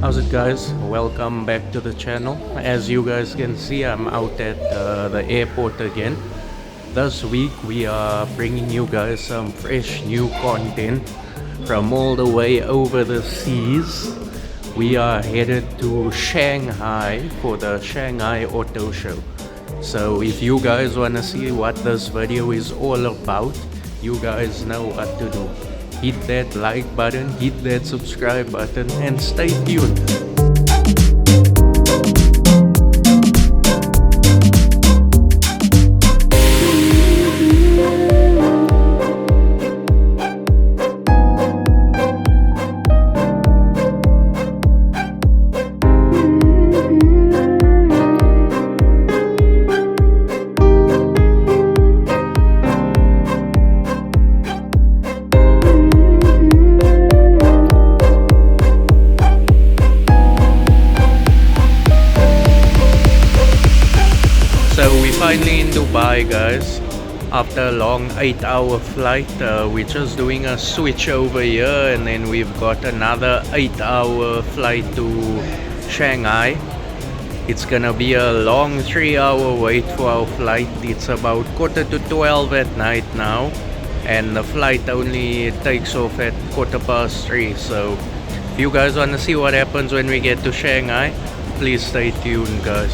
How's it, guys? Welcome back to the channel. As you guys can see, I'm out at the airport again. This week we are bringing you guys some fresh new content from all the way over the seas. We are headed to Shanghai for the Shanghai Auto Show. So if you guys want to see what this video is all about, you guys know what to do. Hit that like button, hit that subscribe button, and stay tuned. Finally in Dubai, guys. After a long 8-hour flight, we're just doing a switch over here, and then we've got another 8-hour flight to Shanghai. It's gonna be a long 3-hour wait for our flight. It's about 11:45 at night now, and the flight only takes off at 3:15. So if you guys want to see what happens when we get to Shanghai, please stay tuned, guys.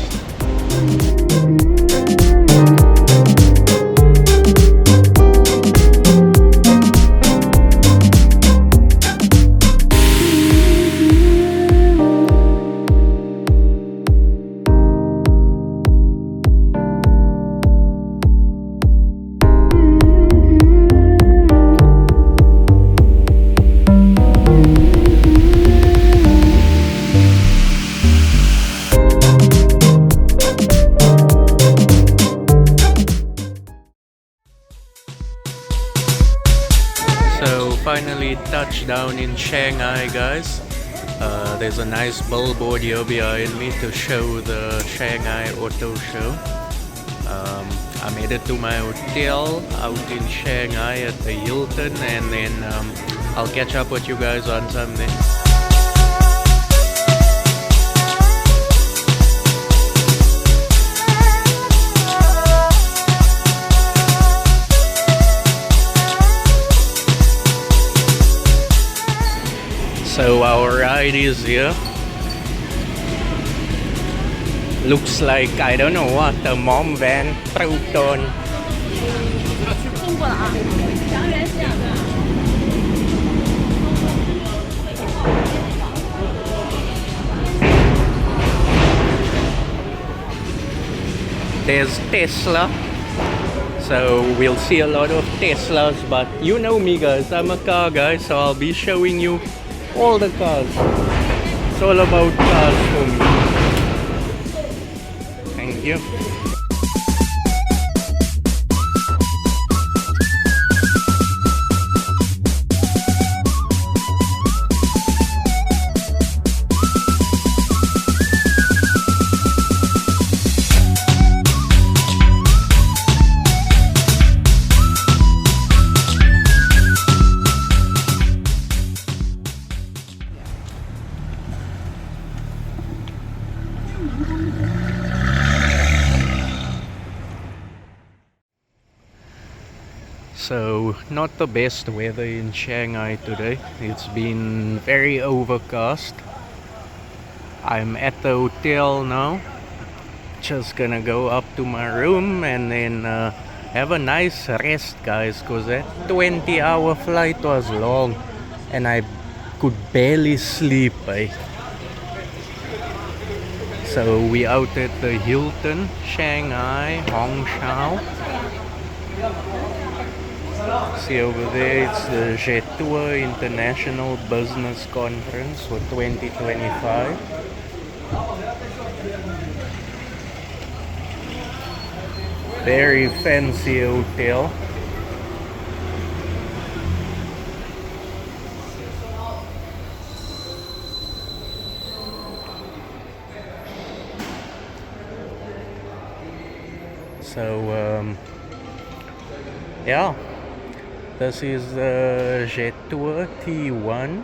Finally touched down in Shanghai, guys. There's a nice billboard here behind me to show the Shanghai Auto Show. I'm headed to my hotel out in Shanghai at the Hilton, and then I'll catch up with you guys on Sunday. So our ride is here. Looks like, I don't know what, a mom van, Proton. There's Tesla. So we'll see a lot of Teslas, but you know me, guys, I'm a car guy, so I'll be showing you all the cars. It's all about cars for me. Thank you. So, not the best weather in Shanghai today. It's been very overcast. I'm at the hotel now. Just gonna go up to my room and then have a nice rest, guys, because that 20-hour flight was long and I could barely sleep. So we out at the Hilton, Shanghai, Hongqiao. See over there, it's the Jetour International Business Conference for 2025. Very fancy hotel. So yeah, this is the Jetour T1.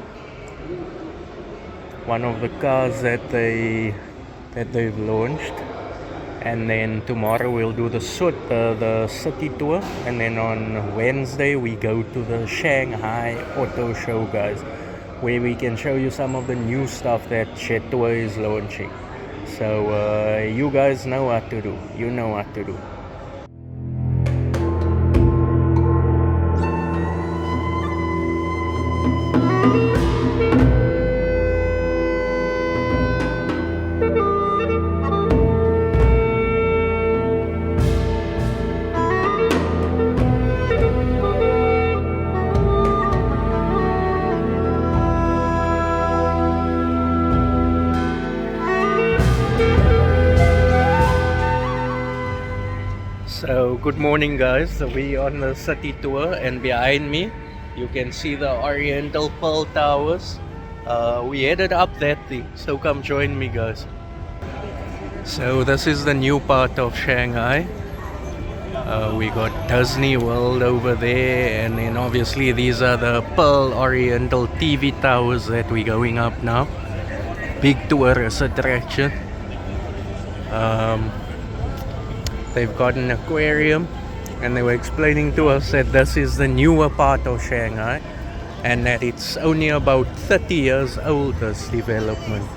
one of the cars that they've launched. And then tomorrow we'll do the city tour, and then on Wednesday we go to the Shanghai Auto Show, guys, where we can show you some of the new stuff that Jetour is launching. So you guys know what to do. You know what to do. So good morning, guys. We on the city tour, and behind me you can see the Oriental Pearl Towers. We headed up that thing, so come join me, guys. So this is the new part of Shanghai. We got Disney World over there, and then obviously these are the Pearl Oriental TV towers that we're going up now. Big tourist attraction. They've got an aquarium, and they were explaining to us that this is the newer part of Shanghai, and that it's only about 30 years old, this development.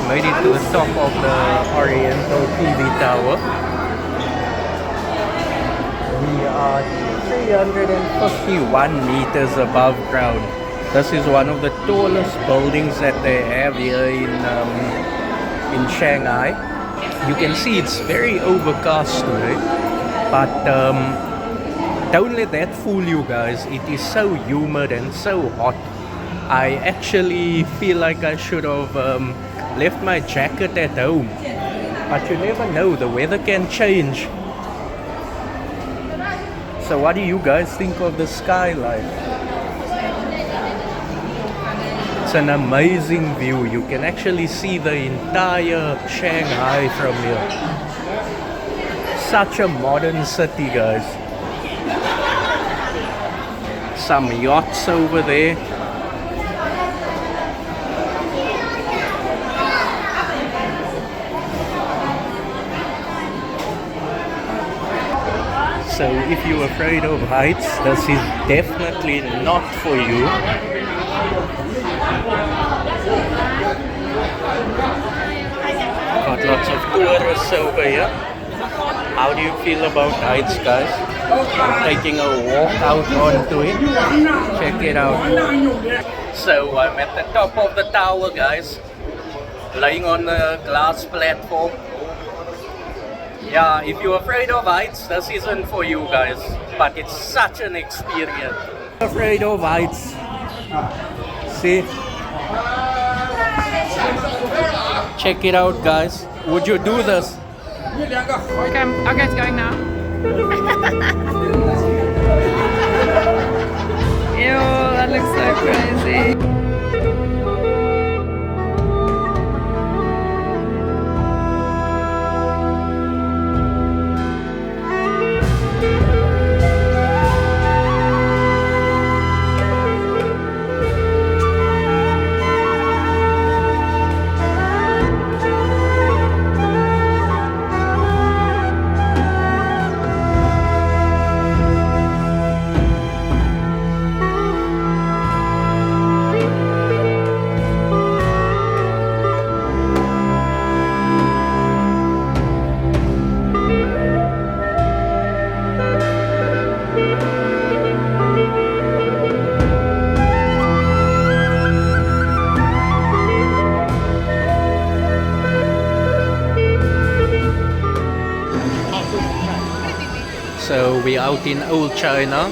Made it to the top of the Oriental TV tower. We are 351 meters above ground. This is one of the tallest buildings that they have here in Shanghai. You can see it's very overcast today, but don't let that fool you guys. It is so humid and so hot. I actually feel like I should have left my jacket at home, but you never know, the weather can change. So what do you guys think of the skyline? It's an amazing view. You can actually see the entire Shanghai from here. Such a modern city, guys. Some yachts over there. So if you're afraid of heights, this is definitely not for you. Got lots of tourists over here. How do you feel about heights, guys? I'm taking a walk out onto it. Check it out. So I'm at the top of the tower, guys, laying on the glass platform. Yeah, if you're afraid of heights, this isn't for you guys, but it's such an experience. Afraid of heights. See? Check it out, guys. Would you do this? Okay, it's going now. Ew, that looks so crazy. So we're out in Old China.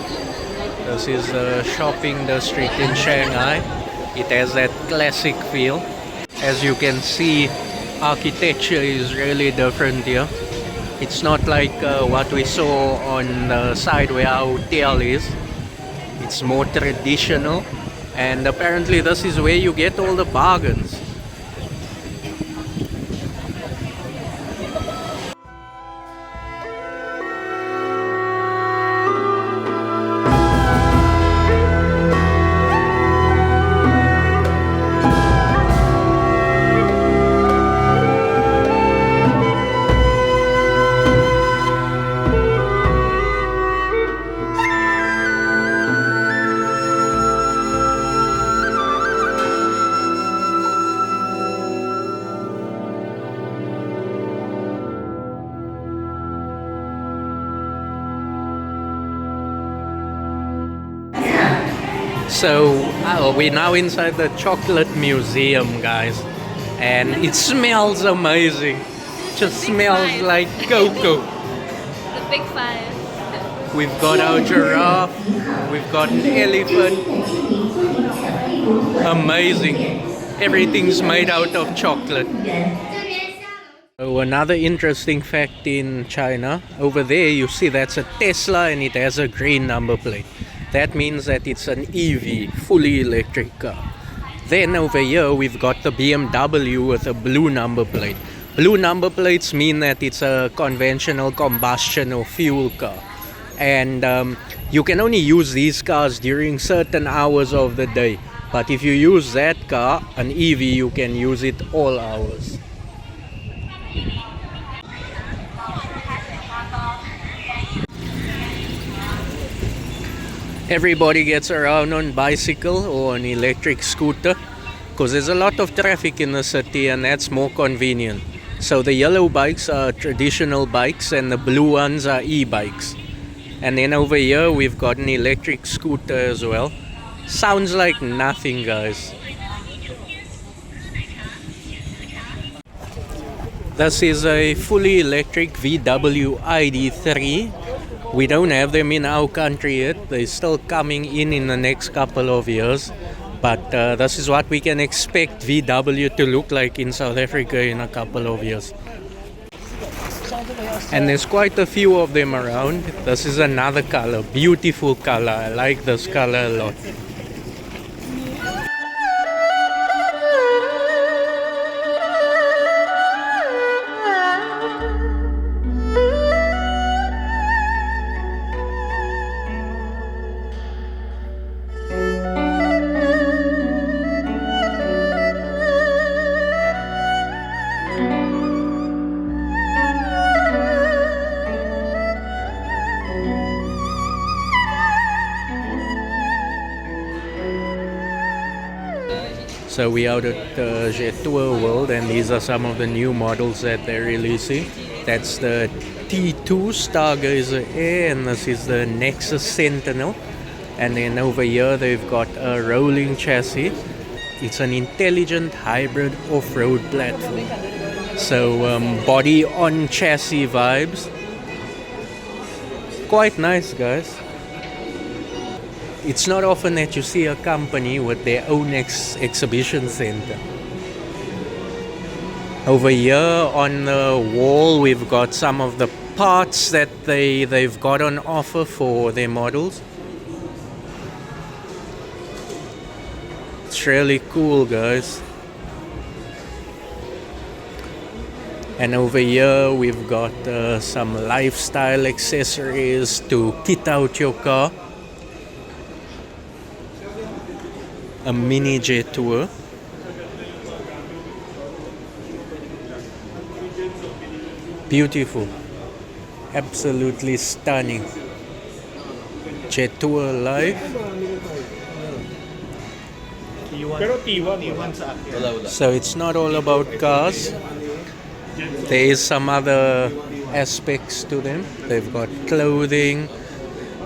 This is a shopping district in Shanghai. It has that classic feel. As you can see, architecture is really different here. It's not like what we saw on the side where our hotel is. It's more traditional, and apparently this is where you get all the bargains. So we're now inside the chocolate museum, guys, and it smells amazing. Just smells five. like cocoa. The big five. We've got our giraffe, we've got an elephant. Amazing. Everything's made out of chocolate. So another interesting fact in China, over there you see that's a Tesla and it has a green number plate. That means that it's an EV, fully electric car. Then over here we've got the BMW with a blue number plate. Blue number plates mean that it's a conventional combustion or fuel car. And you can only use these cars during certain hours of the day. But if you use that car, an EV, you can use it all hours. Everybody gets around on bicycle or an electric scooter because there's a lot of traffic in the city and that's more convenient. So the yellow bikes are traditional bikes and the blue ones are e-bikes. And then over here we've got an electric scooter as well. Sounds like nothing, guys. This is a fully electric VW ID.3. We don't have them in our country yet. They're still coming in the next couple of years. But this is what we can expect VW to look like in South Africa in a couple of years. And there's quite a few of them around. This is another color, beautiful color. I like this color a lot. So we out at the Jetour World, and these are some of the new models that they're releasing. That's the T2 Stargazer Air, and this is the Nexus Sentinel. And then over here they've got a rolling chassis. It's an intelligent hybrid off-road platform. So body on chassis vibes. Quite nice, guys. It's not often that you see a company with their own exhibition center. Over here on the wall we've got some of the parts that they've got on offer for their models. It's really cool, guys. And over here we've got some lifestyle accessories to kit out your car. A mini Jetour. Beautiful. Absolutely stunning. Jetour Live. So it's not all about cars. There is some other aspects to them. They've got clothing.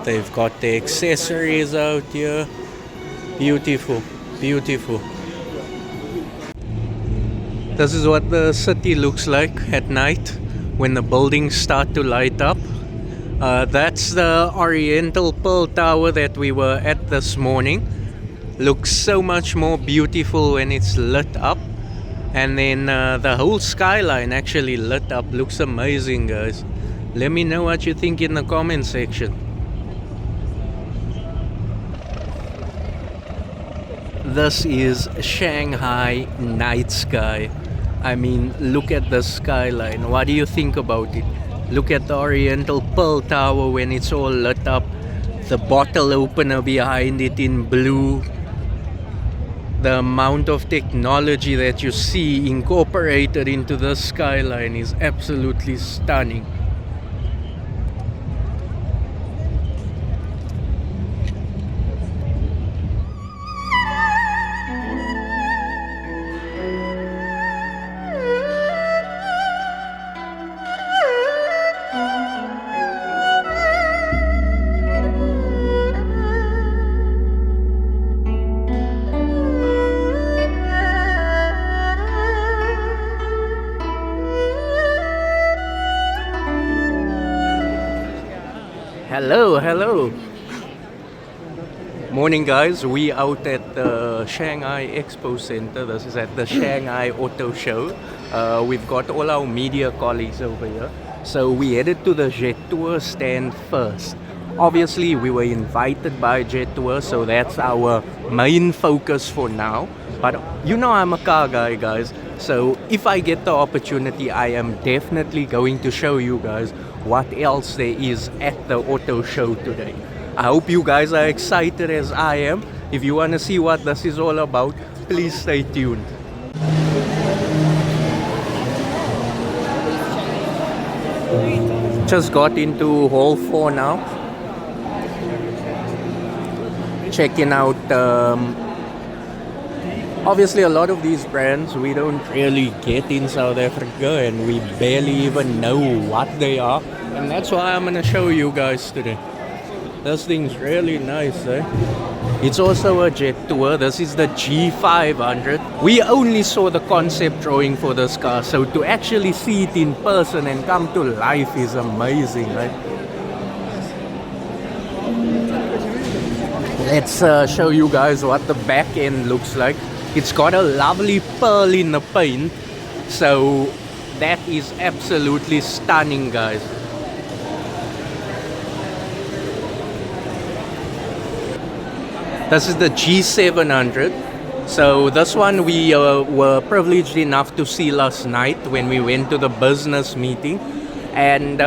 They've got the accessories out here. Beautiful, beautiful. This is what the city looks like at night when the buildings start to light up. That's the Oriental Pearl Tower that we were at this morning. Looks so much more beautiful when it's lit up. And then the whole skyline actually lit up. Looks amazing, guys. Let me know what you think in the comment section. This is Shanghai night sky. I mean, look at the skyline. What do you think about it? Look at the Oriental Pearl Tower when it's all lit up. The bottle opener behind it in blue. The amount of technology that you see incorporated into the skyline is absolutely stunning. Hello, hello. Morning, guys. We out at the Shanghai Expo Center. This is at the Shanghai Auto Show. We've got all our media colleagues over here. So we headed to the Jetour stand first. Obviously, we were invited by Jetour, so that's our main focus for now. But you know I'm a car guy, guys. So if I get the opportunity, I am definitely going to show you guys what else there is at the auto show today. I hope you guys are excited as I am. If you want to see what this is all about, please stay tuned. Just got into Hall 4 now. Checking out obviously a lot of these brands we don't really get in South Africa, and we barely even know what they are, and that's why I'm gonna show you guys today. This thing's really nice, eh? It's also a Jetour. This is the G500. We only saw the concept drawing for this car, so to actually see it in person and come to life is amazing, right? Let's show you guys what the back end looks like. It's got a lovely pearl in the paint, so that is absolutely stunning, guys. This is the G700. So this one we were privileged enough to see last night when we went to the business meeting, and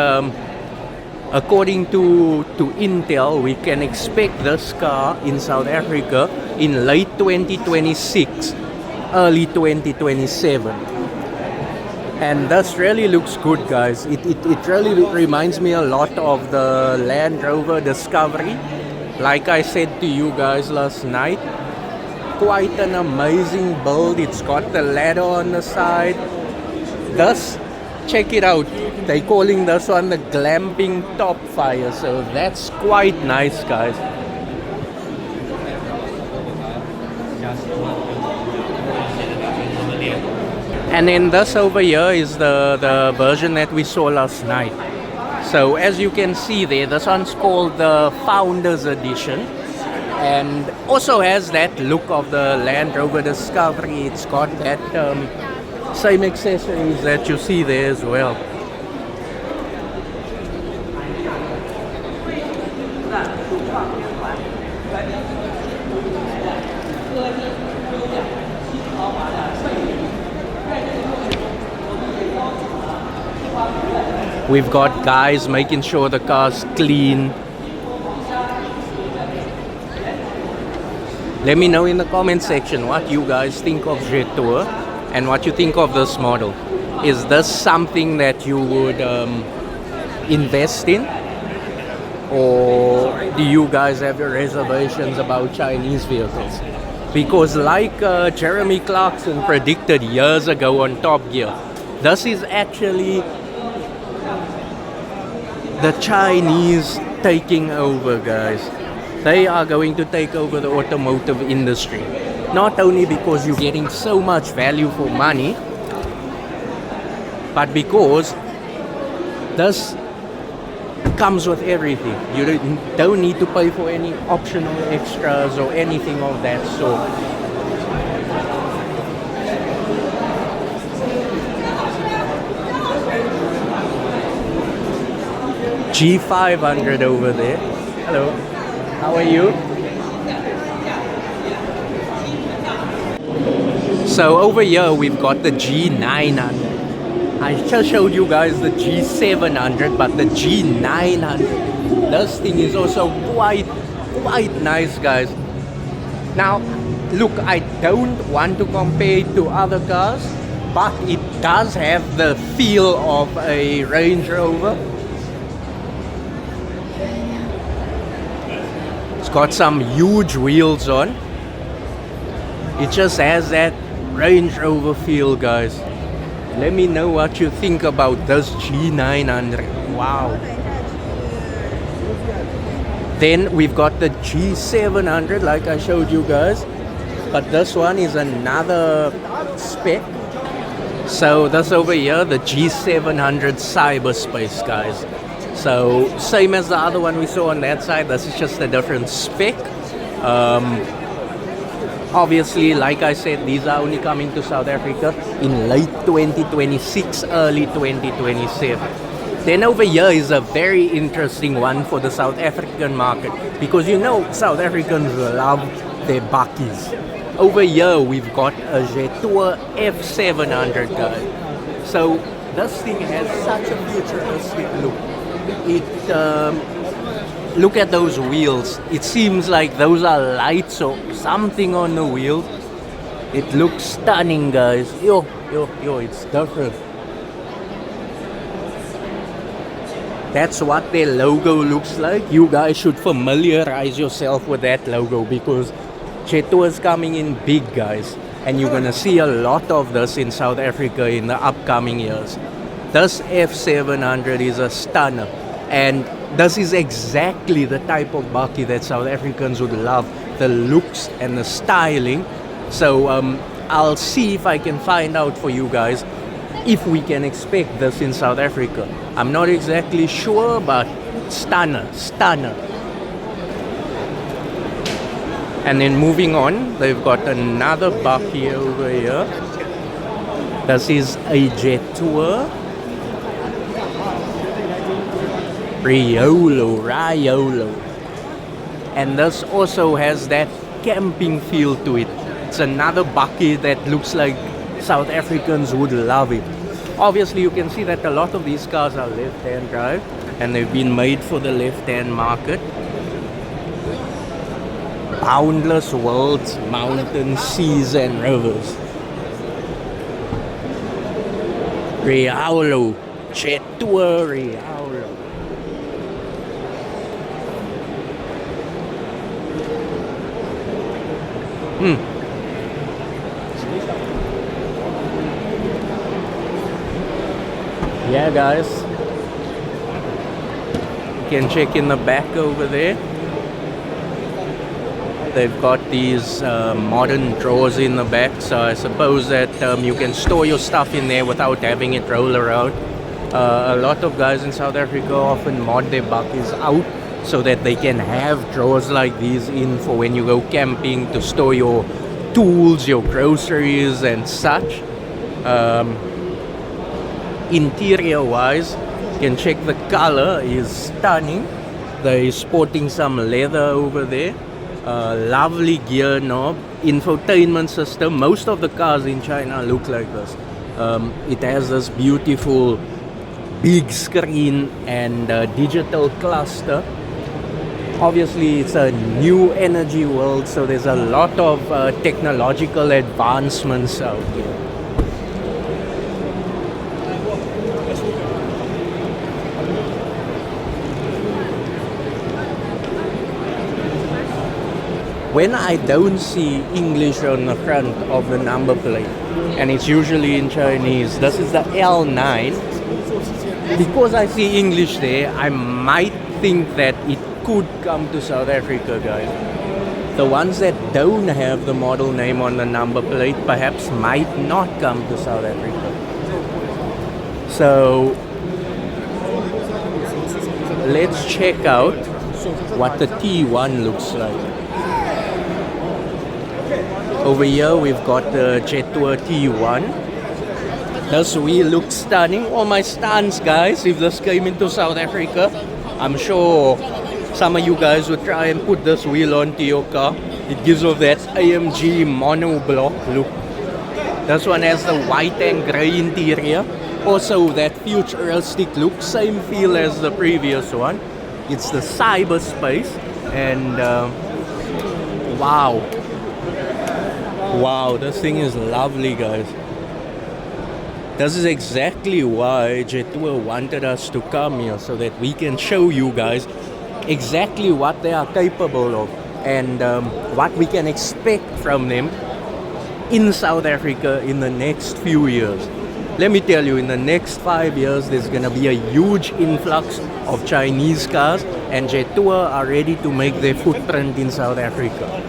according to Intel, we can expect this car in South Africa in late 2026, early 2027. And this really looks good, guys. It really reminds me a lot of the Land Rover Discovery. Like I said to you guys last night, quite an amazing build. It's got the ladder on the side. Thus, check it out. They're calling this one the glamping top fire, so that's quite nice, guys. And then this over here is the version that we saw last night. So as you can see there, this one's called the Founders Edition, and also has that look of the Land Rover Discovery. It's got that same accessories that you see there as well. We've got guys making sure the car's clean. Let me know in the comment section what you guys think of Jetour and what you think of this model. Is this something that you would invest in? Or do you guys have your reservations about Chinese vehicles? Because like Jeremy Clarkson predicted years ago on Top Gear, this is actually the Chinese taking over, guys. They are going to take over the automotive industry. Not only because you're getting so much value for money, but because this comes with everything. You don't need to pay for any optional extras or anything of that sort. G500 over there. Hello. How are you? So over here we've got the G900. I just showed you guys the G700, but the G900, this thing is also quite nice, guys. Now, look, I don't want to compare it to other cars, but it does have the feel of a Range Rover. It's got some huge wheels on. It just has that Range Rover feel, guys. Let me know what you think about this G900. Wow. Then we've got the G700, like I showed you guys. But this one is another spec. So this over here, the G700 Cyberspace, guys. So same as the other one we saw on that side. This is just a different spec. Obviously, like I said, these are only coming to South Africa in late 2026, early 2027. Then over here is a very interesting one for the South African market, because you know South Africans love their bakkies. Over here we've got a Jetour F700, guys. So this thing has such a futuristic look. Look at those wheels. It seems like those are lights or something on the wheel. It looks stunning, guys. Yo, it's different. That's what their logo looks like. You guys should familiarize yourself with that logo, because Jetour is coming in big, guys. And you're gonna see a lot of this in South Africa in the upcoming years. This F700 is a stunner. And this is exactly the type of bakkie that South Africans would love. The looks and the styling. So I'll see if I can find out for you guys if we can expect this in South Africa. I'm not exactly sure, but stunner. And then moving on, they've got another bakkie over here. This is a Jetour Riolo. And this also has that camping feel to it. It's another bakkie that looks like South Africans would love it. Obviously, you can see that a lot of these cars are left-hand drive, and they've been made for the left-hand market. Boundless worlds, mountains, seas and rivers. Riolo, Jetour Riolo. Yeah, guys, you can check in the back over there. They've got these modern drawers in the back, so I suppose that you can store your stuff in there without having it roll around. A lot of guys in South Africa often mod their bakkies out so that they can have drawers like these in for when you go camping, to store your tools, your groceries and such. Interior wise, you can check the color is stunning. They're sporting some leather over there. Lovely gear knob, infotainment system. Most of the cars in China look like this. It has this beautiful big screen and digital cluster. Obviously, it's a new energy world, so there's a lot of technological advancements out here. When I don't see English on the front of the number plate, and it's usually in Chinese, this is the L9. Because I see English there, I might think that it could come to South Africa, guys. The ones that don't have the model name on the number plate perhaps might not come to South Africa. So let's check out what the T1 looks like. Over here we've got the Jetour T1. This wheel looks stunning. All my stance guys, if this came into South Africa, I'm sure some of you guys would try and put this wheel onto your car. It gives off that AMG monoblock look. This one has the white and grey interior. Also that futuristic look, same feel as the previous one. It's the cyberspace and wow. Wow, this thing is lovely guys. This is exactly why Jetour wanted us to come here, so that we can show you guys exactly what they are capable of and what we can expect from them in South Africa in the next few years. Let me tell you, in the next 5 years, there's gonna be a huge influx of Chinese cars, and Jetour are ready to make their footprint in South Africa.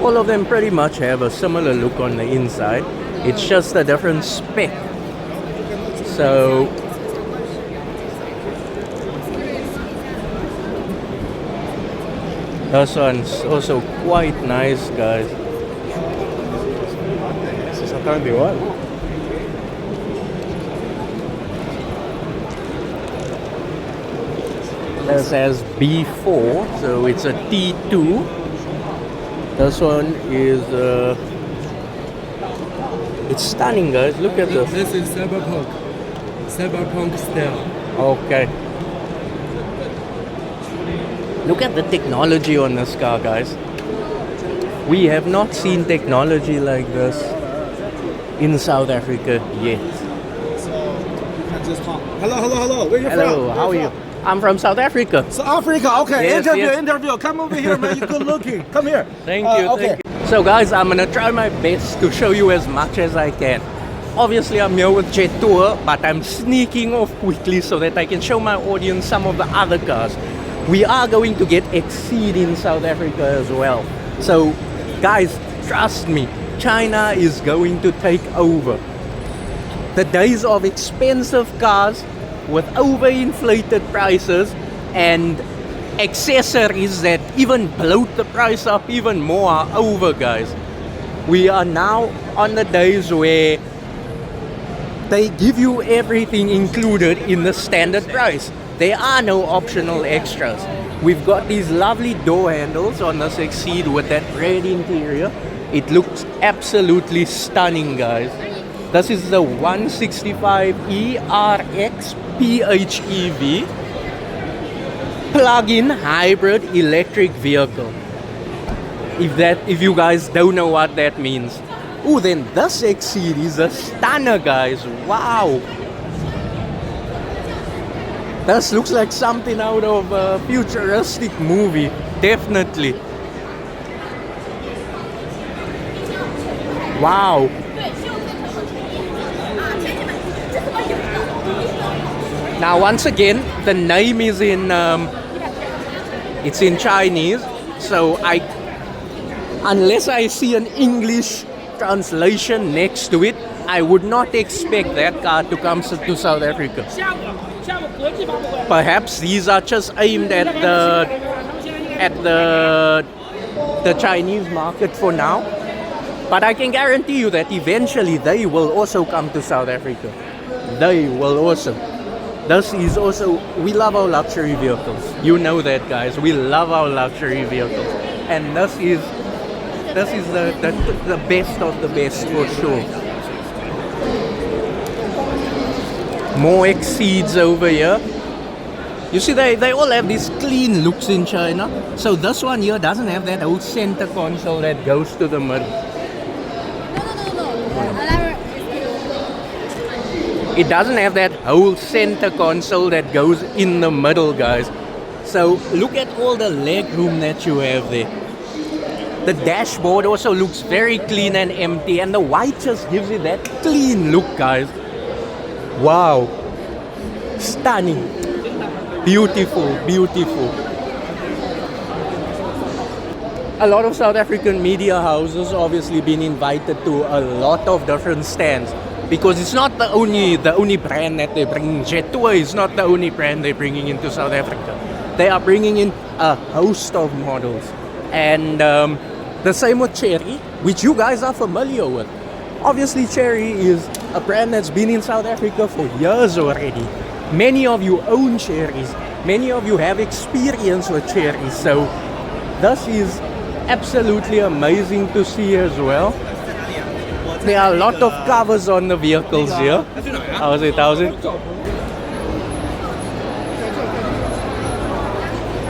All of them pretty much have a similar look on the inside. It's just a different spec. So this one's also quite nice, guys. This has B4, so it's a T2. This one is it's stunning guys, look at this. This is cyberpunk style. Okay. Look at the technology on this car guys. We have not seen technology like this in South Africa yet. Hello. Where you from? Hello, how are you? I'm from South Africa. South Africa, okay. Yes, Interview. Come over here, man. You're good looking. Come here. Thank you. Okay. Thank you. So guys, I'm gonna try my best to show you as much as I can. Obviously I'm here with Jetour, but I'm sneaking off quickly so that I can show my audience some of the other cars. We are going to get Exceed in South Africa as well. So guys, trust me, China is going to take over. The days of expensive cars with overinflated prices and accessories that even bloat the price up even more are over, guys. We are now on the days where they give you everything included in the standard price. There are no optional extras. We've got these lovely door handles on this Exceed with that red interior. It looks absolutely stunning, guys. This is the 165e RX PHEV plug-in hybrid electric vehicle. If you guys don't know what that means, oh, then this Exceed is a stunner, guys. Wow, this looks like something out of a futuristic movie, definitely. Wow. Now once again, the name is in it's in Chinese, so unless I see an English translation next to it, I would not expect that car to come to South Africa. Perhaps these are just aimed at the Chinese market for now, but I can guarantee you that eventually they will also come to South Africa. They will also. This is also, we love our luxury vehicles. You know that, guys. We love our luxury vehicles, and this is the best of the best for sure. More Exceeds over here. You see, they all have these clean looks in China. So this one here doesn't have that old center console that goes to the middle. It doesn't have that whole center console that goes in the middle, guys. So look at all the leg room that you have there. The dashboard also looks very clean and empty, and the white just gives it that clean look, guys. Wow, stunning, beautiful, beautiful. a lot of South African media houses obviously been invited to a lot of different stands because it's not the only brand that they're bringing. Jetour is not the only brand they're bringing into South Africa. They are bringing in a host of models, and the same with Cherry, which you guys are familiar with. Obviously, Cherry is a brand that's been in South Africa for years already. Many of you own Cherries. Many of you have experience with Cherries. So this is absolutely amazing to see as well. There are a lot of covers on the vehicles here. How's it?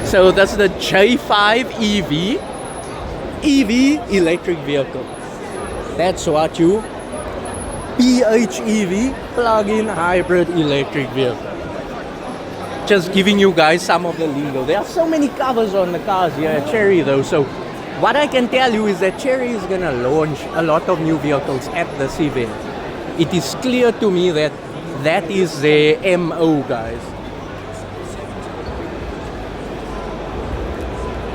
So that's the J5 EV electric vehicle. That's what you PHEV, plug-in hybrid electric vehicle. Just giving you guys some of the lingo. There are so many covers on the cars here at Cherry though, so what I can tell you is that Cherry is gonna launch a lot of new vehicles at this event. It is clear to me that that is their MO, guys.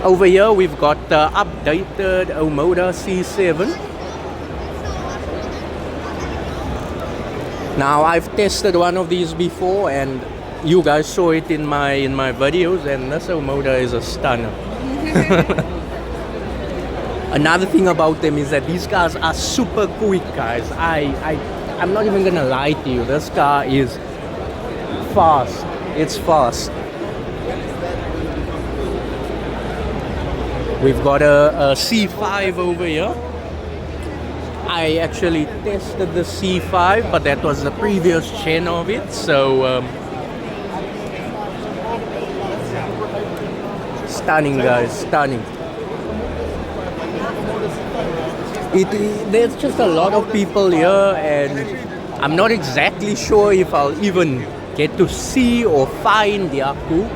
Over here we've got the updated Omoda C7. Now I've tested one of these before and you guys saw it in my videos, and this Omoda is a stunner. Another thing about them is that these cars are super quick, guys. I'm not even gonna lie to you. This car is fast. It's fast. We've got a C5 over here. I actually tested the C5, but that was the previous gen of it, so stunning, guys, stunning. There's just a lot of people here, and I'm not exactly sure if I'll even get to see or find Yaku.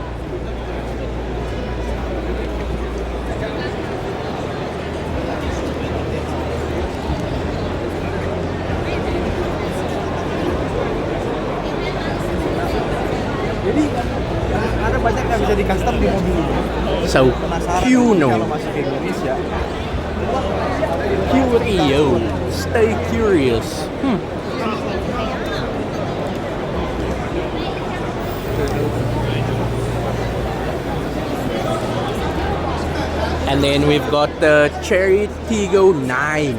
Jadi ada banyak yang bisa di custom di mobil ini. So, Cuno, Kalau masuk ke Indonesia. Curio, stay curious. And then we've got the Cherry Tiggo 9.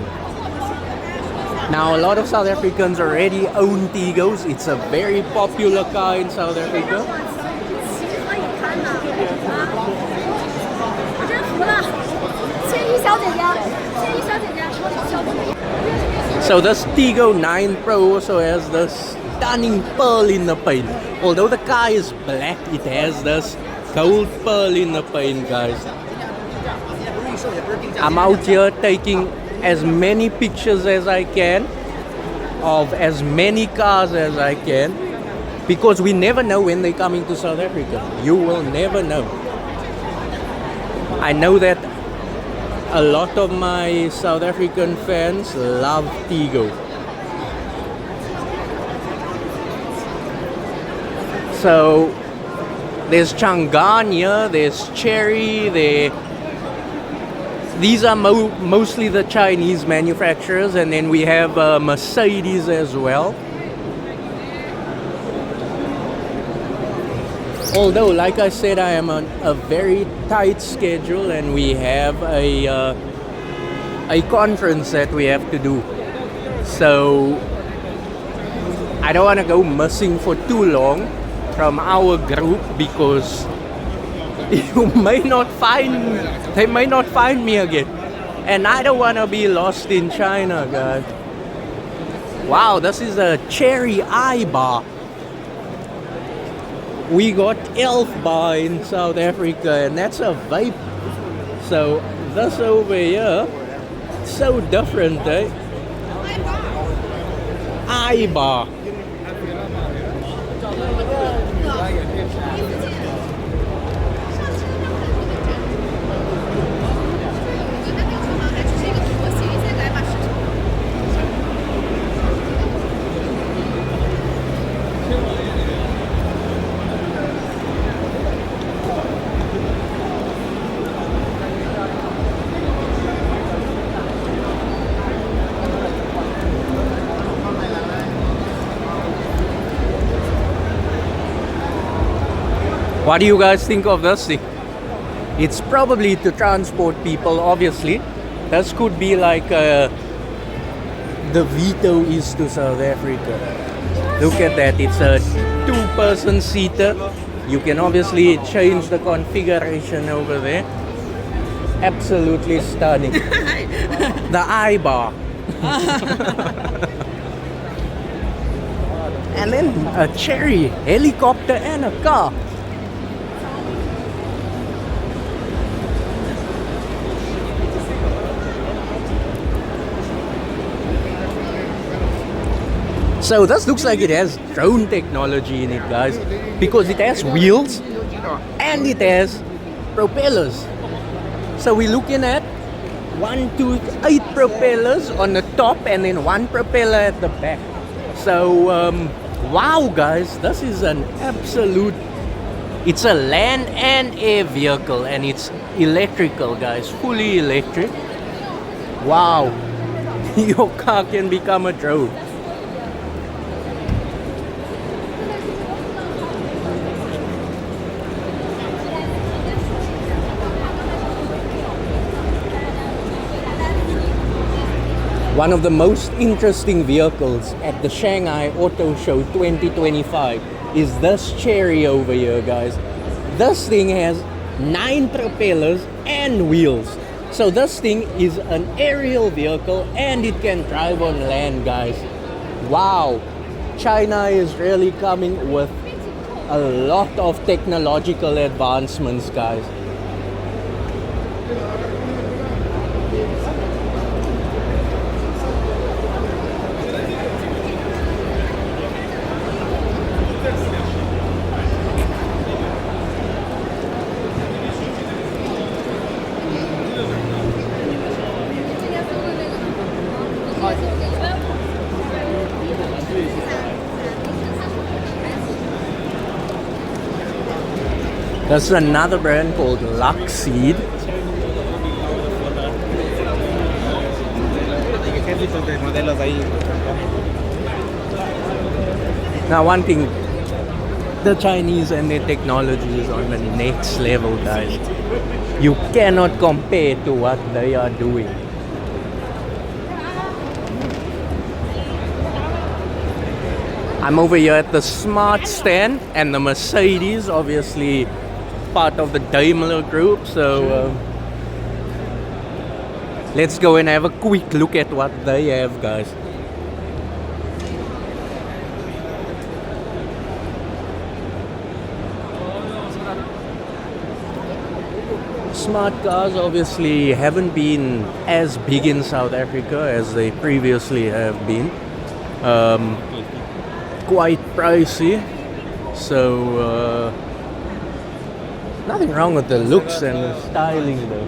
Now a lot of South Africans already own Tiggos. It's a very popular car in South Africa. So this Tiggo 9 Pro also has this stunning pearl in the paint. Although the car is black, it has this gold pearl in the paint, guys. I'm out here taking as many pictures as I can of as many cars as I can, because we never know when they're coming to South Africa. You will never know. I know that a lot of my South African fans love Tiggo. So there's Chang'an here, there's Cherry, these are mostly the Chinese manufacturers, and then we have Mercedes as well. Although, like I said, I am on a very tight schedule, and we have a conference that we have to do. So I don't want to go missing for too long from our group, because they may not find me again, and I don't want to be lost in China, guys. Wow, this is a Cherry I-Bar. We got Elf Bar in South Africa, and that's a vape. So this over here, so different, eh? I-Bar. What do you guys think of this thing? It's probably to transport people, obviously. This could be like the Vito is to South Africa. Look at that, it's a two-person seater. You can obviously change the configuration over there. Absolutely stunning. The eye bar. And then a cherry helicopter and a car. So this looks like it has drone technology in it, guys, because it has wheels and it has propellers. So we're looking at 8 propellers on the top and then 1 propeller at the back. So wow, guys, this is an absolute, it's a land and air vehicle, and it's electrical, guys, fully electric. Wow. Your car can become a drone. One of the most interesting vehicles at the Shanghai Auto Show 2025 is this cherry over here, guys. This thing has 9 propellers and wheels. So this thing is an aerial vehicle and it can drive on land, guys. Wow, China is really coming with a lot of technological advancements, guys. There's another brand called Luxseed. Now one thing, the Chinese and their technology is on the next level, guys. You cannot compare to what they are doing. I'm over here at the Smart stand, and the Mercedes, obviously part of the Daimler group, so let's go and have a quick look at what they have, guys. Smart cars obviously haven't been as big in South Africa as they previously have been. Quite pricey, so nothing wrong with the looks and the styling though.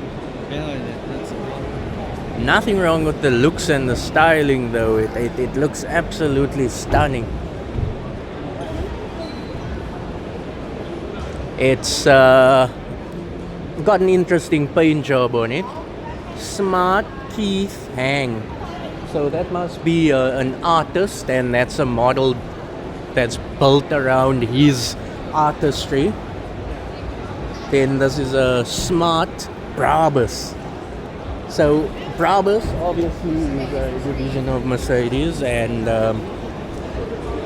Nothing wrong with the looks and the styling though. It looks absolutely stunning. It's got an interesting paint job on it. Smart Keith Hang. So that must be an artist, and that's a model that's built around his artistry. Then this is a Smart Brabus. So Brabus obviously is a division of Mercedes, and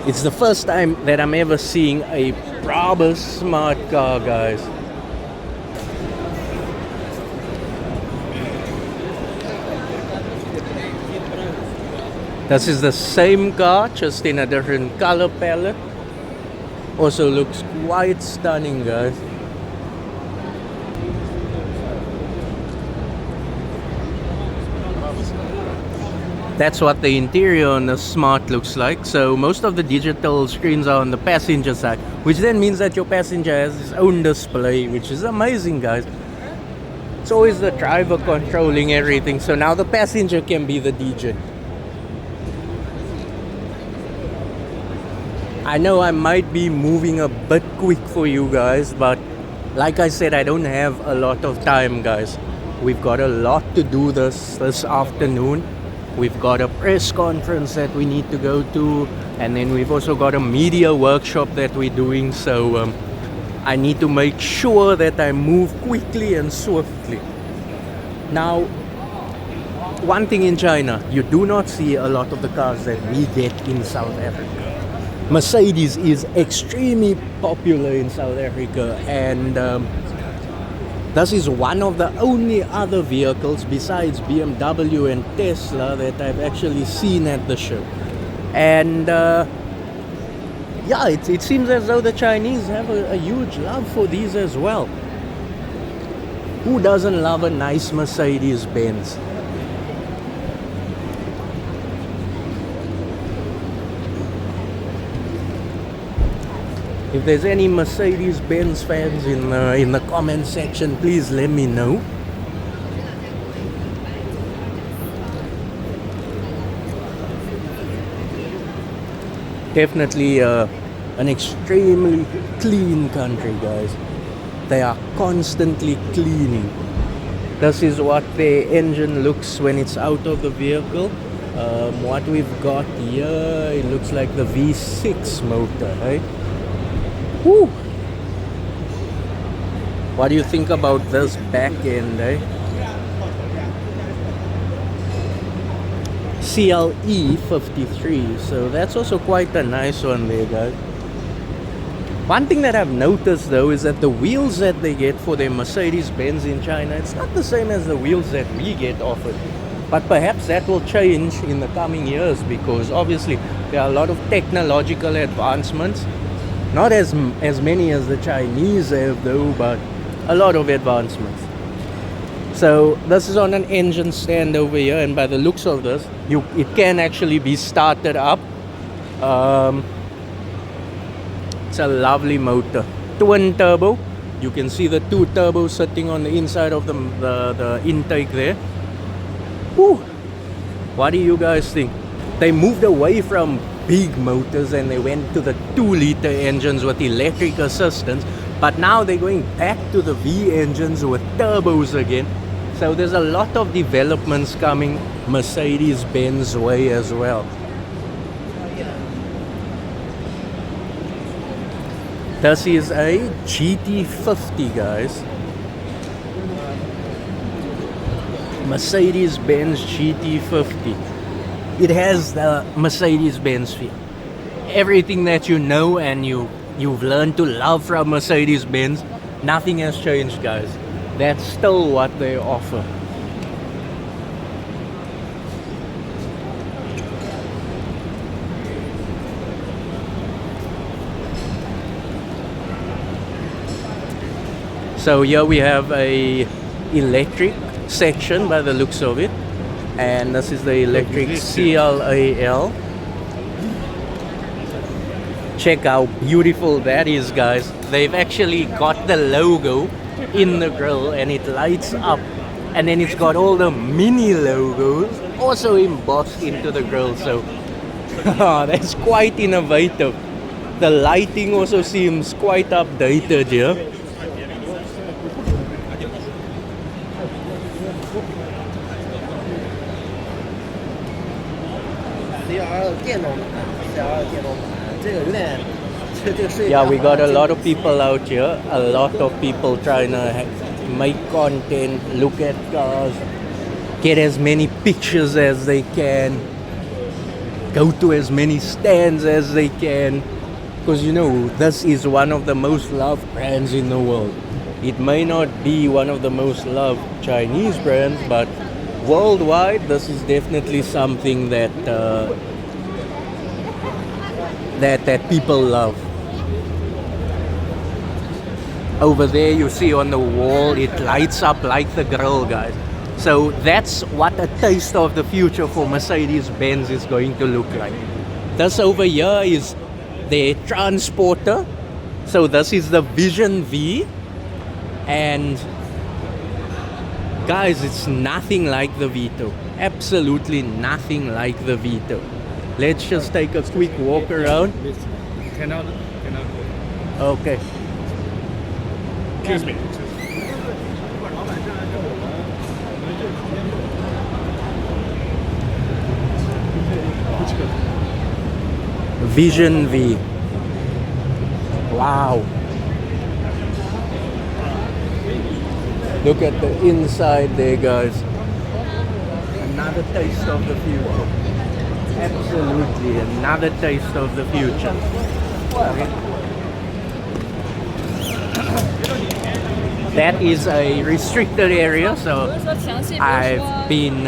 it's the first time that I'm ever seeing a Brabus smart car, guys. This is the same car, just in a different color palette. Also looks quite stunning, guys. That's what the interior on the Smart looks like. So most of the digital screens are on the passenger side, which then means that your passenger has his own display, which is amazing, guys. It's always the driver controlling everything, so now the passenger can be the DJ. I know I might be moving a bit quick for you guys, but like I said, I don't have a lot of time, guys. We've got a lot to do this afternoon. We've got a press conference that we need to go to, and then we've also got a media workshop that we're doing. So I need to make sure that I move quickly and swiftly. Now, one thing in China, you do not see a lot of the cars that we get in South Africa. Mercedes is extremely popular in South Africa, and this is one of the only other vehicles besides BMW and Tesla that I've actually seen at the show. And yeah, it seems as though the Chinese have a huge love for these as well. Who doesn't love a nice Mercedes Benz? If there's any Mercedes-Benz fans in the comment section, please let me know. Definitely an extremely clean country, guys. They are constantly cleaning. This is what the engine looks when it's out of the vehicle. What we've got here, it looks like the V6 motor, right? Woo! What do you think about this back end, eh? CLE 53, so that's also quite a nice one there, guys. One thing that I've noticed though is that the wheels that they get for their Mercedes-Benz in China, it's not the same as the wheels that we get offered. But perhaps that will change in the coming years, because obviously there are a lot of technological advancements. Not as many as the Chinese have though, but a lot of advancements. So this is on an engine stand over here, and by the looks of this, it can actually be started up. It's a lovely motor. Twin turbo. You can see the two turbos sitting on the inside of the intake there. Whew. What do you guys think? They moved away from big motors and they went to the 2-liter engines with electric assistance, but now they're going back to the V engines with turbos again. So there's a lot of developments coming Mercedes-Benz way as well. This is a GT50, guys. Mercedes-Benz GT50. It has the Mercedes-Benz feel. Everything that you know and you've learned to love from Mercedes-Benz, nothing has changed, guys. That's still what they offer. So here we have a electric section by the looks of it, and this is the electric CLAL. Check how beautiful that is, guys. They've actually got the logo in the grille and it lights up, and then it's got all the mini logos also embossed into the grille. So that's quite innovative. The lighting also seems quite updated here. Yeah, we got a lot of people out here. A lot of people trying to make content, look at cars, get as many pictures as they can, go to as many stands as they can. Because you know, this is one of the most loved brands in the world. It may not be one of the most loved Chinese brands, but worldwide, this is definitely something that that people love. Over there, you see on the wall, it lights up like the grill, guys. So that's what a taste of the future for Mercedes-Benz is going to look like. This over here is their transporter. So this is the Vision V, and guys, it's nothing like the Vito. Absolutely nothing like the Vito. Let's just take a quick walk around. Cannot. Okay. Excuse me. Vision V. Wow. Look at the inside there, guys. Another taste of the future. Absolutely, another taste of the future. That is a restricted area, so I've been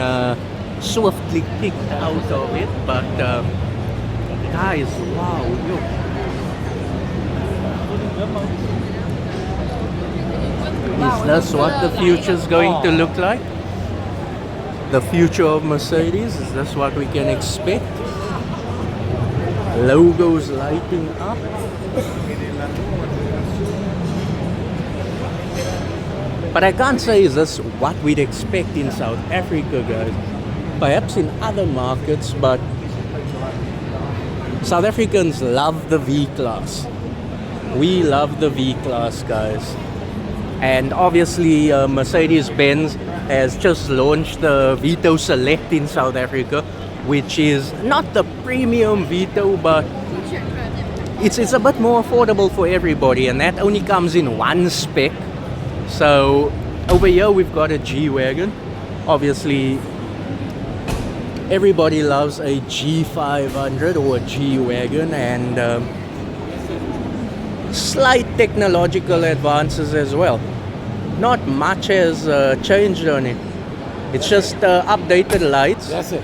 swiftly kicked out of it. But guys, wow, look. Is this what the future's going to look like? The future of Mercedes? Is this what we can expect? Logos lighting up. But I can't say is this what we'd expect in South Africa, guys. Perhaps in other markets, but South Africans love the V-Class. We love the V-Class, guys. And obviously Mercedes-Benz has just launched the Vito Select in South Africa, which is not the premium Vito, but it's a bit more affordable for everybody, and that only comes in one spec. So over here we've got a G-Wagon. Obviously everybody loves a G500 or a G-Wagon, and slight technological advances as well. Not much has changed on it. It's just updated lights. That's it.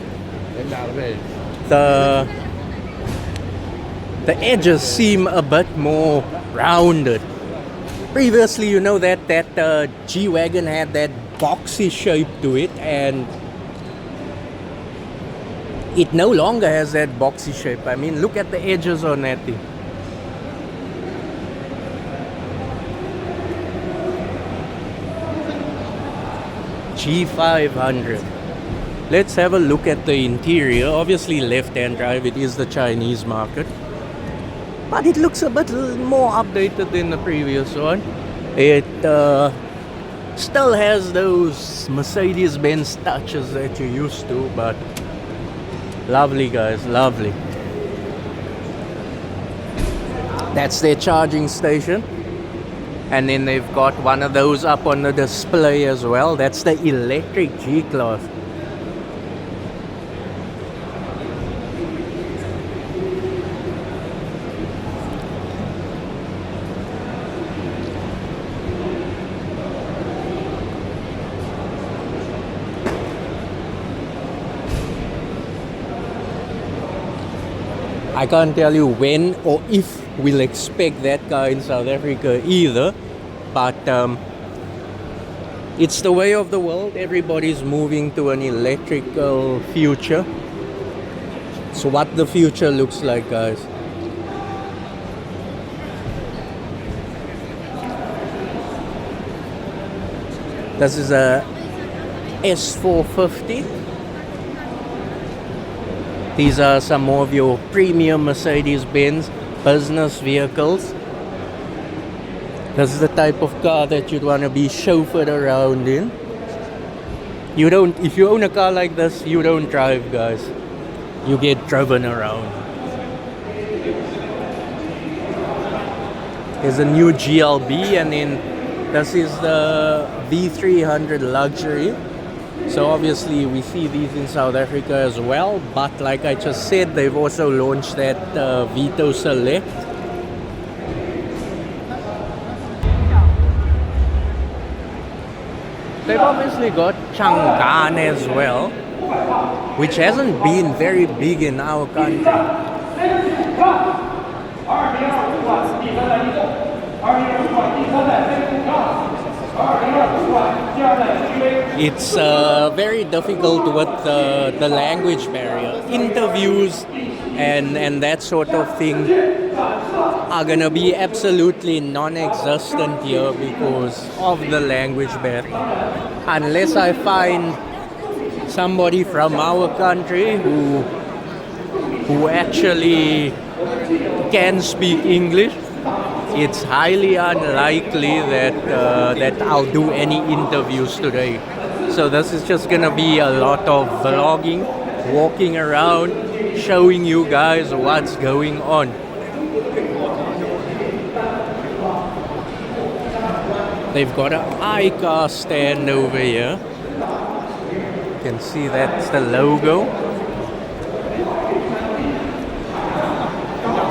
The edges seem a bit more rounded. Previously, you know that G-Wagon had that boxy shape to it, and it no longer has that boxy shape. I mean, look at the edges on that thing. G500. Let's have a look at the interior. Obviously left-hand drive, it is the Chinese market. But it looks a bit more updated than the previous one. It still has those Mercedes-Benz touches that you're used to, but lovely, guys, lovely. That's their charging station. And then they've got one of those up on the display as well. That's the electric G-Class. I can't tell you when or if we'll expect that car in South Africa either, but it's the way of the world. Everybody's moving to an electrical future. So what the future looks like, guys. This is a S450. These are some more of your premium Mercedes-Benz business vehicles. This is the type of car that you'd want to be chauffeured around in. If you own a car like this, you don't drive, guys. You get driven around. There's a new GLB, and then this is the V300 Luxury. So obviously we see these in South Africa as well, but like I just said, they've also launched that Vito Select. They've obviously got Chang'an as well, which hasn't been very big in our country. It's very difficult with the language barrier. Interviews and that sort of thing are gonna be absolutely non-existent here because of the language barrier. Unless I find somebody from our country who actually can speak English, it's highly unlikely that I'll do any interviews today. So this is just gonna be a lot of vlogging, walking around, showing you guys what's going on. They've got an iCar stand over here. You can see that's the logo.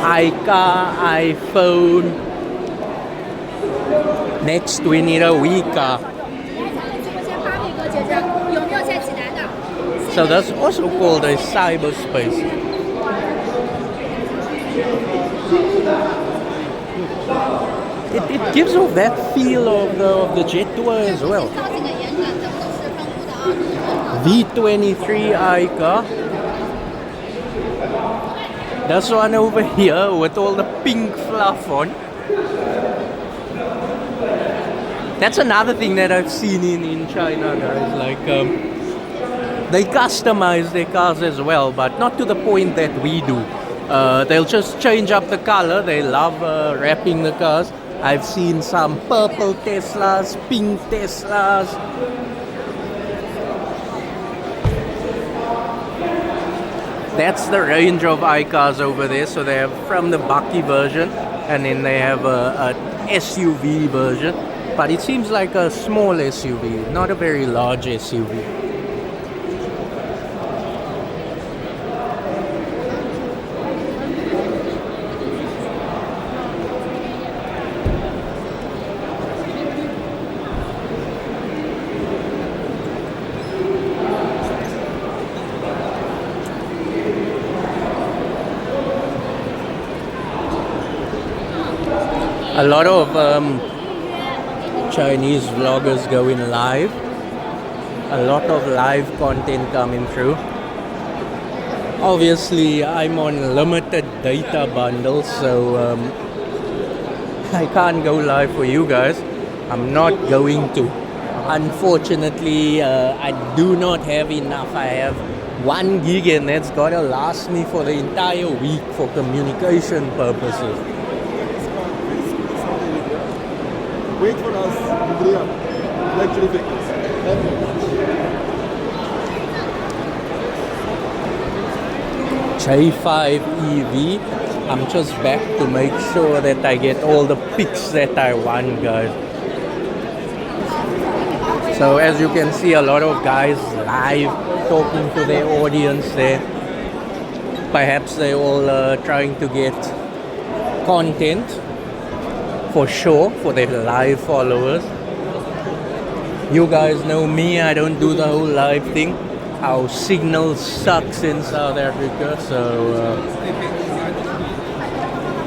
iCar, iPhone. Next we need a WeCar. So that's also called a cyberspace. It gives off that feel of the Jetour as well. V23 iCar. That's one over here with all the pink fluff on. That's another thing that I've seen in China, guys. Like, they customize their cars as well, but not to the point that we do. They'll just change up the color. They love wrapping the cars. I've seen some purple Teslas, pink Teslas. That's the range of iCars over there. So they have from the bucky version, and then they have a SUV version. But it seems like a small SUV, not a very large SUV. A lot of Chinese vloggers going live. A lot of live content coming through. Obviously, I'm on limited data bundles, so I can't go live for you guys. I'm not going to. Unfortunately, I do not have enough. I have 1 gig and that's gotta last me for the entire week for communication purposes. Wait for us, Andrea. Luxury vehicles. J5 EV. I'm just back to make sure that I get all the pics that I want, guys. So as you can see, a lot of guys live talking to their audience there. Perhaps they're all trying to get content. For sure, for their live followers. You guys know me, I don't do the whole live thing. Our signal sucks in South Africa, so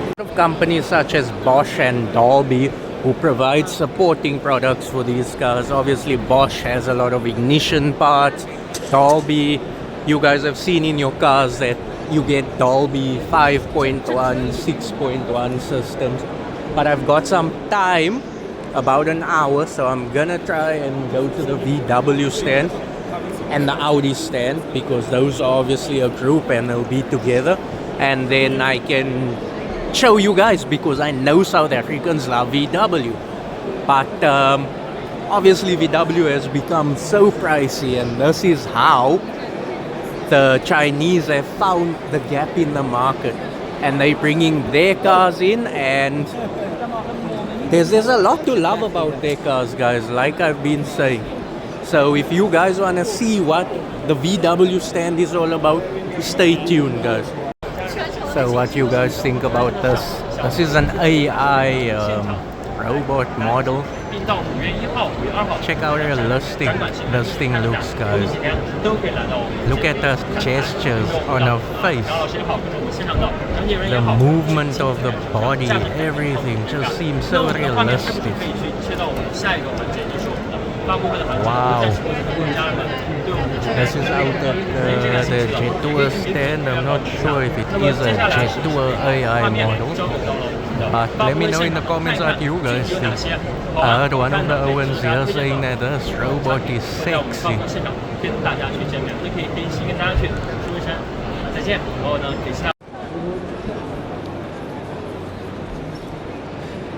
a lot of companies such as Bosch and Dolby who provide supporting products for these cars. Obviously Bosch has a lot of ignition parts. Dolby, you guys have seen in your cars that you get Dolby 5.1, 6.1 systems. But I've got some time, about an hour, so I'm gonna try and go to the VW stand and the Audi stand, because those are obviously a group and they'll be together, and then I can show you guys, because I know South Africans love VW, but obviously VW has become so pricey, and this is how the Chinese have found the gap in the market, and they're bringing their cars in, and there's a lot to love about their cars, guys, like I've been saying. So if you guys want to see what the VW stand is all about, stay tuned, guys. So what you guys think about this? This is an AI robot model. Check out her listing. This thing looks, guys. Look at the gestures on her face. The movement of the body, everything just seems so realistic. Wow. This is out at the Jetour stand. I'm not sure if it is a Jetour AI model, but let me know in the comments what you guys think. I heard one of the Owens here saying that this robot is sexy.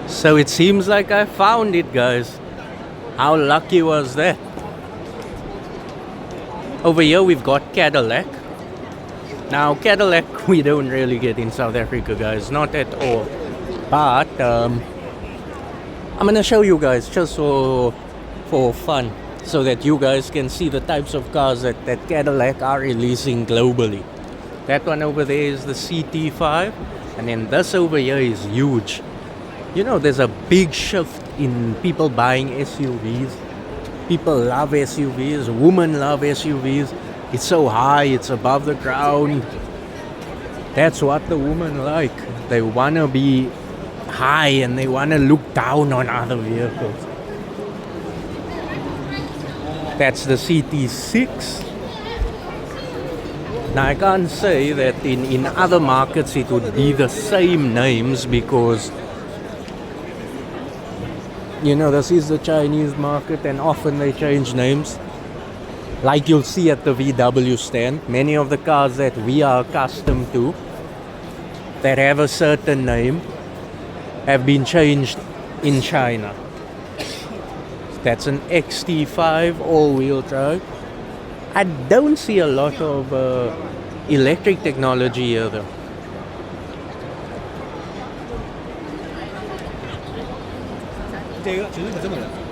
So it seems like I found it, guys. How lucky was that? Over here we've got Cadillac. Now Cadillac we don't really get in South Africa, guys, not at all. But I'm gonna show you guys just for fun, so that you guys can see the types of cars that Cadillac are releasing globally. That one over there is the CT5, and then this over here is huge. You know, there's a big shift in people buying SUVs. People love SUVs, women love SUVs. It's so high, it's above the ground. That's what the women like. They wanna be high and they wanna look down on other vehicles. That's the CT6. Now I can't say that in other markets it would be the same names, because you know, this is the Chinese market and often they change names. Like you'll see at the VW stand, many of the cars that we are accustomed to that have a certain name have been changed in China. That's an XT5 all-wheel drive. I don't see a lot of electric technology here though.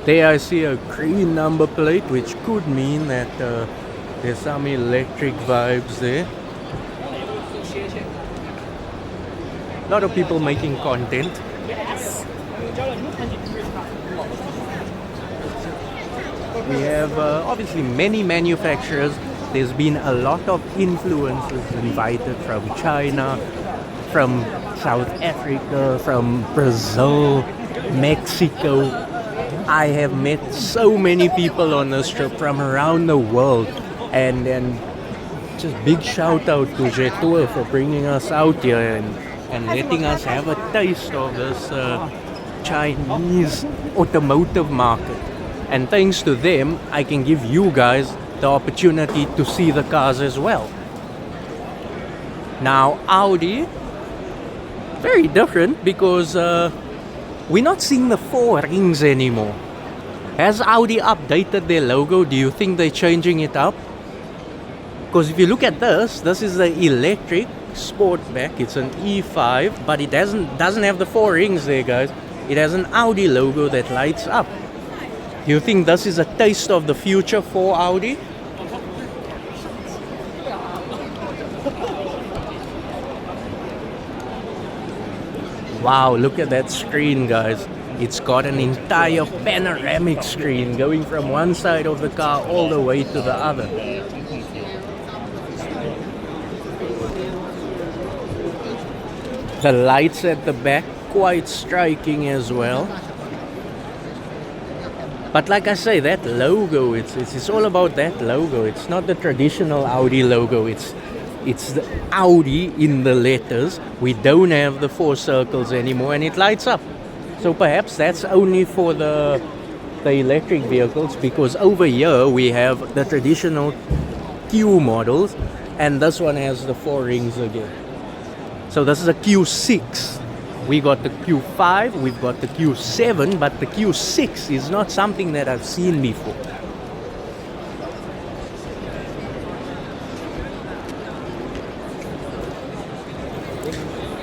There I see a green number plate, which could mean that there's some electric vibes there. A lot of people making content. We have obviously many manufacturers. There's been a lot of influences invited from China, from South Africa, from Brazil, Mexico. I have met so many people on this trip from around the world, and just big shout out to Jetour for bringing us out here and letting us have a taste of this Chinese automotive market. And thanks to them, I can give you guys the opportunity to see the cars as well. Now Audi, very different, because we're not seeing the four rings anymore. Has Audi updated their logo? Do you think they're changing it up? Because if you look at this is the electric Sportback. It's an E5, but it doesn't have the four rings there, guys. It has an Audi logo that lights up. Do you think this is a taste of the future for Audi? Wow, look at that screen, guys. It's got an entire panoramic screen going from one side of the car all the way to the other. The lights at the back, quite striking as well. But like I say, that logo, it's all about that logo. It's not the traditional Audi logo. It's the Audi in the letters. We don't have the four circles anymore, and it lights up. So perhaps that's only for the electric vehicles, because over here we have the traditional Q models, and this one has the four rings again. So this is a Q6. We got the Q5, we've got the Q7, but the Q6 is not something that I've seen before.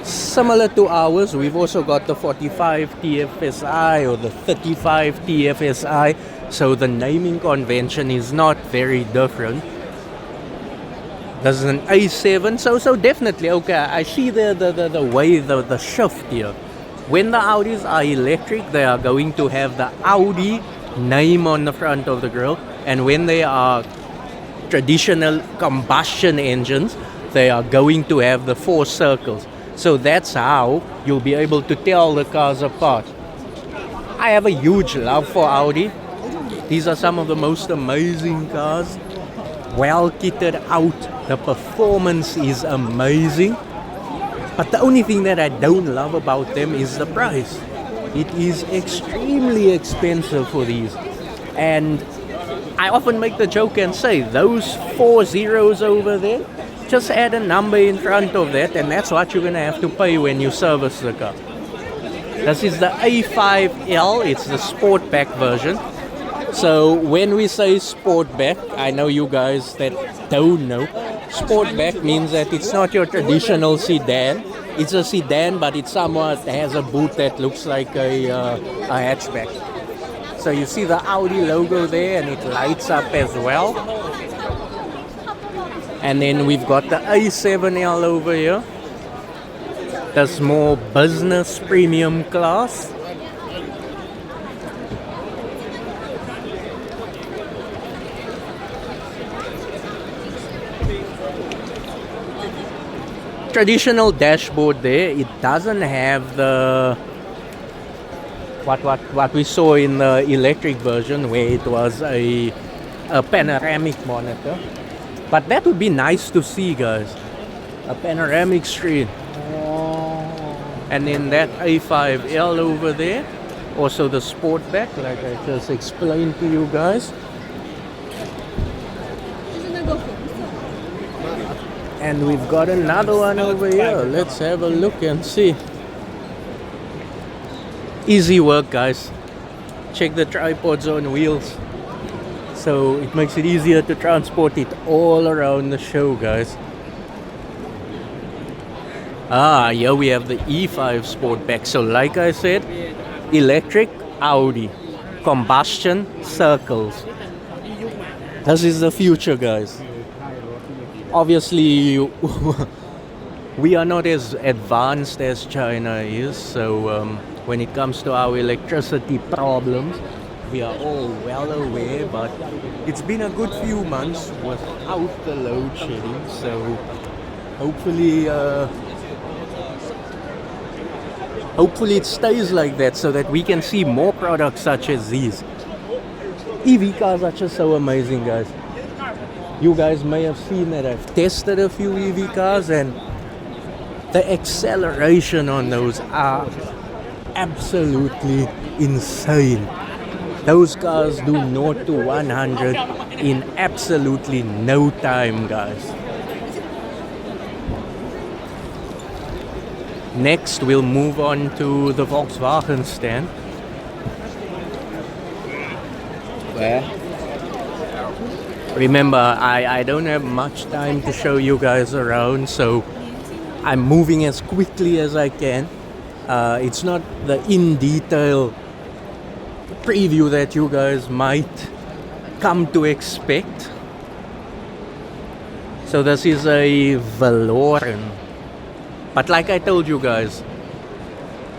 Similar to ours, we've also got the 45 TFSI or the 35 TFSI, so the naming convention is not very different. This is an A7, so definitely, okay, I see the way, the shift here. When the Audis are electric, they are going to have the Audi name on the front of the grille, and when they are traditional combustion engines, they are going to have the four circles. So that's how you'll be able to tell the cars apart. I have a huge love for Audi. These are some of the most amazing cars. Well kitted out. The performance is amazing. But the only thing that I don't love about them is the price. It is extremely expensive for these. And I often make the joke and say, those 4 zeros over there, just add a number in front of that, and that's what you're going to have to pay when you service the car. This is the A5L. It's the Sportback version. So when we say Sportback, I know you guys that don't know, Sportback means that it's not your traditional sedan. It's a sedan, but it somewhat has a boot that looks like a hatchback. So you see the Audi logo there, and it lights up as well. And then we've got the A7L over here. That's more business premium class. Traditional dashboard there. It doesn't have the what we saw in the electric version, where it was a panoramic monitor. But that would be nice to see, guys. A panoramic screen. And then that A5L over there. Also the Sportback, like I just explained to you guys. And we've got another one over here. Let's have a look and see. Easy work, guys. Check the tripods on wheels. So it makes it easier to transport it all around the show, guys. Here we have the E5 Sportback. So like I said, electric Audi, combustion circles. This is the future, guys. Obviously, we are not as advanced as China is, so when it comes to our electricity problems, we are all well aware, but it's been a good few months without the load shedding, so hopefully it stays like that, so that we can see more products such as these. EV cars are just so amazing, guys. You guys may have seen that I've tested a few EV cars, and the acceleration on those are absolutely insane. Those cars do 0 to 100 in absolutely no time, guys. Next, we'll move on to the Volkswagen stand. Where? Remember, I don't have much time to show you guys around, so I'm moving as quickly as I can. It's not the in-detail preview that you guys might come to expect. So this is a Valoren. But like I told you guys,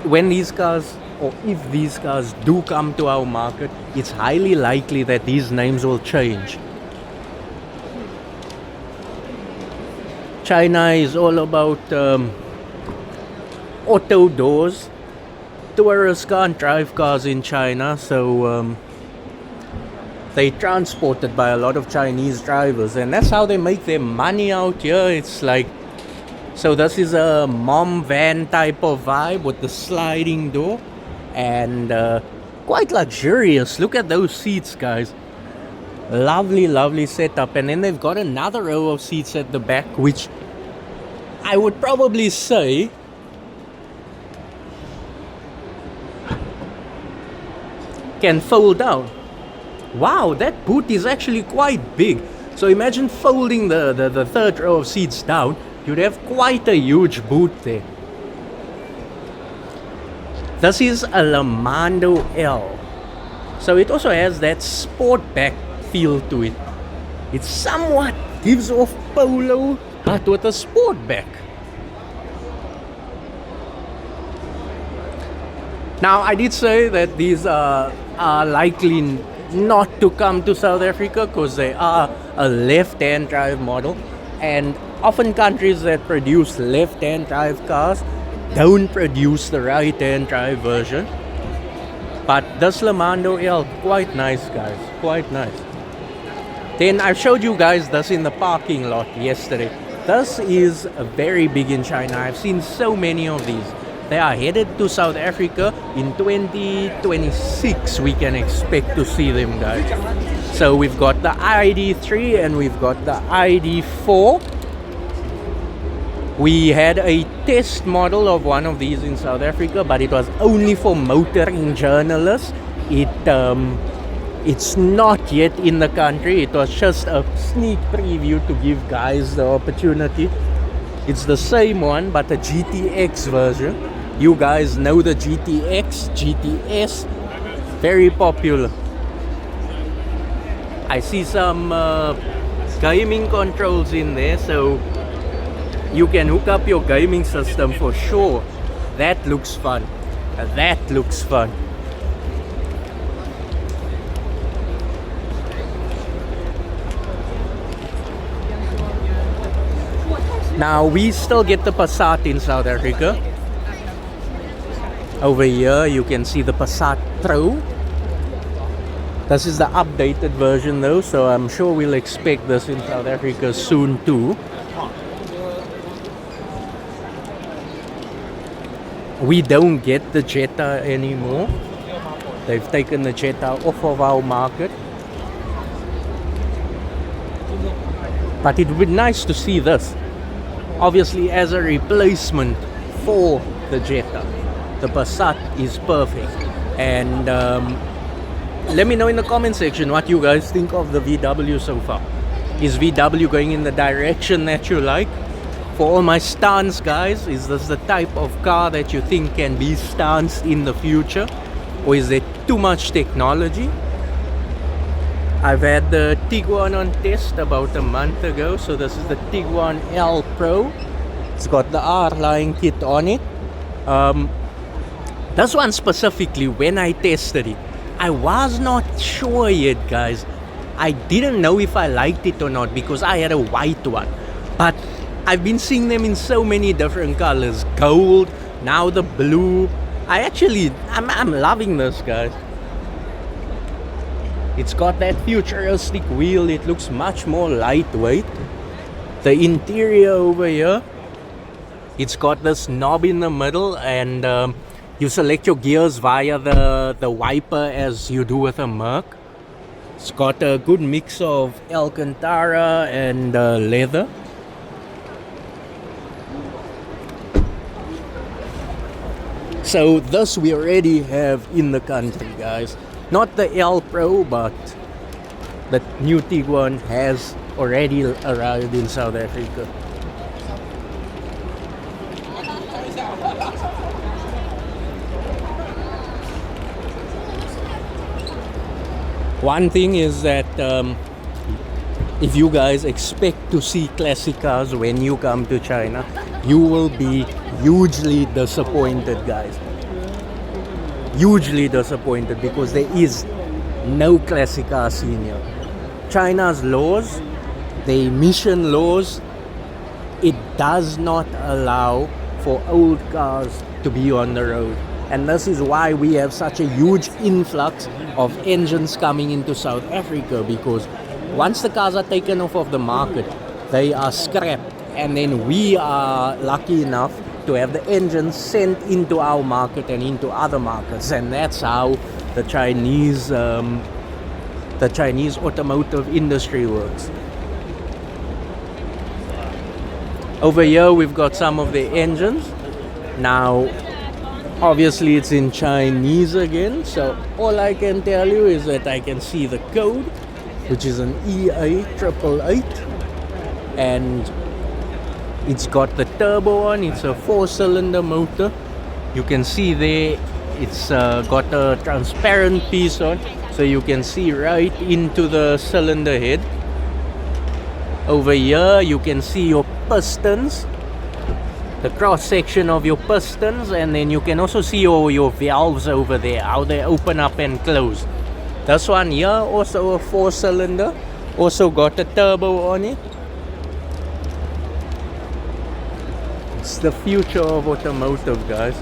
when these cars, or if these cars do come to our market, it's highly likely that these names will change. China is all about auto doors. Tourists can't drive cars in China, so they transported by a lot of Chinese drivers, and that's how they make their money out here. It's like, so this is a mom van type of vibe with the sliding door, and quite luxurious. Look at those seats, guys. Lovely setup. And then they've got another row of seats at the back, which I would probably say can fold down. Wow, that boot is actually quite big. So imagine folding the third row of seats down. You'd have quite a huge boot there. This is a Lamando L. So it also has that Sportback feel to it. It somewhat gives off Polo, but with a Sportback. Now, I did say that these are likely not to come to South Africa because they are a left-hand drive model, and often countries that produce left-hand drive cars don't produce the right-hand drive version. But this Lamando L, quite nice, guys, quite nice. Then I showed you guys this in the parking lot yesterday. This is very big in China. I've seen so many of these. They are headed to South Africa in 2026. We can expect to see them, guys. So we've got the ID3 and we've got the ID4. We had a test model of one of these in South Africa, but it was only for motoring journalists. It's not yet in the country. It was just a sneak preview to give guys the opportunity It's the same one, but a GTX version. You guys know the GTX, GTS, very popular. I see some gaming controls in there, so you can hook up your gaming system for sure. That looks fun. That looks fun. Now we still get the Passat in South Africa. Over here you can see the Passat Pro. This is the updated version though, so I'm sure we'll expect this in South Africa soon too. We don't get the Jetta anymore. They've taken the Jetta off of our market. But it would be nice to see this. Obviously as a replacement for the Jetta. The Passat is perfect. And let me know in the comment section what you guys think of the VW so far. Is VW going in the direction that you like? For all my stance guys, is this the type of car that you think can be stanced in the future? Or is there too much technology? I've had the Tiguan on test about a month ago. So this is the Tiguan L Pro. It's got the R-Line kit on it. This one specifically, when I tested it, I was not sure yet guys. I didn't know if I liked it or not because I had a white one. But I've been seeing them in so many different colors. Gold, now the blue. I'm loving this guys. It's got that futuristic wheel. It looks much more lightweight. The interior over here, it's got this knob in the middle, and you select your gears via the wiper as you do with a Merc. It's got a good mix of Alcantara and leather. So this we already have in the country guys. Not the L Pro, but the new Tiguan has already arrived in South Africa. One thing is that if you guys expect to see classic cars when you come to China, you will be hugely disappointed guys. Hugely disappointed because there is no classic car scene here. China's laws, the emission laws, it does not allow for old cars to be on the road. And this is why we have such a huge influx of engines coming into South Africa, because once the cars are taken off of the market, they are scrapped, and then we are lucky enough to have the engines sent into our market and into other markets. And that's how the Chinese automotive industry works. Over here we've got some of the engines. Now obviously it's in Chinese again, so all I can tell you is that I can see the code, which is an EA888, and it's got the turbo on. It's a 4-cylinder motor. You can see there it's got a transparent piece on, so you can see right into the cylinder head. Over here you can see your pistons, the cross section of your pistons, and then you can also see your valves over there, how they open up and close. This one here, also a 4-cylinder, also got a turbo on it. It's the future of automotive, guys.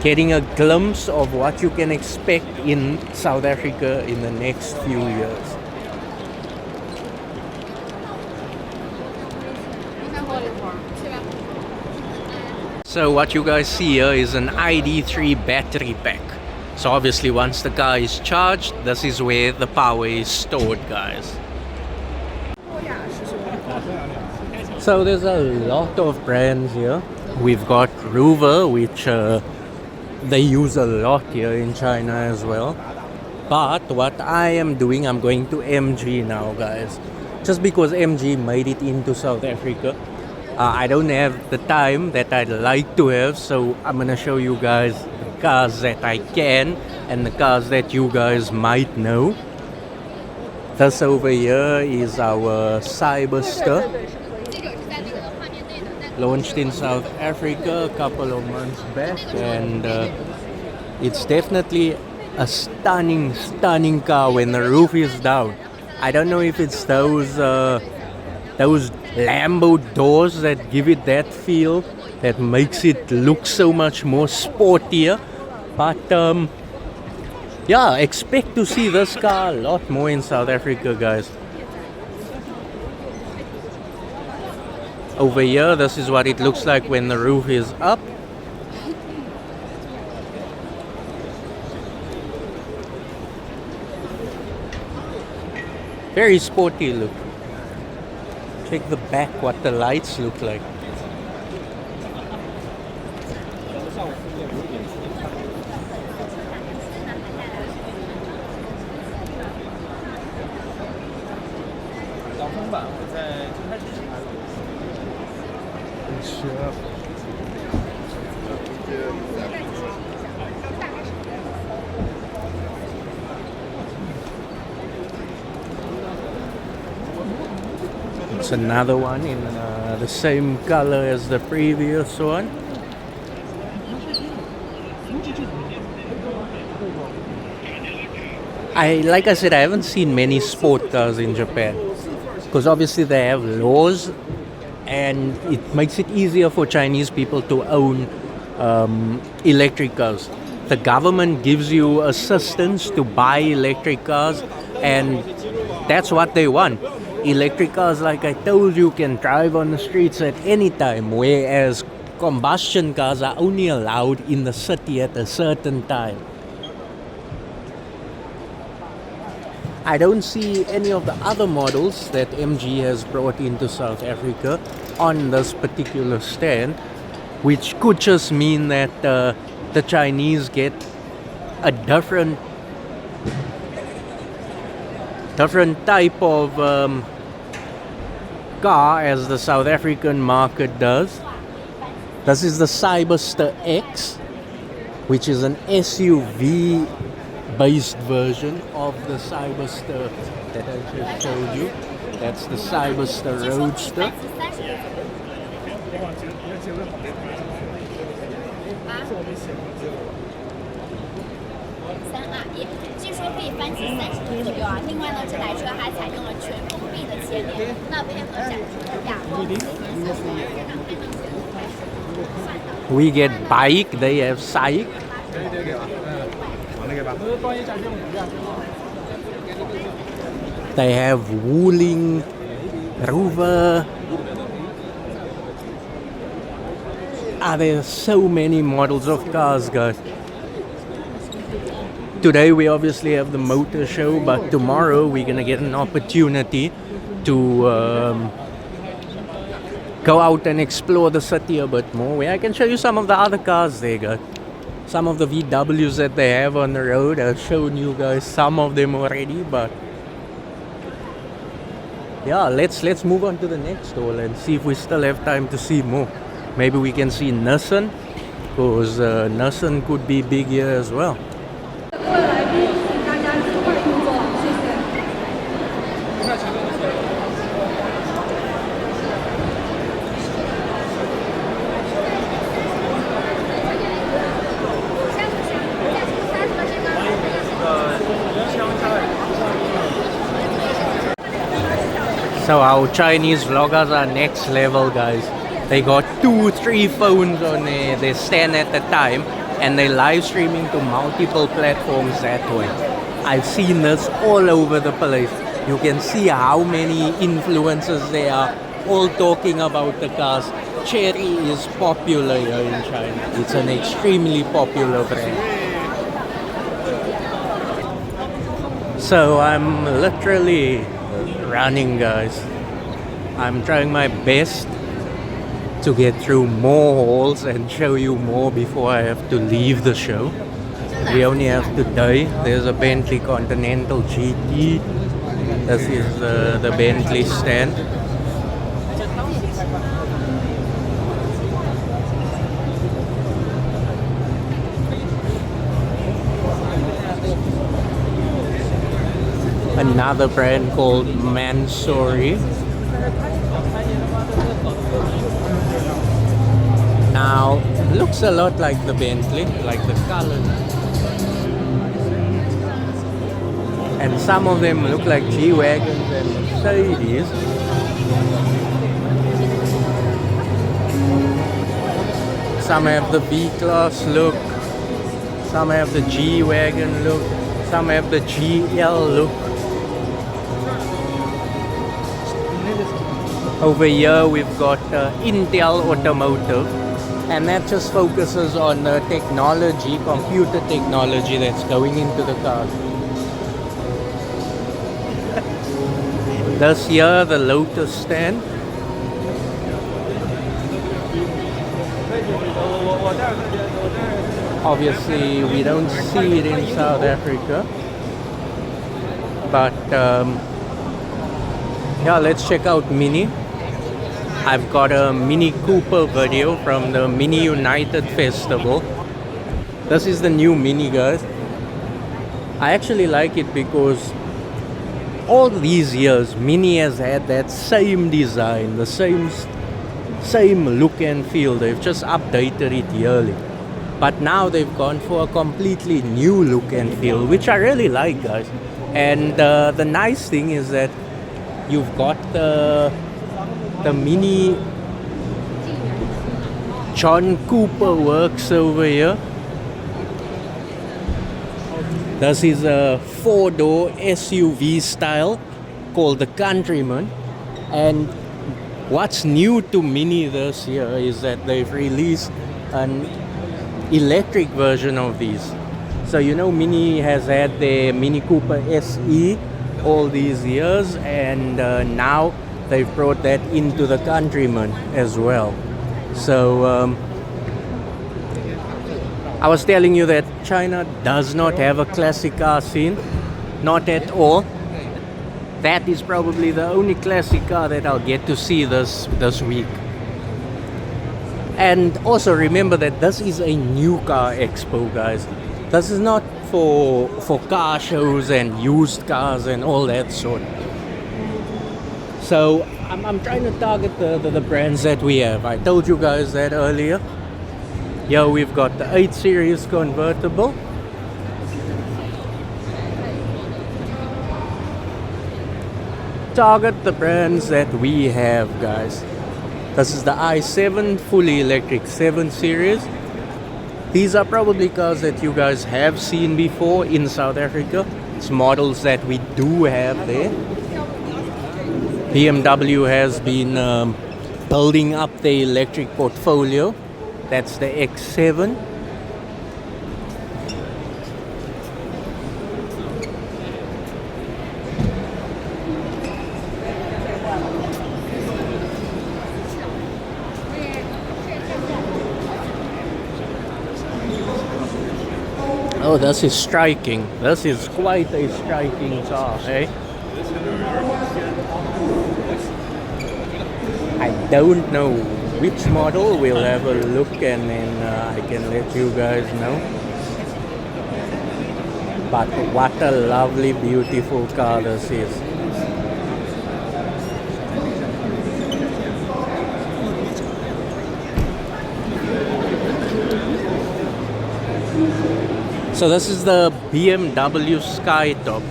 Getting a glimpse of what you can expect in South Africa in the next few years. So what you guys see here is an ID3 battery pack. So obviously once the car is charged, this is where the power is stored, guys. So there's a lot of brands here. We've got Rover, which they use a lot here in China as well. But what I am doing, I'm going to MG now, guys. just because MG made it into South Africa. I don't have the time that I'd like to have, so I'm gonna show you guys the cars that I can and the cars that you guys might know. This over here is our Cyberster, launched in South Africa a couple of months back, and it's definitely a stunning car when the roof is down. I don't know if it's those Lambo doors that give it that feel, that makes it look so much more sportier, but yeah, expect to see this car a lot more in South Africa, guys. Over here, this is what it looks like when the roof is up. Very sporty look. Check the back, what the lights look like. It's another one in the same color as the previous one. Like I said, I haven't seen many sport cars in Japan, because obviously they have laws and it makes it easier for Chinese people to own electric cars. The government gives you assistance to buy electric cars, and that's what they want. Electric cars, like I told you, can drive on the streets at any time, whereas combustion cars are only allowed in the city at a certain time. I don't see any of the other models that MG has brought into South Africa on this particular stand, which could just mean that the Chinese get a different type of car as the South African market does. This is the Cyberster X, which is an SUV based version of the Cyberster that I just showed you. That's the Cyberster Roadster. We get bike, they have psych. They have Wuling, Rover. There's so many models of cars, guys. Today we obviously have the motor show, but tomorrow we're gonna get an opportunity to go out and explore the city a bit more, where I can show you some of the other cars there, guys. Some of the VWs that they have on the road. I've shown you guys some of them already, but yeah, let's move on to the next stall and see if we still have time to see more. Maybe we can see Nissan, because Nissan could be big here as well. So our Chinese vloggers are next level, guys. They got 2-3 phones on their stand at a time, and they live streaming to multiple platforms that way. I've seen this all over the place. You can see how many influencers there are, all talking about the cars. Chery is popular here in China. It's an extremely popular brand. So I'm literally running, guys. I'm trying my best to get through more halls and show you more before I have to leave the show. We only have today. There's a Bentley Continental GT. This is the Bentley stand. Another brand called Mansory. Now, looks a lot like the Bentley, like the color. And some of them look like G-Wagons and Mercedes. Some have the B-Class look. Some have the G-Wagon look. Some have the GL look. Over here we've got Intel Automotive, and that just focuses on the technology, computer technology that's going into the cars. This here, the Lotus stand. Obviously, we don't see it in South Africa, but yeah, let's check out Mini. I've got a Mini Cooper video from the Mini United Festival. This is the new Mini, guys. I actually like it because all these years Mini has had that same design, the same look and feel. They've just updated it yearly, but now they've gone for a completely new look and feel, which I really like, guys. And the nice thing is that you've got the Mini John Cooper works over here. This is a 4-door SUV style called the Countryman. And what's new to Mini this year is that they've released an electric version of these. So you know, Mini has had their Mini Cooper SE all these years, and now they've brought that into the Countryman as well. So I was telling you that China does not have a classic car scene, not at all. That is probably the only classic car that I'll get to see this week. And also remember that this is a new car expo, guys. This is not for car shows and used cars and all that sort. So I'm trying to target the brands that we have. I told you guys that earlier. Here we've got the 8 Series convertible. Target the brands that we have, guys. This is the i7 fully electric 7 Series. These are probably cars that you guys have seen before in South Africa. It's models that we do have there. BMW has been building up the electric portfolio. That's the X7. Oh, this is striking. This is quite a striking car, eh? I don't know which model. We'll have a look and then I can let you guys know. But what a lovely, beautiful car this is. So this is the BMW Skytop.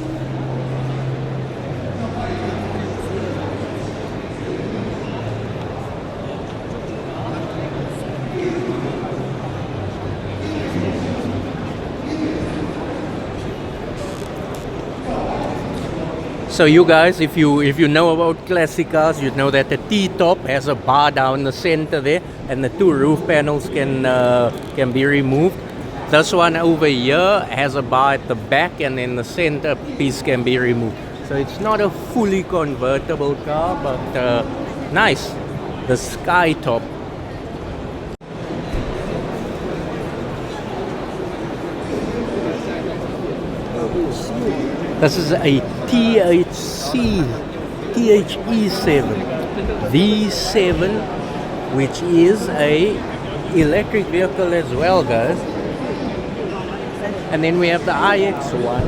So you guys, if you know about classic cars, you know that the T-top has a bar down the center there, and the 2 roof panels can be removed. This one over here has a bar at the back, and then the center piece can be removed. So it's not a fully convertible car, but nice. The Skytop. This is a THE7 V7, which is a electric vehicle as well, guys. And then we have the iX1.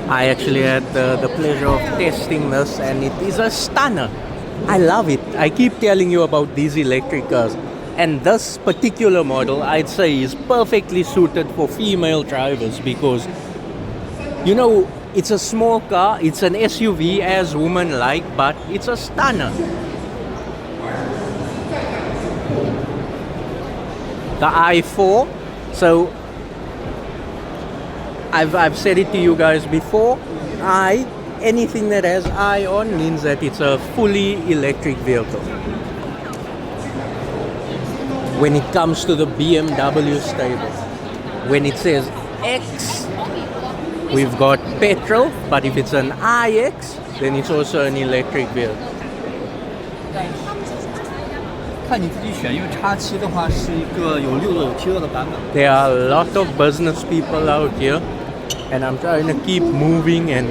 I actually had the pleasure of testing this, and it is a stunner. I love it. I keep telling you about these electric cars, and this particular model I'd say is perfectly suited for female drivers because, you know, it's a small car, it's an SUV as women like, but it's a stunner. The i4, so I've said it to you guys before, anything that has I on means that it's a fully electric vehicle. When it comes to the BMW stable, when it says X, we've got petrol, but if it's an iX, then it's also an electric vehicle. 看你自己选，因为X7的话是一个有6的、7的版本。 There are a lot of business people out here, and I'm trying to keep moving, and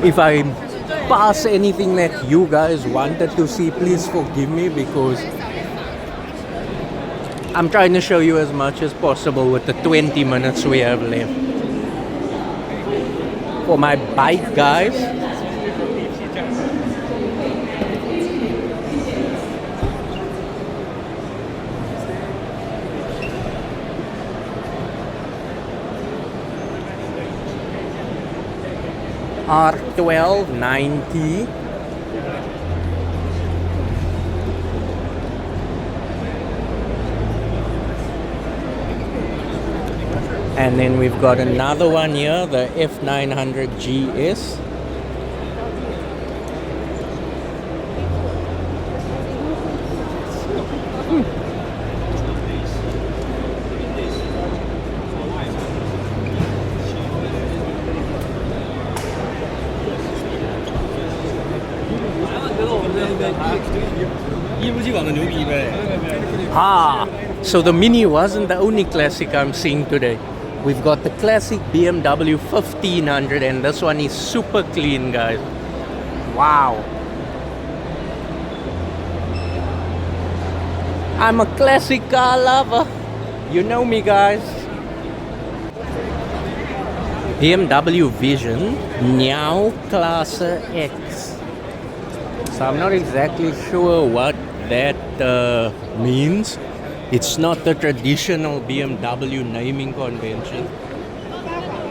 if I pass anything that you guys wanted to see, please forgive me because I'm trying to show you as much as possible with the 20 minutes we have left. For my bike guys, R1290. And then we've got another one here, the F900 GS. So the Mini wasn't the only classic I'm seeing today. We've got the classic BMW 1500, and this one is super clean, guys. Wow. I'm a classic car lover. You know me, guys. BMW Vision Now Class X. So I'm not exactly sure what that means. It's not the traditional BMW naming convention.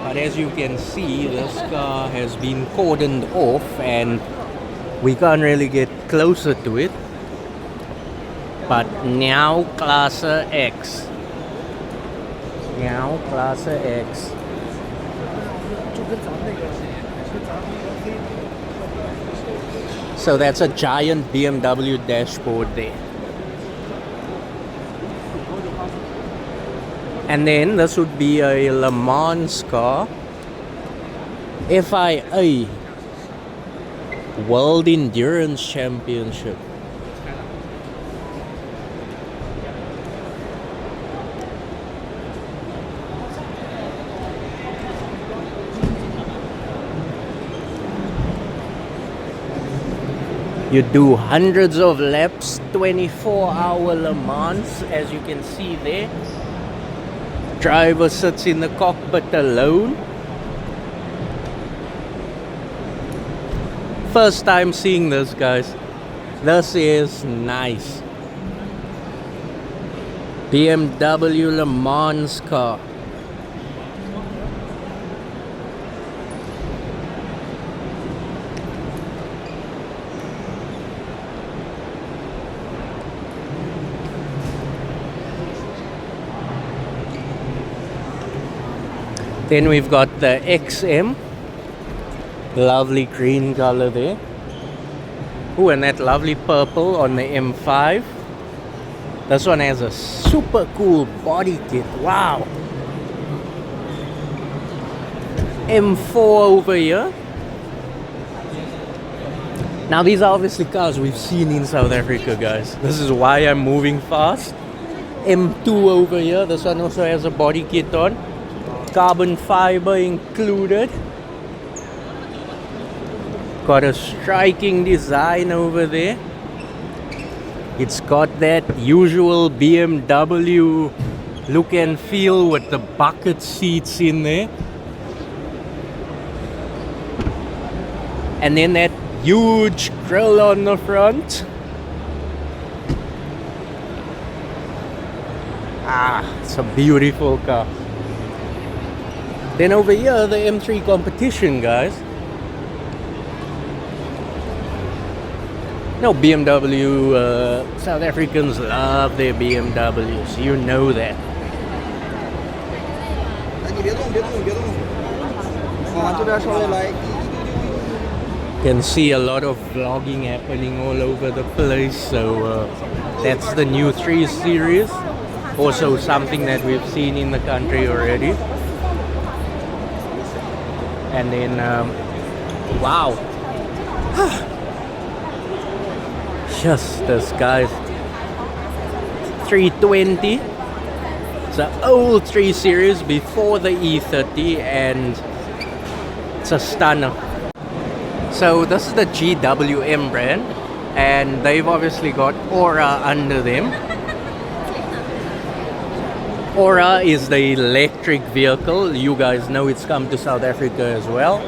But as you can see, this car has been cordoned off and we can't really get closer to it. But Now Class X. Now Class X. So that's a giant BMW dashboard there. And then this would be a Le Mans car. FIA World Endurance Championship. You do hundreds of laps, 24-hour Le Mans, as you can see there. Driver sits in the cockpit alone. First time seeing this, guys. This is nice. BMW Le Mans car. Then we've got the XM, lovely green color there. Oh, and that lovely purple on the M5. This one has a super cool body kit. Wow. M4 over here. Now these are obviously cars we've seen in South Africa, guys. This is why I'm moving fast. M2 over here. This one also has a body kit on. carbon fiber included. Got a striking design over there. It's got that usual BMW look and feel with the bucket seats in there. And then that huge grille on the front. It's a beautiful car. Then over here, the M3 competition, guys. No, BMW, South Africans love their BMWs, you know that. Can see a lot of vlogging happening all over the place, so that's the new 3 Series. Also something that we've seen in the country already. And then, wow. Just this, guys. 320. It's an old 3 Series before the E30, and it's a stunner. So this is the GWM brand, and they've obviously got Aura under them. Aura is the electric vehicle. You guys know it's come to South Africa as well.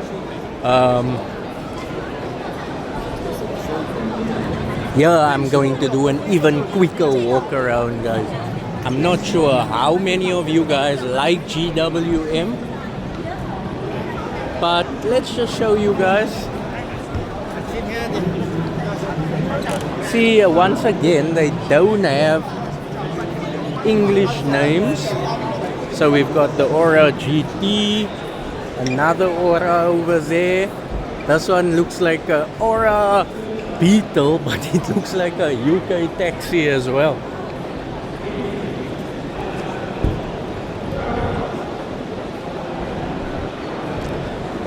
Here I'm going to do an even quicker walk around, guys. I'm not sure how many of you guys like GWM, but let's just show you guys. See, once again, they don't have English names. So we've got the Aura GT, another Aura over there. This one looks like a Aura Beetle, but it looks like a UK taxi as well.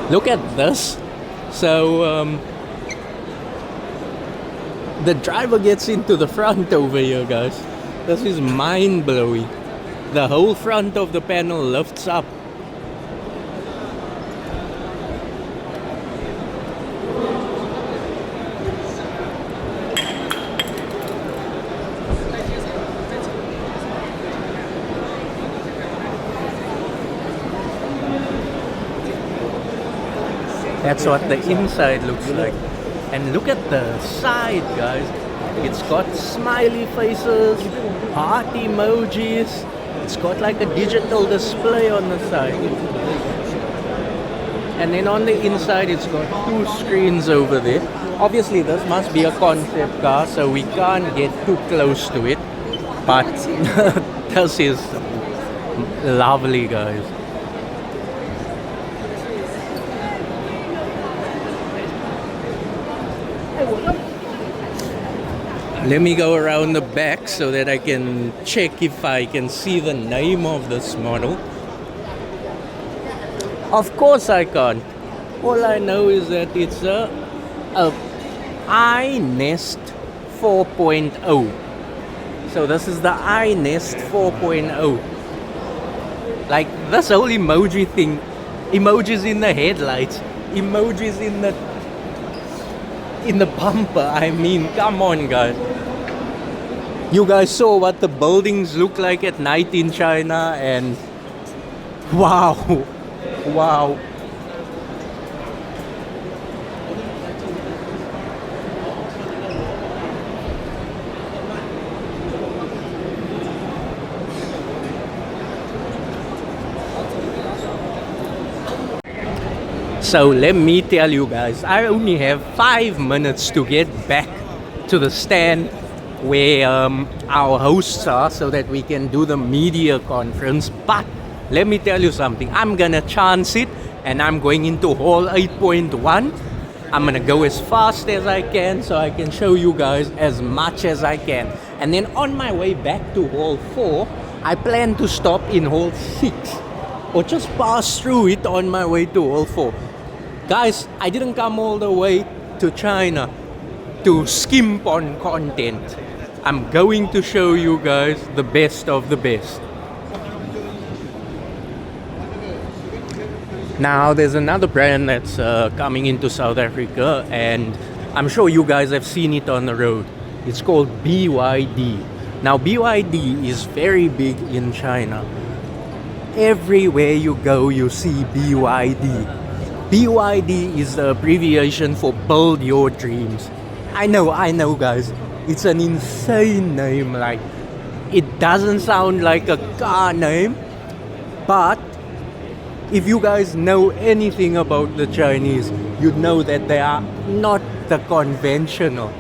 Look at this. So the driver gets into the front over here, guys. This is mind-blowing. The whole front of the panel lifts up. That's what the inside looks like. And look at the side, guys. It's got smiley faces, heart emojis. It's got like a digital display on the side. And then on the inside, it's got 2 screens over there. Obviously, this must be a concept car, so we can't get too close to it. But this is lovely, guys. Let me go around the back so that I can check if I can see the name of this model. Of course I can't. All I know is that it's a iNest 4.0. So this is the iNest 4.0. Like this whole emoji thing, emojis in the headlights, emojis in the bumper. I mean, come on, guys. You guys saw what the buildings look like at night in China, and wow, wow. So let me tell you guys, I only have 5 minutes to get back to the stand where our hosts are so that we can do the media conference. But let me tell you something, I'm gonna chance it and I'm going into hall 8.1. I'm gonna go as fast as I can so I can show you guys as much as I can. And then on my way back to hall 4, I plan to stop in hall 6 or just pass through it on my way to hall 4. Guys, I didn't come all the way to China to skimp on content. I'm going to show you guys the best of the best. Now there's another brand that's coming into South Africa, and I'm sure you guys have seen it on the road. It's called BYD. Now BYD is very big in China. Everywhere you go, you see BYD. BYD is the abbreviation for Build Your Dreams. I know, guys. It's an insane name. Like, it doesn't sound like a car name, but if you guys know anything about the Chinese, you'd know that they are not the conventional.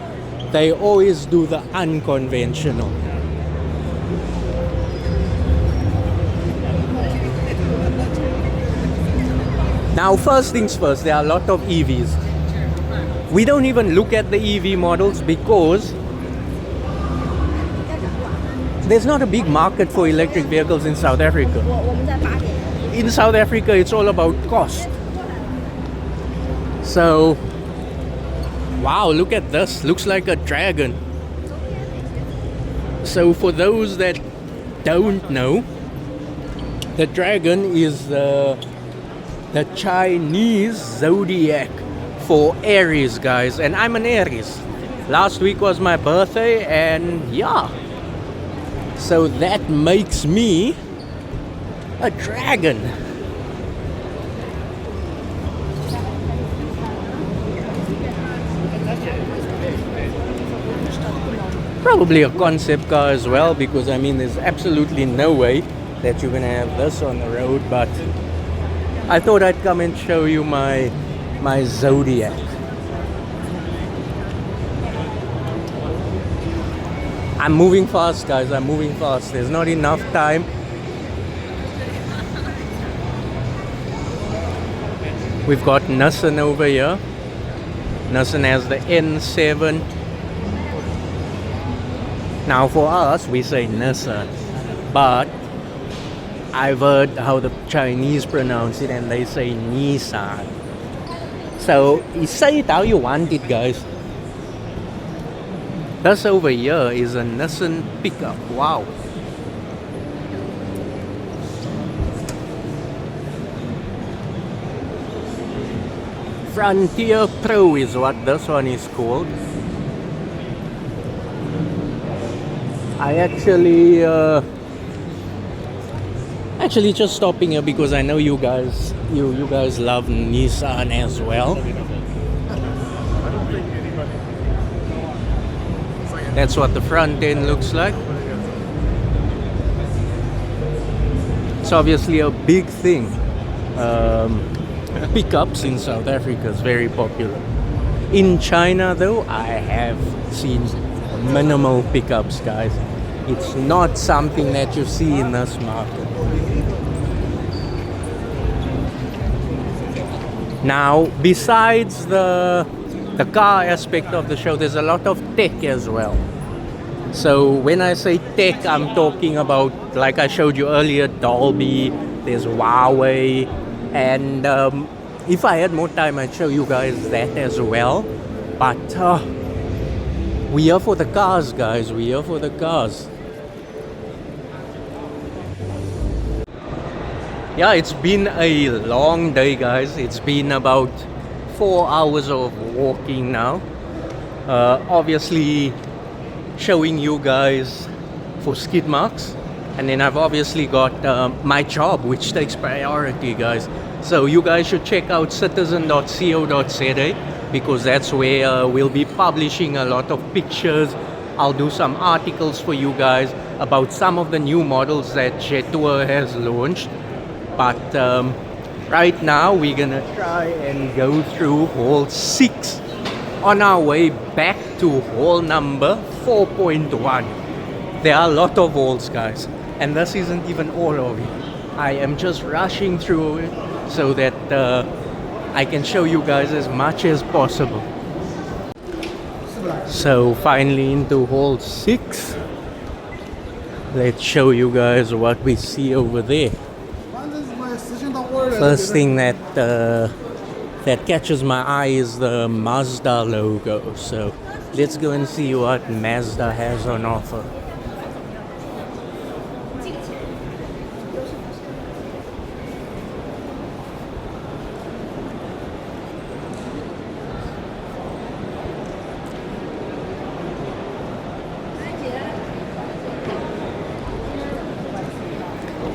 They always do the unconventional. Now, first things first, there are a lot of EVs. We don't even look at the EV models because there's not a big market for electric vehicles in South Africa. In South Africa, it's all about cost. So, wow, look at this. Looks like a dragon. So, for those that don't know, the dragon is the Chinese zodiac for Aries, guys. And I'm an Aries. Last week was my birthday, and yeah. So that makes me a dragon. Probably a concept car as well, because I mean there's absolutely no way that you're gonna have this on the road, but I thought I'd come and show you my Zodiac. I'm moving fast, guys. I'm moving fast. There's not enough time. We've got Nissan over here. Nissan has the N7. Now for us, we say Nissan, but I've heard how the Chinese pronounce it and they say Nissan. So you say it how you want it, guys. This over here is a Nissan pickup. Wow. Frontier Pro is what this one is called. I actually just stopping here because I know you guys love Nissan as well. That's what the front end looks like. It's obviously a big thing. Pickups in South Africa is very popular. In China though, I have seen minimal pickups, guys. It's not something that you see in this market. Now, besides the car aspect of the show, there's a lot of tech as well. So when I say tech, I'm talking about, like I showed you earlier, Dolby, there's Huawei, and if I had more time, I'd show you guys that as well. But we are for the cars, guys. We are for the cars. Yeah, it's been a long day, guys. It's been about 4 hours of walking now. Obviously showing you guys for skid marks, and then I've obviously got my job, which takes priority, guys. So you guys should check out citizen.co.za, because that's where we'll be publishing a lot of pictures. I'll do some articles for you guys about some of the new models that Jetour has launched. But right now we're gonna try and go through hall 6 on our way back to hall number 4.1. There are a lot of halls, guys, and this isn't even all of it. I am just rushing through it so that I can show you guys as much as possible. So finally into hall 6. Let's show you guys what we see over there. First thing that catches my eye is the Mazda logo. So let's go and see what Mazda has on offer.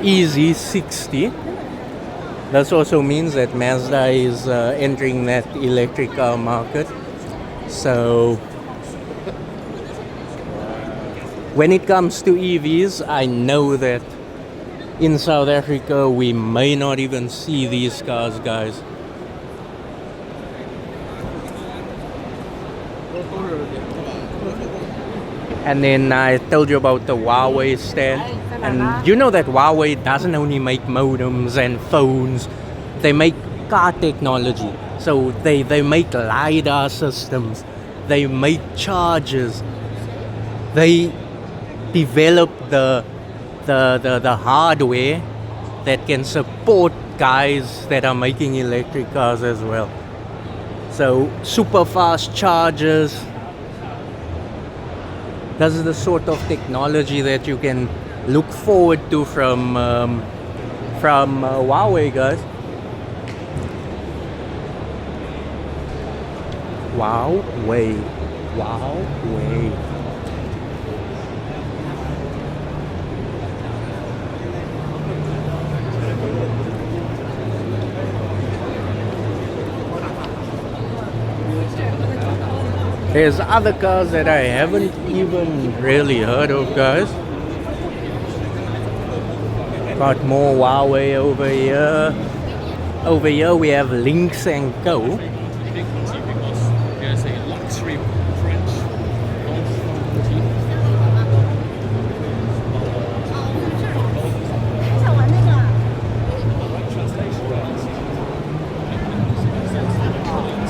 EZ60. This also means that Mazda is entering that electric car market. So when it comes to EVs, I know that in South Africa we may not even see these cars, guys. And then I told you about the Huawei stand. And you know that Huawei doesn't only make modems and phones, they make car technology. So they make LiDAR systems, they make chargers, they develop the hardware that can support guys that are making electric cars as well. So super fast chargers. This is the sort of technology that you can look forward to from Huawei, guys. Huawei. There's other cars that I haven't even really heard of, guys. Got more Huawei over here. Over here we have Lynx & Co. There's a luxury French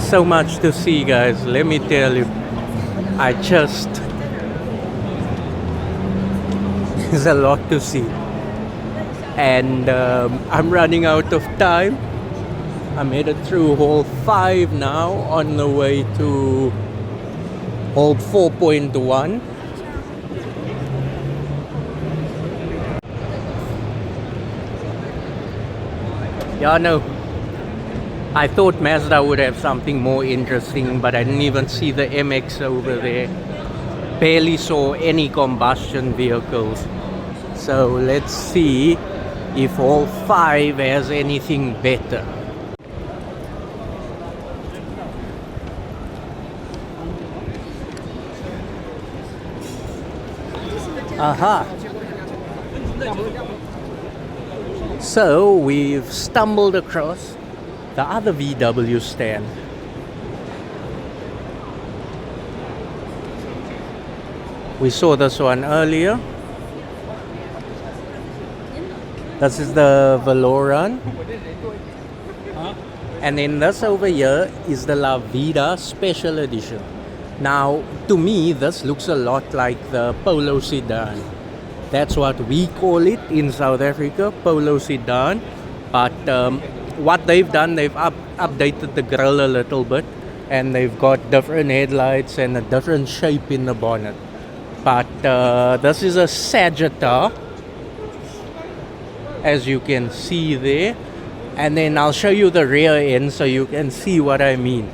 So much to see, guys. Let me tell you, there's a lot to see. And I'm running out of time. I'm headed through hall 5 now, on the way to hall 4.1. Yeah, no, I thought Mazda would have something more interesting, but I didn't even see the MX over there. Barely saw any combustion vehicles. So let's see if hall 5 has anything better. Aha! So we've stumbled across the other VW stand. We saw this one earlier. This is the Valoran. And then this over here is the La Vida Special Edition. Now, to me, this looks a lot like the Polo sedan. That's what we call it in South Africa, Polo sedan. But what they've done, they've updated the grille a little bit, and they've got different headlights and a different shape in the bonnet. But this is a Sagittar, as you can see there. And then I'll show you the rear end so you can see what I mean.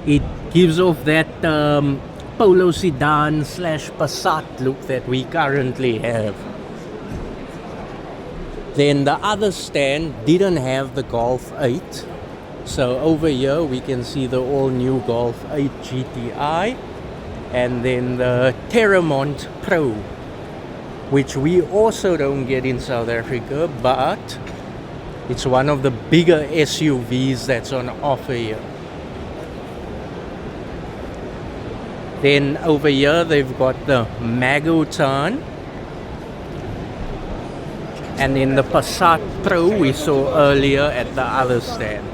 It gives off that Polo sedan / Passat look that we currently have. Then the other stand didn't have the Golf 8. So over here we can see the all new Golf 8 GTI. And then the Terramont Pro, which we also don't get in South Africa, but it's one of the bigger SUVs that's on offer here. Then over here they've got the Magotan. And then the Passat Pro we saw earlier at the other stand.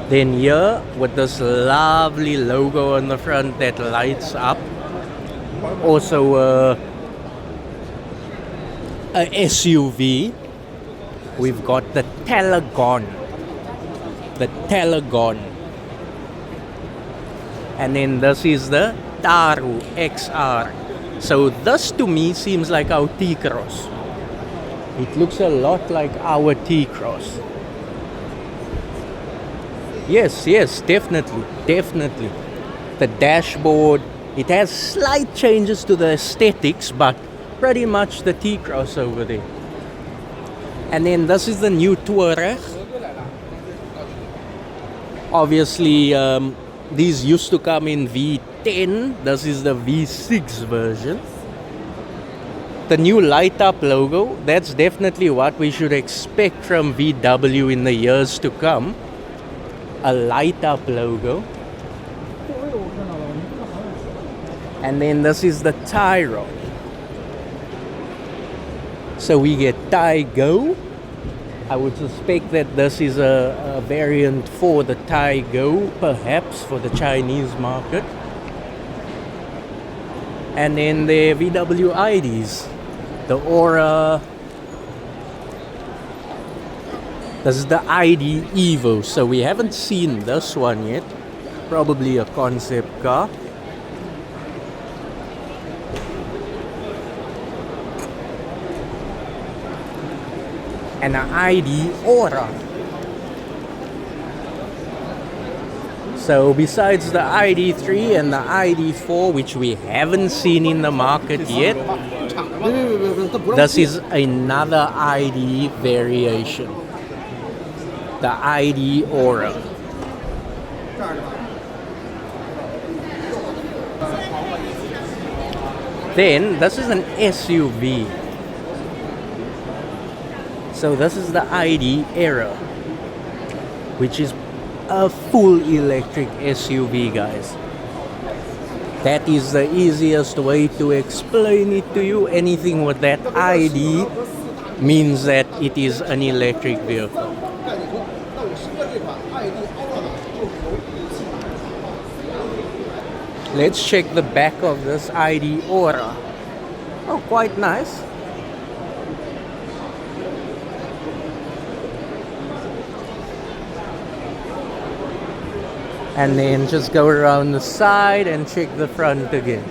Then here with this lovely logo on the front that lights up. Also a SUV. We've got the Talagon. The Talagon. And then this is the Taru XR. So this to me seems like our T-Cross. It looks a lot like our T-Cross. Yes, definitely. The dashboard, it has slight changes to the aesthetics, but pretty much the T-Cross over there. And then this is the new Touareg. Obviously, these used to come in V10. This is the V6 version. The new light up logo, that's definitely what we should expect from VW in the years to come. A light up logo. And then this is the tie rod. So we get tie go. I would suspect that this is a variant for the tie go, perhaps for the Chinese market. And then the VW IDs, the Aura. This is the ID Evo, so we haven't seen this one yet. Probably a concept car. And an ID Aura. So besides the ID3 and the ID4, which we haven't seen in the market yet, this is another ID variation. The ID Aura. Then this is an SUV. So this is the ID Era, which is a full electric SUV, guys. That is the easiest way to explain it to you. Anything with that ID means that it is an electric vehicle. Let's check the back of this ID Aura. Oh, quite nice. And then just go around the side and check the front again.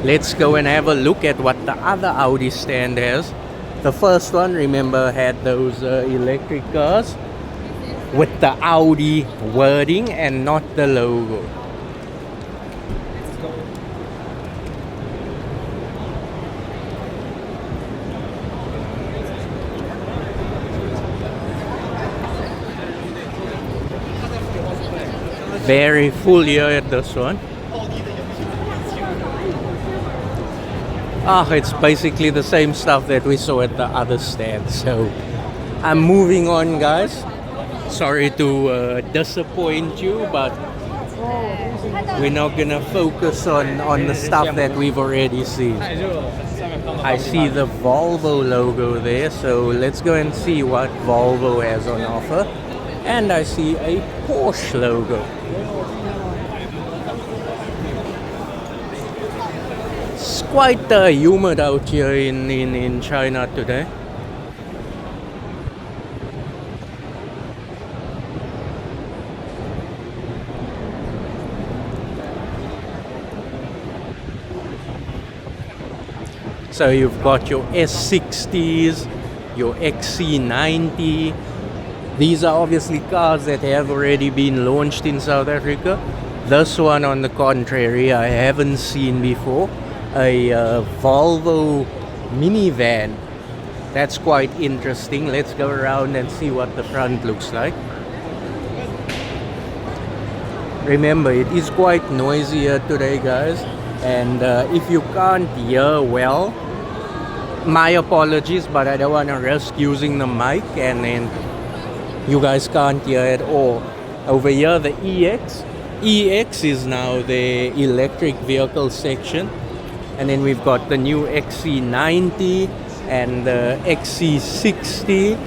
Let's go and have a look at what the other Audi stand has. The first one, remember, had those electric cars with the Audi wording and not the logo. Very full here at this one. It's basically the same stuff that we saw at the other stand. So I'm moving on, guys. Sorry to disappoint you, but we're not gonna focus on the stuff that we've already seen. I see the Volvo logo there, so let's go and see what Volvo has on offer. And I see a Porsche logo. It's quite humid out here in China today. So you've got your S60s, your XC90. These are obviously cars that have already been launched in South Africa. This one, on the contrary, I haven't seen before. A Volvo minivan. That's quite interesting. Let's go around and see what the front looks like. Remember, it is quite noisy here today, guys. And if you can't hear well, my apologies, but I don't want to risk using the mic and then you guys can't hear at all. Over here, the EX is now the electric vehicle section. And then we've got the new XC90 and the XC60.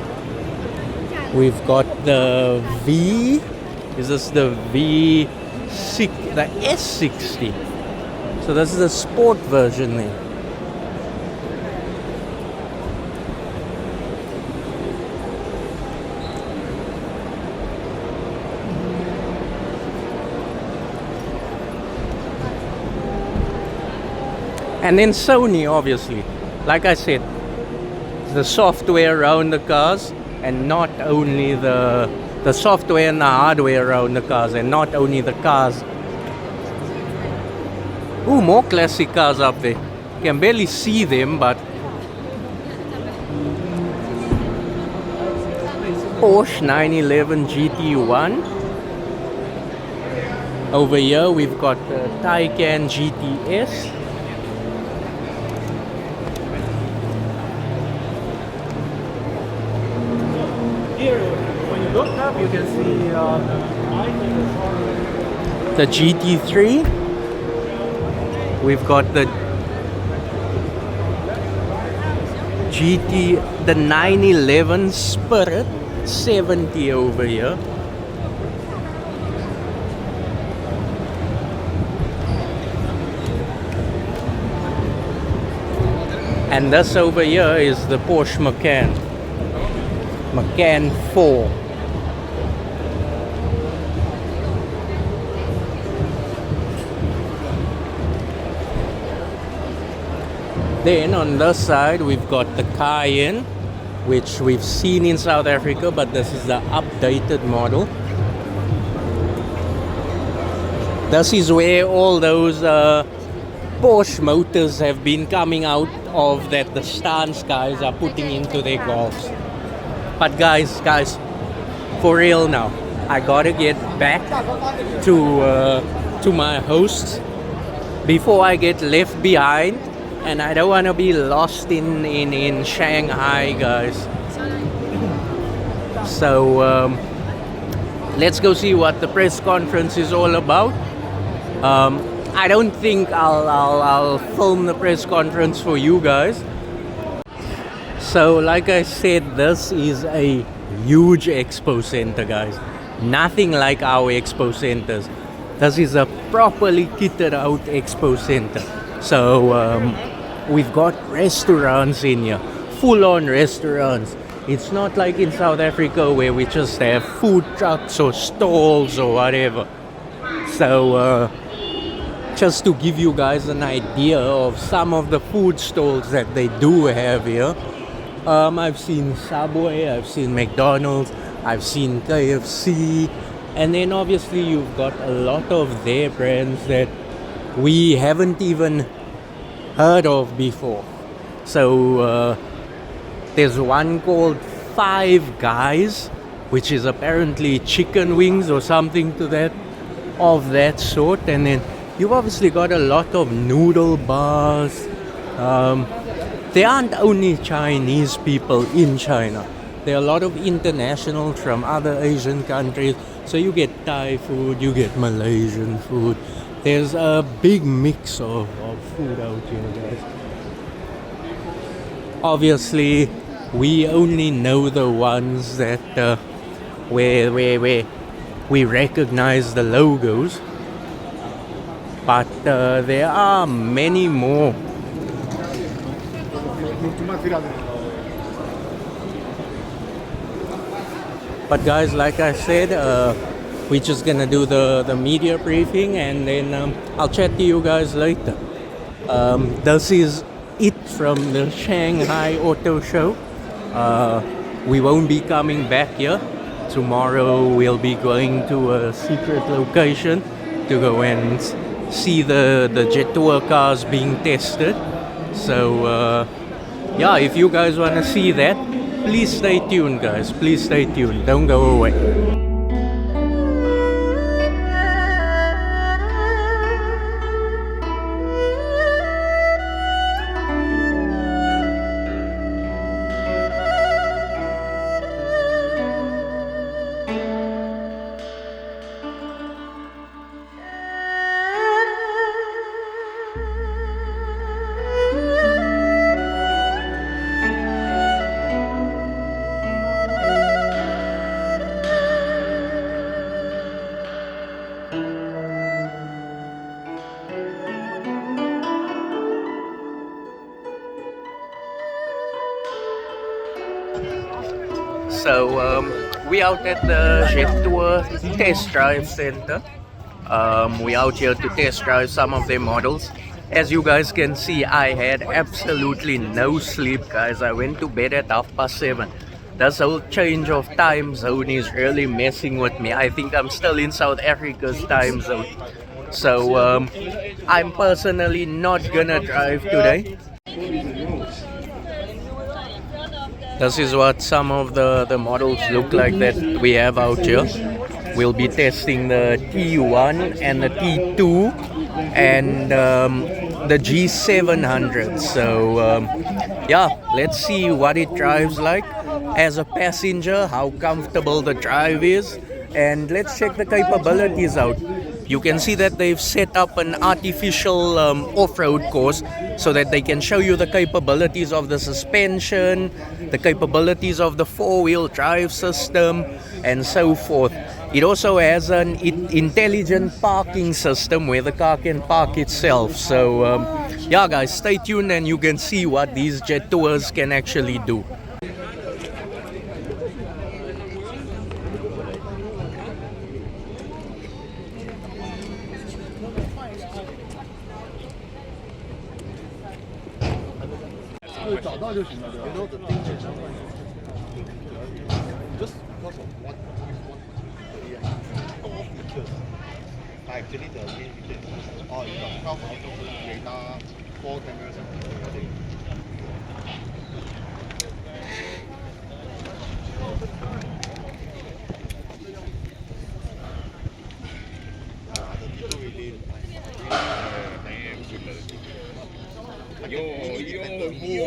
We've got the V. Is this the V6? The S60. So this is the sport version there. And then Sony, obviously, like I said, the software around the cars, and not only the software and the hardware around the cars, and not only the cars Ooh, more classic cars up there. Can barely see them, but Porsche 911 GT1. Over here we've got the Taycan GTS. Here, when you look up, you can see The GT3. We've got the the 911 Spirit 70 over here. And this over here is the Porsche Macan 4. Then on this side we've got the Cayenne, which we've seen in South Africa, but this is the updated model. This is where all those Porsche motors have been coming out of, that the stance guys are putting into their Golfs. But guys, for real now, I gotta get back to my hosts before I get left behind, and I don't want to be lost in Shanghai, guys. So let's go see what the press conference is all about. I don't think I'll film the press conference for you guys. So like I said, this is a huge expo center, guys. Nothing like our expo centers. This is a properly kitted out expo center. So we've got restaurants in here, full on restaurants. It's not like in South Africa where we just have food trucks or stalls or whatever. So just to give you guys an idea of some of the food stalls that they do have here. I've seen Subway, I've seen McDonald's, I've seen KFC, and then obviously you've got a lot of their brands that we haven't even heard of before. So there's one called Five Guys, which is apparently chicken wings or something to that of that sort. And then you've obviously got a lot of noodle bars. There aren't only Chinese people in China. There are a lot of internationals from other Asian countries. So you get Thai food, you get Malaysian food. There's a big mix of food out here, guys. Obviously, we only know the ones that where we recognize the logos. But there are many more. But guys, like I said, we're just gonna do the media briefing, and then I'll chat to you guys later. This is it from the Shanghai Auto Show. We won't be coming back here. Tomorrow we'll be going to a secret location to go and see the Jetour cars being tested. So yeah, if you guys want to see that, please stay tuned, guys. Please stay tuned. Don't go away. So we out at the Jetour test drive center. We out here to test drive some of their models. As you guys can see, I had absolutely no sleep, guys. I went to bed at 7:30. This whole change of time zone is really messing with me. I think I'm still in South Africa's time zone. So I'm personally not gonna drive today. This is what some of the models look like that we have out here. We'll be testing the T1 and the T2 and the G700. So yeah, let's see what it drives like as a passenger, how comfortable the drive is, and let's check the capabilities out. You can see that they've set up an artificial off-road course so that they can show you the capabilities of the suspension, the capabilities of the four-wheel drive system, and so forth. It also has an intelligent parking system where the car can park itself. So yeah guys, stay tuned and you can see what these Jetours can actually do. Just because of what actually the main feature is oh, you got 12 auto radar, 4 cameras and everything. The Jetour really Yo.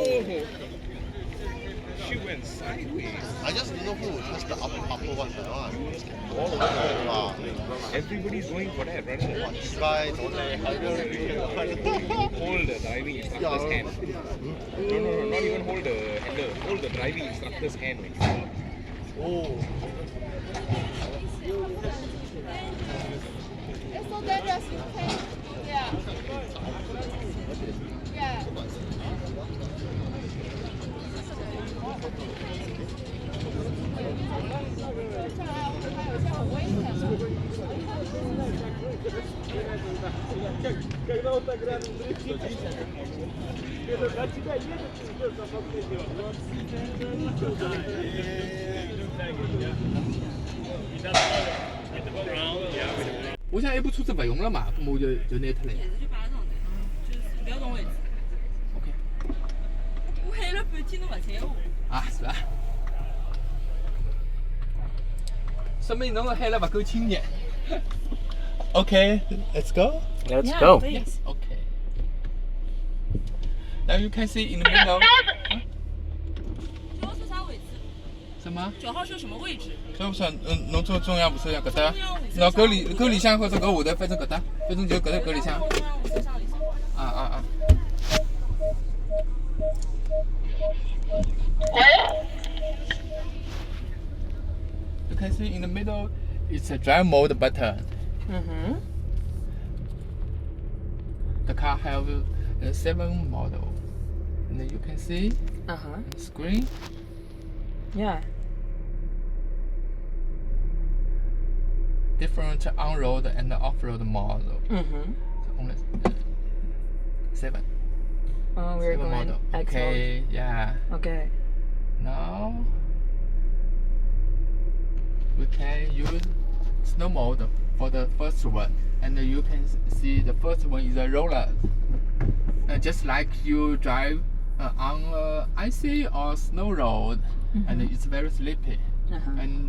She went sideways. I just don't know who has the upper one. All over the Everybody's going for that, brother. this guy don't Hold the driving instructor's hand. No, not even hold the handle. Hold the driving instructor's hand. Oh. It's so dangerous. Yeah. Yeah. 我现在也不出这不用了嘛，我就net 了。就把它弄的，就是不要动位置。 OK。我黑了半天都不睬我。啊，是吧？说明侬个海了不够清热。Okay, let's go. Let's go. Please. Okay. Now you can see in the window. 9号车啥位置？什么？9号车什么位置？所以说，侬坐中央不是要搿搭？那搿里向或者搿下头，反正搿搭，反正就搿里向。中央车上里向。啊。You can see in the middle, it's a drive mode button. The car have 7 model, and you can see the screen. Yeah. Different on-road and off-road model. So only 7. We're 7 going model. X Okay, yeah. mode. Okay. Now we can use snow mode for the first one, and you can see the first one is a roller, just like you drive on a icy or snow road, and it's very sleepy. And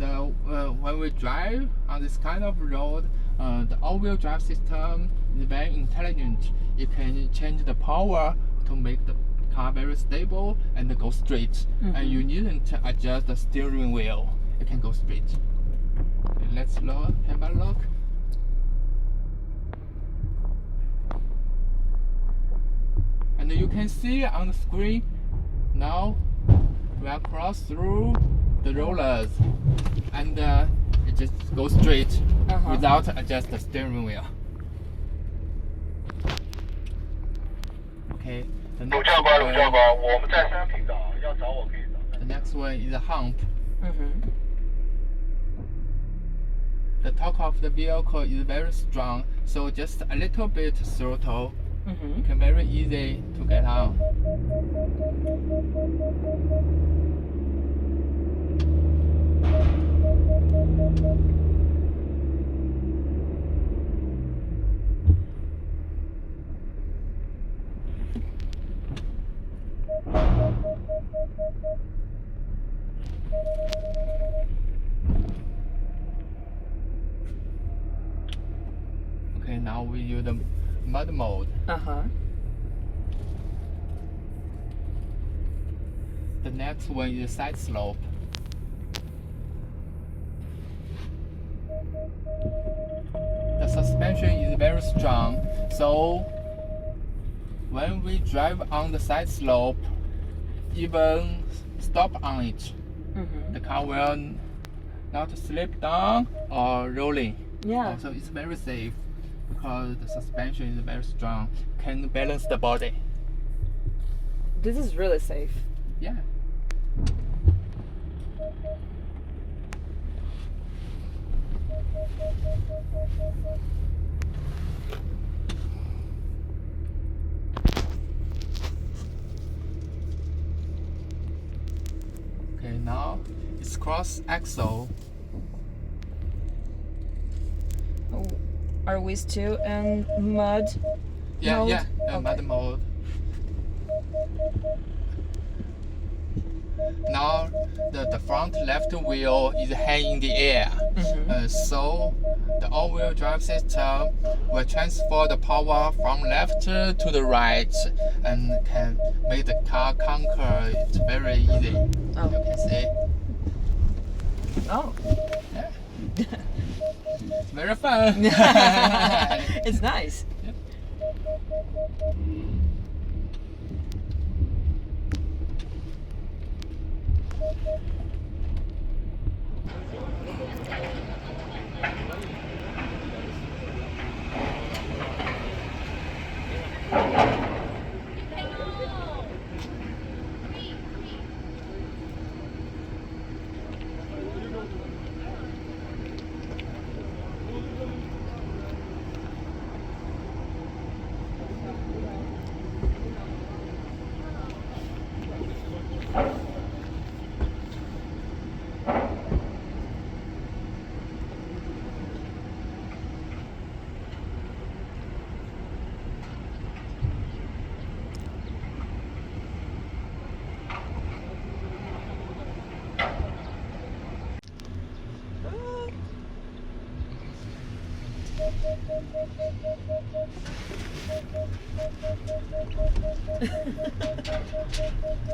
when we drive on this kind of road, the all-wheel drive system is very intelligent. It can change the power to make the car very stable and go straight. And you needn't adjust the steering wheel. It can go straight. Okay, let's have a look. And you can see on the screen now we are cross through the rollers, and it just goes straight without adjust the steering wheel. Okay, the next one is a hump. The torque of the vehicle is very strong, so just a little bit throttle, you can very easy to get on. Okay, now we use the mud mode. Uh-huh. The next one is side slope. The suspension is very strong, so when we drive on the side slope, even stop on it, Mm-hmm. the car will not slip down or rolling. Yeah. Also, it's very safe because the suspension is very strong, can balance the body. This is really safe. Yeah. Okay, now it's cross axle. Oh, are we still in mud? Yeah, Mode? yeah, Okay. mud mode. Now the front left wheel is hanging in the air. Mhm. So the all-wheel drive system will transfer the power from left to the right and can make the car conquer it very easy. Oh. You can see. Oh. Yeah. It's very fun. It's nice.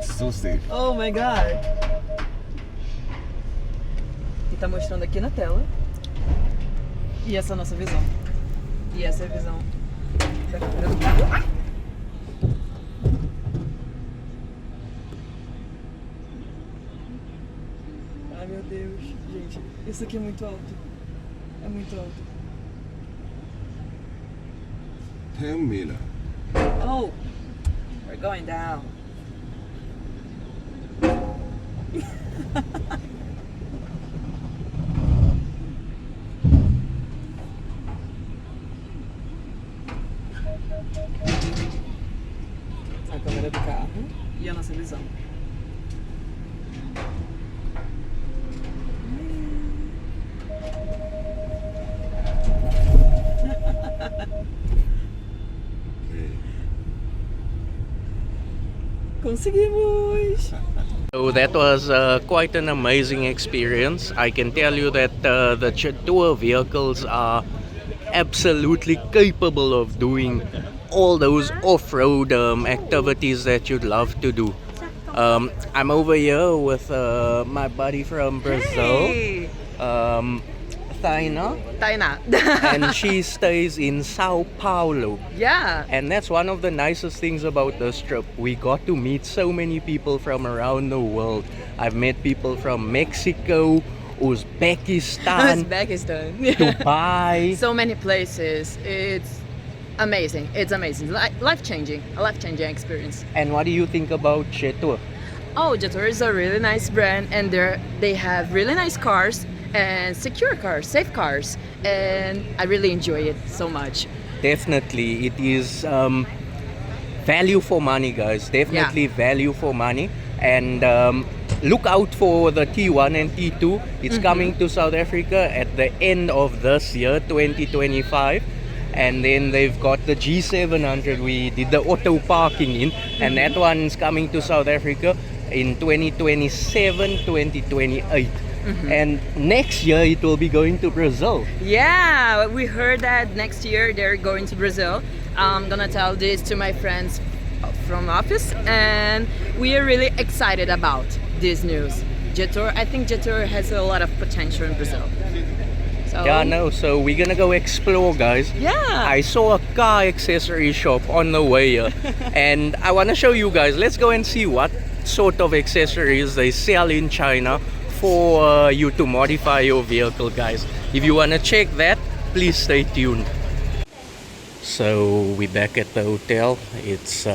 So safe. Oh my god. E tá mostrando aqui na tela. E essa é a nossa visão. E essa é a visão da câmera do carro. Ai! Ai meu Deus, gente, isso aqui é muito alto. É muito alto. 10 meter. Oh, we're going down. A câmera do carro e a nossa visão. Conseguimos! So that was quite an amazing experience. I can tell you that the Jetour vehicles are absolutely capable of doing all those off-road activities that you'd love to do. I'm over here with my buddy from Brazil, Hey! Thaina, Tainá. and she stays in Sao Paulo. Yeah. And that's one of the nicest things about this trip. We got to meet so many people from around the world. I've met people from Mexico, Uzbekistan, Uzbekistan. Dubai. So many places. It's amazing. It's amazing. Life-changing. A life-changing experience. And what do you think about Jetour? Oh, Jetour is a really nice brand, and they have really nice cars and secure cars, safe cars, and I really enjoy it so much. Definitely, it is value for money, guys. Definitely value for money. And look out for the T1 and T2. It's coming to South Africa at the end of this year, 2025. And then they've got the G700 we did the auto parking in, and that one's coming to South Africa in 2027, 2028. And next year it will be going to Brazil. Yeah, we heard that next year they're going to Brazil. I'm gonna tell this to my friends from office, and we are really excited about this news. Jetour, I think Jetour has a lot of potential in Brazil. So, Yeah, no, so we're gonna go explore, guys. Yeah. I saw a car accessory shop on the way here, and I want to show you guys. Let's go and see what sort of accessories they sell in China for you to modify your vehicle, guys. If you want to check that, please stay tuned. So we're back at the hotel. It's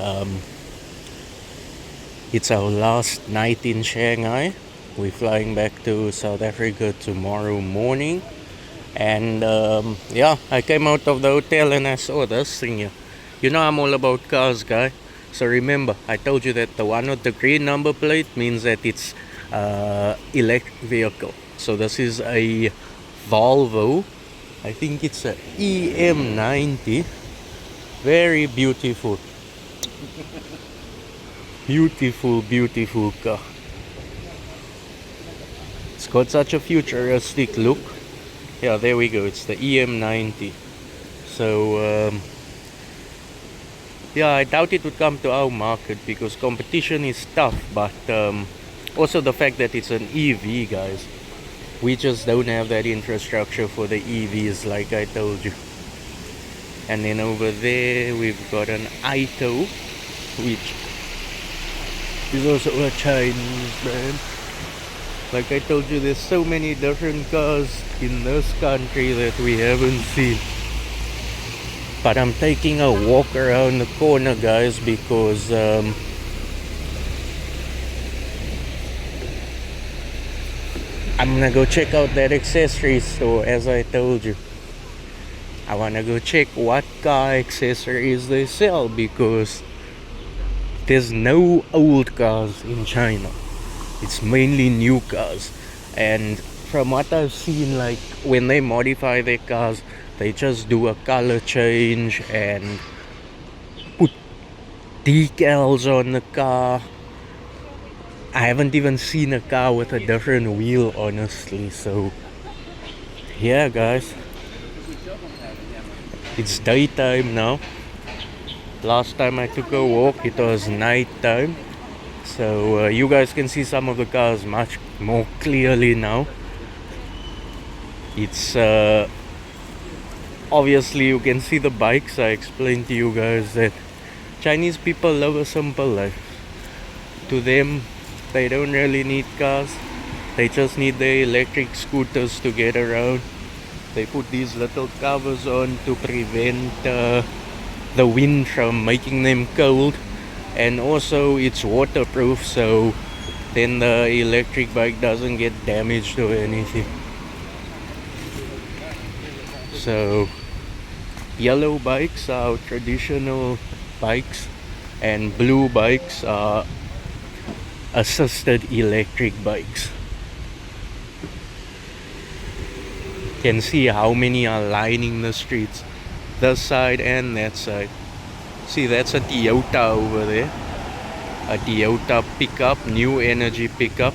our last night in Shanghai. We're flying back to South Africa tomorrow morning. And yeah, I came out of the hotel and I saw this thing here. You know I'm all about cars, guy. So remember, I told you that the one with the green number plate means that it's electric vehicle. So this is a Volvo. I think it's a EM90. Very beautiful. Beautiful car. It's got such a futuristic look. Yeah, there we go. It's the EM90. So yeah, I doubt it would come to our market because competition is tough, but also the fact that it's an EV, guys. We just don't have that infrastructure for the EVs, like I told you. And then over there we've got an Ito, which is also a Chinese brand. Like I told you, there's so many different cars in this country that we haven't seen. But I'm taking a walk around the corner, guys, because I'm gonna go check out that accessory store, as I told you. I wanna go check what car accessories they sell because there's no old cars in China. It's mainly new cars. And from what I've seen, like when they modify their cars, they just do a color change and put decals on the car. I haven't even seen a car with a different wheel, honestly. So yeah, guys, it's daytime now. Last time I took a walk, it was nighttime. So you guys can see some of the cars much more clearly now. It's obviously you can see the bikes. I explained to you guys that Chinese people love a simple life. To them, they don't really need cars. They just need their electric scooters to get around. They put these little covers on to prevent the wind from making them cold, and also it's waterproof, so then the electric bike doesn't get damaged or anything. So yellow bikes are traditional bikes and blue bikes are assisted electric bikes. You can see how many are lining the streets, this side and that side. See, that's a Toyota over there, a Toyota pickup, new energy pickup.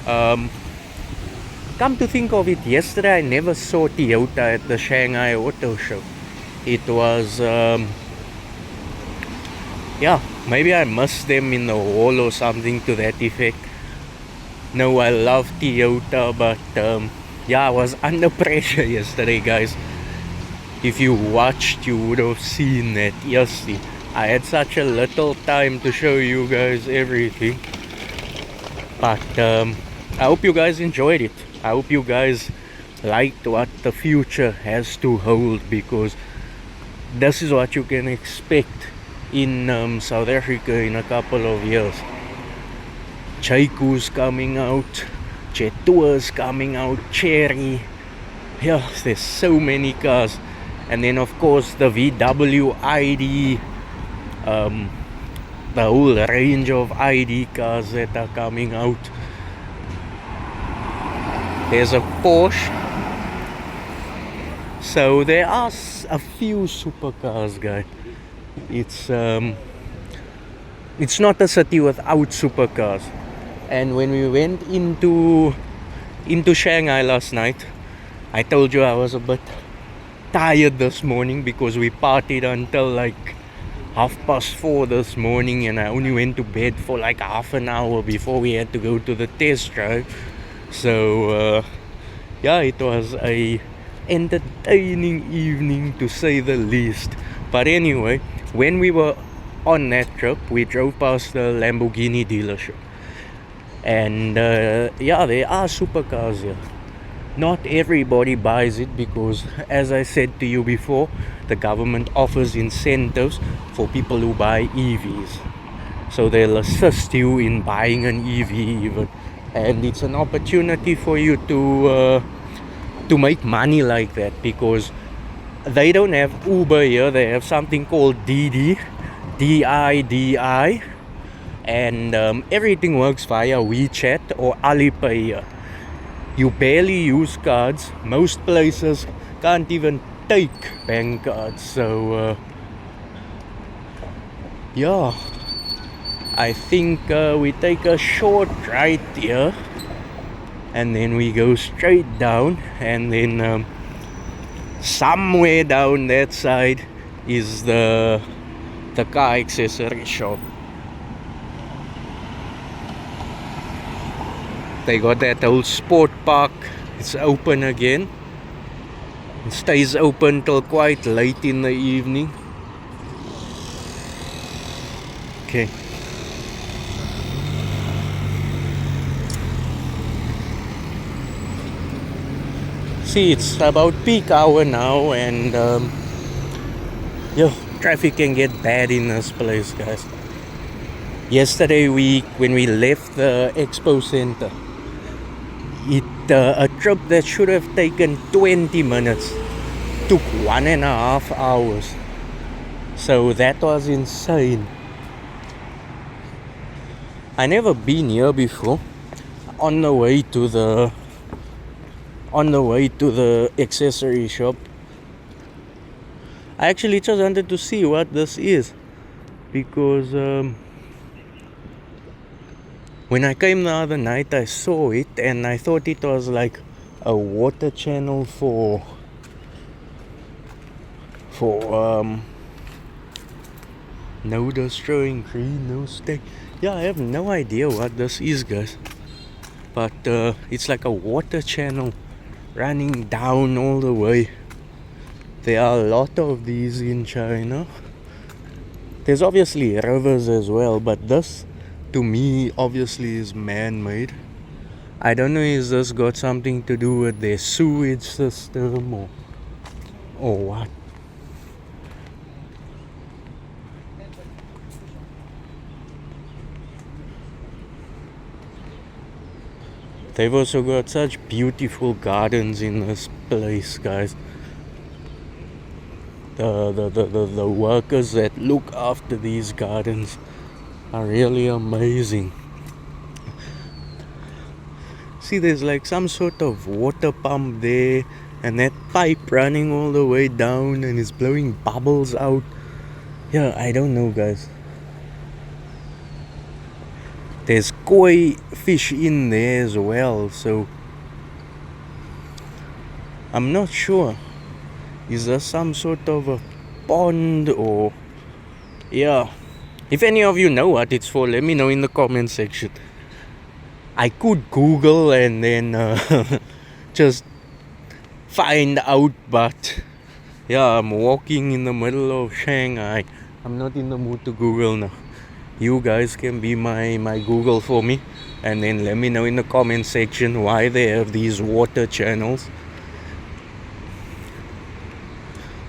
Come to think of it, yesterday I never saw Toyota at the Shanghai Auto Show. It was yeah, maybe I missed them in the hall or something to that effect. No, I love Toyota, but yeah, I was under pressure yesterday, guys. If you watched, you would have seen that. Yes, I had such a little time to show you guys everything. But I hope you guys enjoyed it. I hope you guys liked what the future has to hold, because this is what you can expect in South Africa in a couple of years. Jetour's coming out, Jetour's coming out, Cherry. Yeah, there's so many cars. And then of course the VW ID, the whole range of ID cars that are coming out. There's a Porsche. So there are a few supercars, guys. It's it's not a city without supercars. And when we went into Shanghai last night, I told you I was a bit tired this morning because we partied until like 4:30 this morning, and I only went to bed for like half an hour before we had to go to the test drive. So yeah, it was a entertaining evening to say the least. But anyway, when we were on that trip, we drove past the Lamborghini dealership, and yeah, there are supercars here. Not everybody buys it because, as I said to you before, the government offers incentives for people who buy EVs. So they'll assist you in buying an EV even, and it's an opportunity for you to make money like that, because they don't have Uber here. They have something called DD, DIDI, and everything works via WeChat or Alipay here. You barely use cards. Most places can't even take bank cards. So yeah, I think we take a short right here, and then we go straight down, and then somewhere down that side is the car accessory shop. They got that old sport park. It's open again. It stays open till quite late in the evening. Okay. See, it's about peak hour now, and traffic can get bad in this place, guys. Yesterday when we left the expo center, a trip that should have taken 20 minutes took 1.5 hours. So that was insane. I never been here before. On the way to the accessory shop, I actually just wanted to see what this is, because when I came the other night, I saw it and I thought it was like a water channel for no destroying green, no stay. Yeah, I have no idea what this is, guys. But it's like a water channel running down all the way. There are a lot of these in China. There's obviously rivers as well, but this, to me, obviously is man-made. I don't know, is this got something to do with their sewage system or what? They've also got such beautiful gardens in this place, guys. The workers that look after these gardens are really amazing. See, there's like some sort of water pump there, and that pipe running all the way down and it's blowing bubbles out. Yeah, I don't know, guys. There's koi fish in there as well, so I'm not sure. Is there some sort of a pond or... Yeah. If any of you know what it's for, let me know in the comment section. I could Google and then just find out, but yeah, I'm walking in the middle of Shanghai. I'm not in the mood to Google now. You guys can be my Google for me, and then let me know in the comment section why they have these water channels.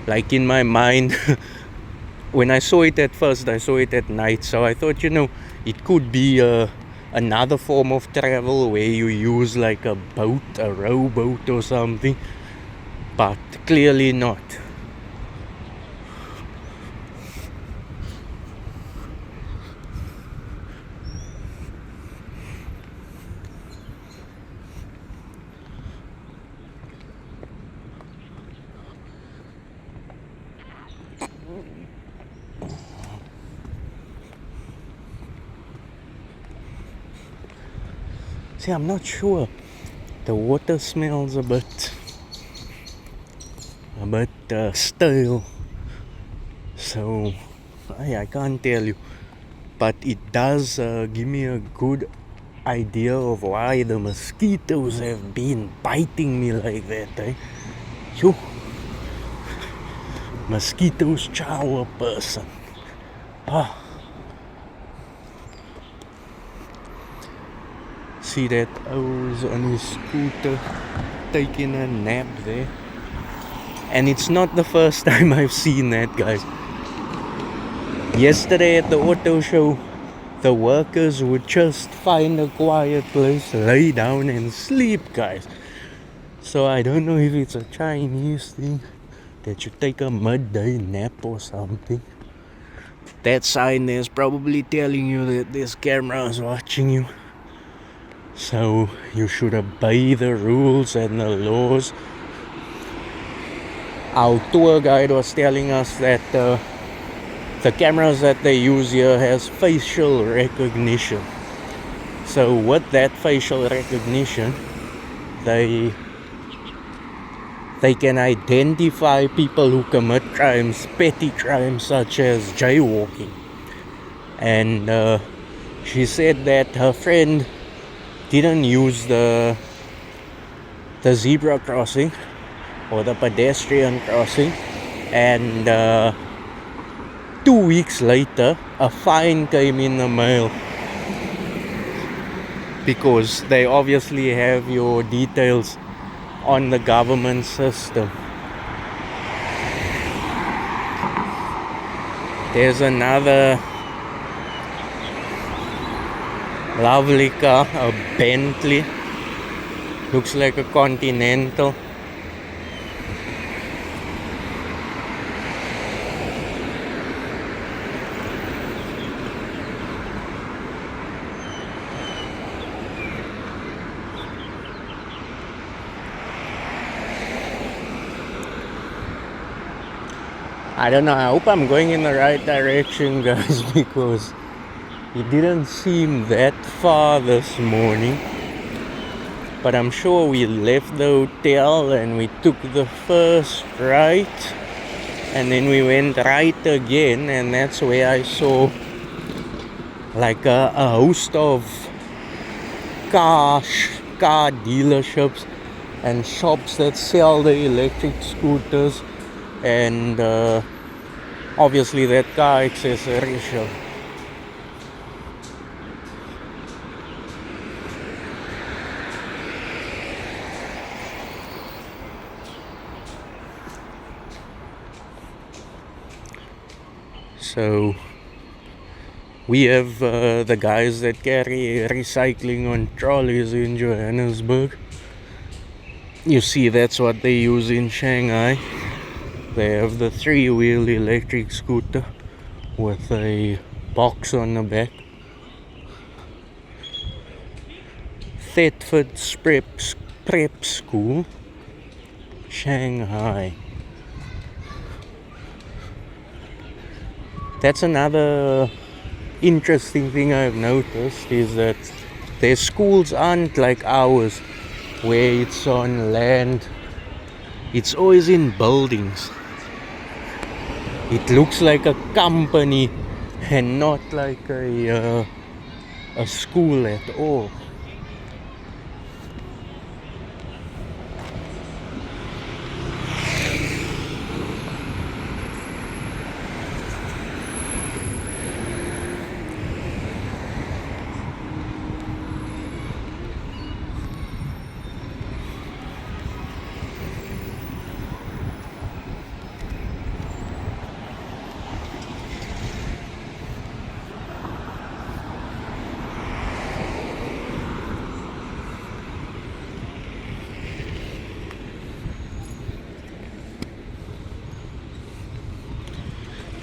Like, in my mind, when I saw it at first, I saw it at night, so I thought, it could be another form of travel where you use like a boat, a rowboat or something, but clearly not. See, I'm not sure. The water smells a bit stale. So I can't tell you. But it does give me a good idea of why the mosquitoes have been biting me like that, eh? Phew. Mosquitoes chow a person. Ah. See that O's on his scooter taking a nap there. And it's not the first time I've seen that, guys. Yesterday at the auto show, the workers would just find a quiet place, lay down and sleep, guys. So I don't know if it's a Chinese thing that you take a midday nap or something. That sign is probably telling you that this camera is watching you. So you should obey the rules and the laws. Our tour guide was telling us that the cameras that they use here has facial recognition. So with that facial recognition, they can identify people who commit crimes, petty crimes such as jaywalking. And she said that her friend didn't use the zebra crossing or the pedestrian crossing, and 2 weeks later a fine came in the mail because they obviously have your details on the government system. There's another lovely car, a Bentley. Looks like a Continental. I don't know, I hope I'm going in the right direction, guys, because it didn't seem that far this morning. But I'm sure we left the hotel and we took the first right, and then we went right again, and that's where I saw like a host of car dealerships and shops that sell the electric scooters and obviously that car accessory shop. So we have the guys that carry recycling on trolleys in Johannesburg. You see, that's what they use in Shanghai. They have the 3-wheel electric scooter with a box on the back. Thetford Prep School, Shanghai. That's another interesting thing I've noticed, is that their schools aren't like ours where it's on land. It's always in buildings. It looks like a company and not like a school at all.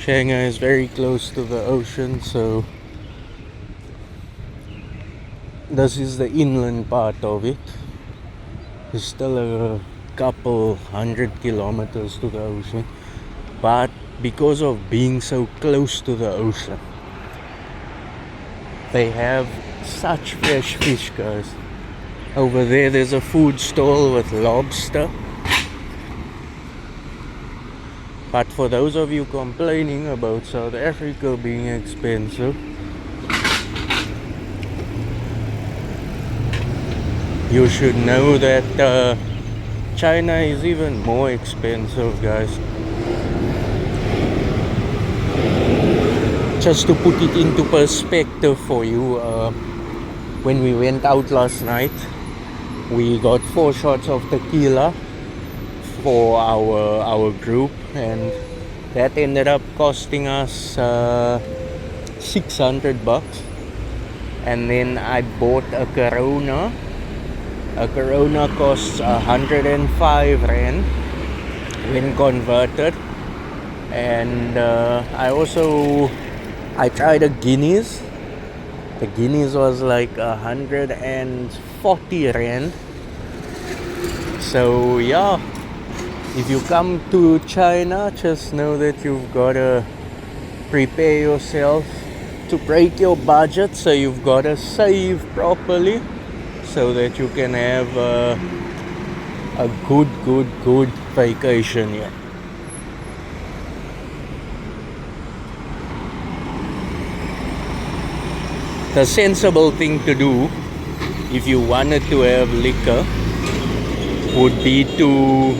Shanghai is very close to the ocean, so this is the inland part of it. It's still a couple 100 kilometers to the ocean, but because of being so close to the ocean, they have such fresh fish, guys. Over there's a food stall with lobster. But for those of you complaining about South Africa being expensive, you should know that China is even more expensive, guys. Just to put it into perspective for you, when we went out last night, we got 4 shots of tequila for our group, and that ended up costing us $600. And then I bought a Corona. A Corona costs 105 Rand when converted. And I tried a Guinness. The Guinness was like 140 Rand. So yeah, if you come to China, just know that you've gotta prepare yourself to break your budget. So you've gotta save properly so that you can have a good vacation here. The sensible thing to do if you wanted to have liquor would be to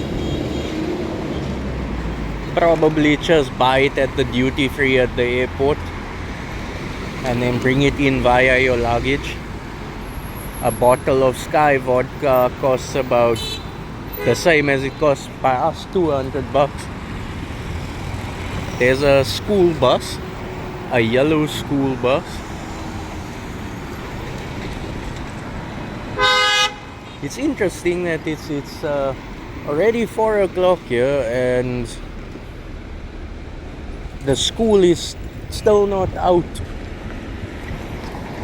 probably just buy it at the duty free at the airport and then bring it in via your luggage. A bottle of Sky vodka costs about the same as it costs by us, $200. There's a school bus, a yellow school bus. It's interesting that it's already 4 o'clock here and the school is still not out.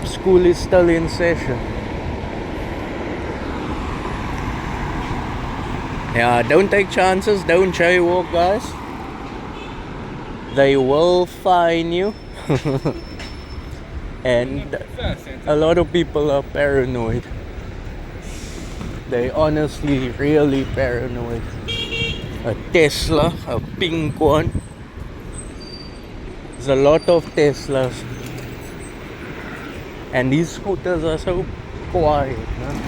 School is still in session. Yeah, don't take chances, don't jaywalk, guys. They will fine you. And a lot of people are paranoid. They honestly really paranoid. A Tesla, a pink one. There's a lot of Teslas. And these scooters are so quiet, huh?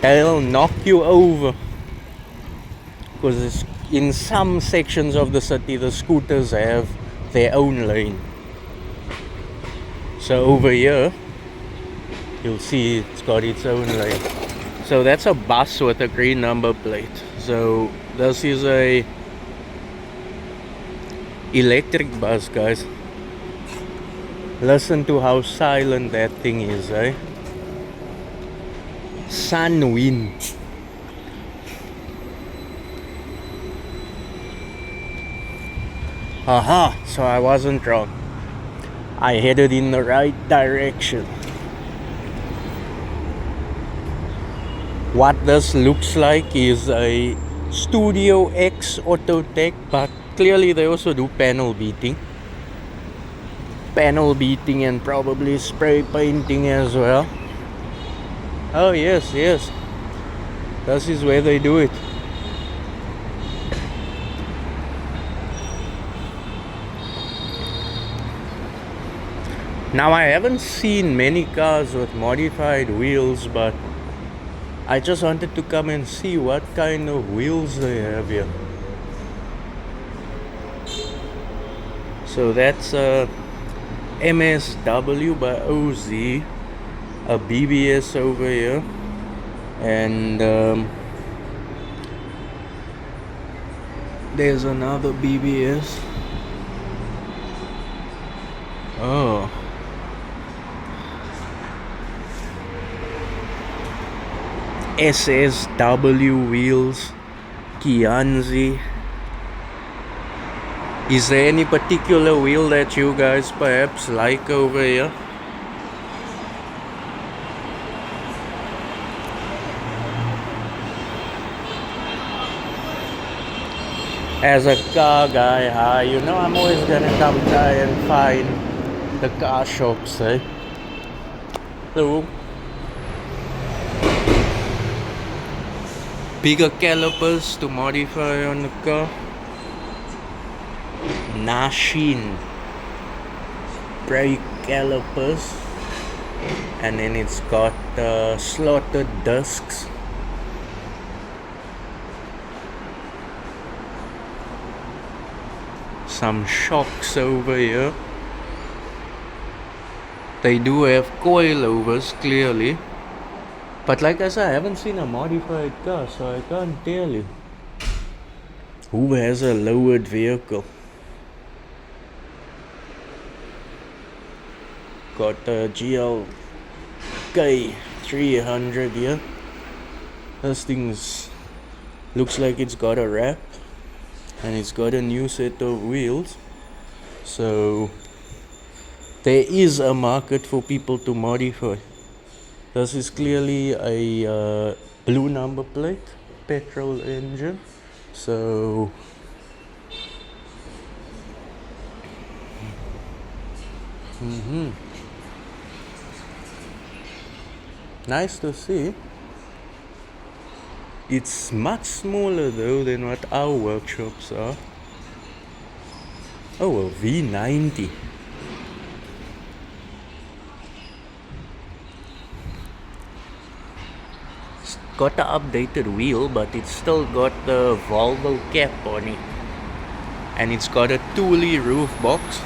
They'll knock you over. Because in some sections of the city, the scooters have their own lane. So over here, you'll see it's got its own lane. So that's a bus with a green number plate. So this is a electric bus, guys. Listen to how silent that thing is, eh? Sun wind. Aha, so I wasn't wrong. I headed in the right direction. What this looks like is a Studio X Autotech, but clearly they also do panel beating. Panel beating and probably spray painting as well. Oh yes, yes. This is where they do it. Now I haven't seen many cars with modified wheels, but I just wanted to come and see what kind of wheels they have here. So that's a MSW by OZ, a BBS over here, and there's another BBS. Oh. SSW wheels, Kianzi. Is there any particular wheel that you guys perhaps like over here? As a car guy, you know I'm always gonna come try and find the car shops, eh? So bigger calipers to modify on the car. Nashin brake calipers, and then it's got slotted discs. Some shocks over here. They do have coilovers clearly, but like I said, I haven't seen a modified car, so I can't tell you who has a lowered vehicle. Got a GLK 300 here. This thing looks like it's got a wrap, and it's got a new set of wheels. So there is a market for people to modify. This is clearly a blue number plate, petrol engine. So nice to see. It's much smaller though than what our workshops are. Oh, a V90. It's got the updated wheel, but it's still got the Volvo cap on it. And it's got a Thule roof box.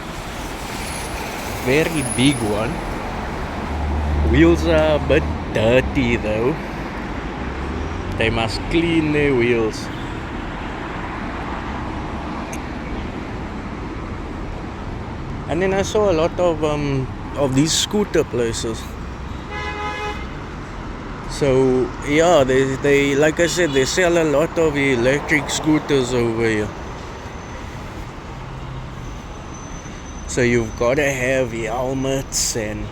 Very big one. Wheels are a bit dirty though. They must clean their wheels. And then I saw a lot of these scooter places. So yeah, they like I said, they sell a lot of electric scooters over here. So you've got to have helmets and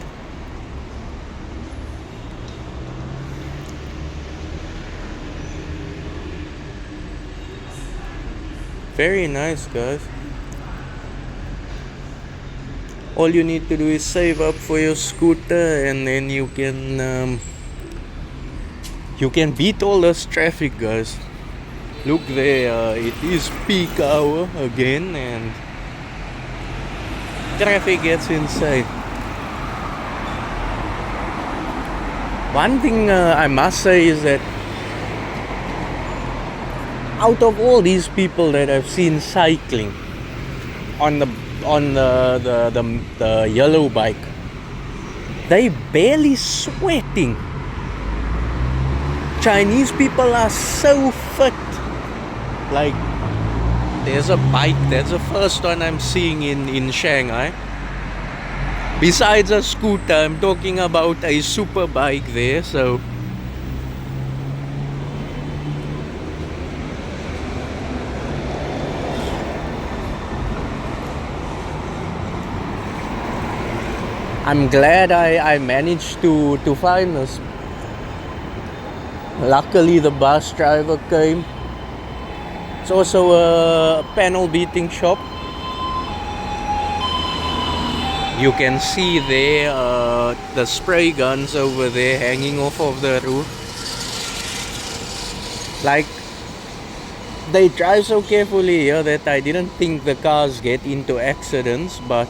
very nice, guys. All you need to do is save up for your scooter, and then you can beat all this traffic, guys. Look there, it is peak hour again, and traffic gets insane. One thing I must say is that out of all these people that I've seen cycling on the yellow bike, they barely sweating. Chinese people are so fit. Like, there's a bike, that's the first one I'm seeing in Shanghai. Besides a scooter, I'm talking about a super bike there, so I'm glad I managed to find this. Luckily the bus driver came. It's also a panel beating shop. You can see there the spray guns over there hanging off of the roof. Like, they drive so carefully here that I didn't think the cars get into accidents, but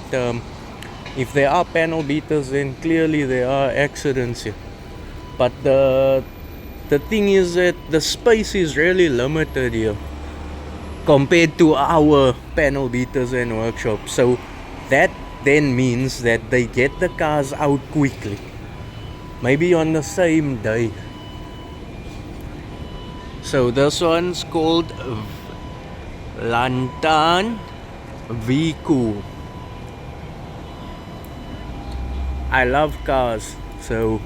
if there are panel beaters, then clearly there are accidents here. But the thing is that the space is really limited here compared to our panel beaters and workshops. So that then means that they get the cars out quickly, maybe on the same day. So this one's called Lantan Viku. I love cars, so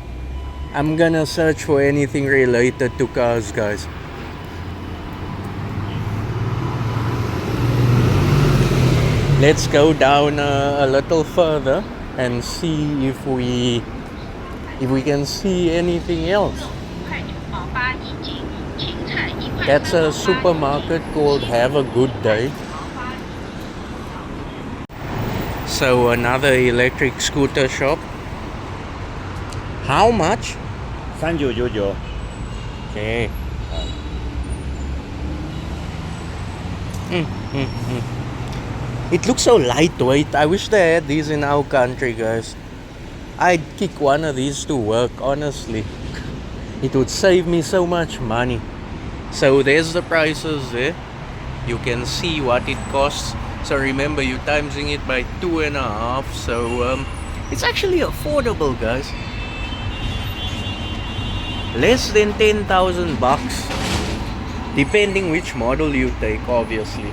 I'm gonna search for anything related to cars, guys. Let's go down a little further and see if we can see anything else. That's a supermarket called Have a Good Day. So another electric scooter shop. How much? 3999. Okay. It looks so lightweight. I wish they had these in our country, guys. I'd kick one of these to work, honestly. It would save me so much money. So there's the prices there. You can see what it costs. So remember, you're timesing it by 2.5. So it's actually affordable, guys. Less than 10,000 bucks. Depending which model you take, obviously.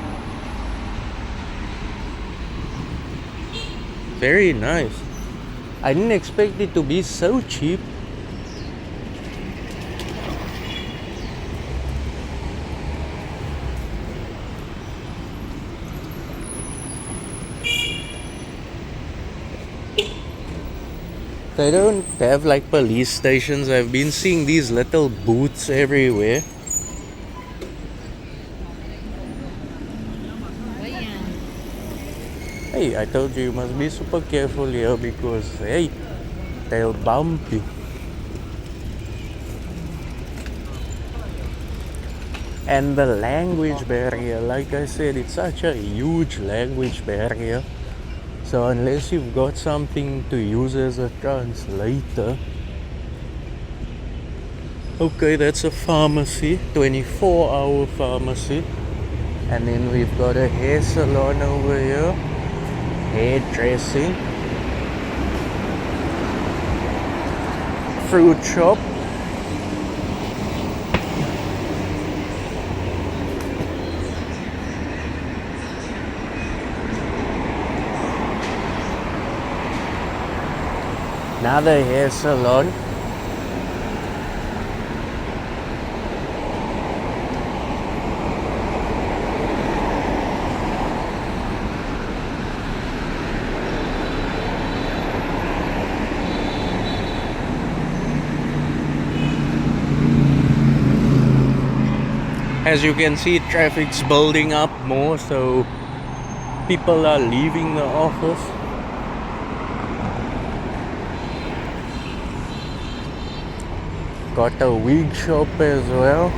Very nice. I didn't expect it to be so cheap. They don't have like police stations. I've been seeing these little booths everywhere. Hey, I told you must be super careful here because, hey, they'll bump you. And the language barrier, like I said, it's such a huge language barrier. So unless you've got something to use as a translator. Okay, that's a pharmacy, 24-hour pharmacy. And then we've got a hair salon over here. Hairdressing. Fruit shop. Another hair salon. As you can see, traffic's building up more, so people are leaving the office. Got a wig shop as well.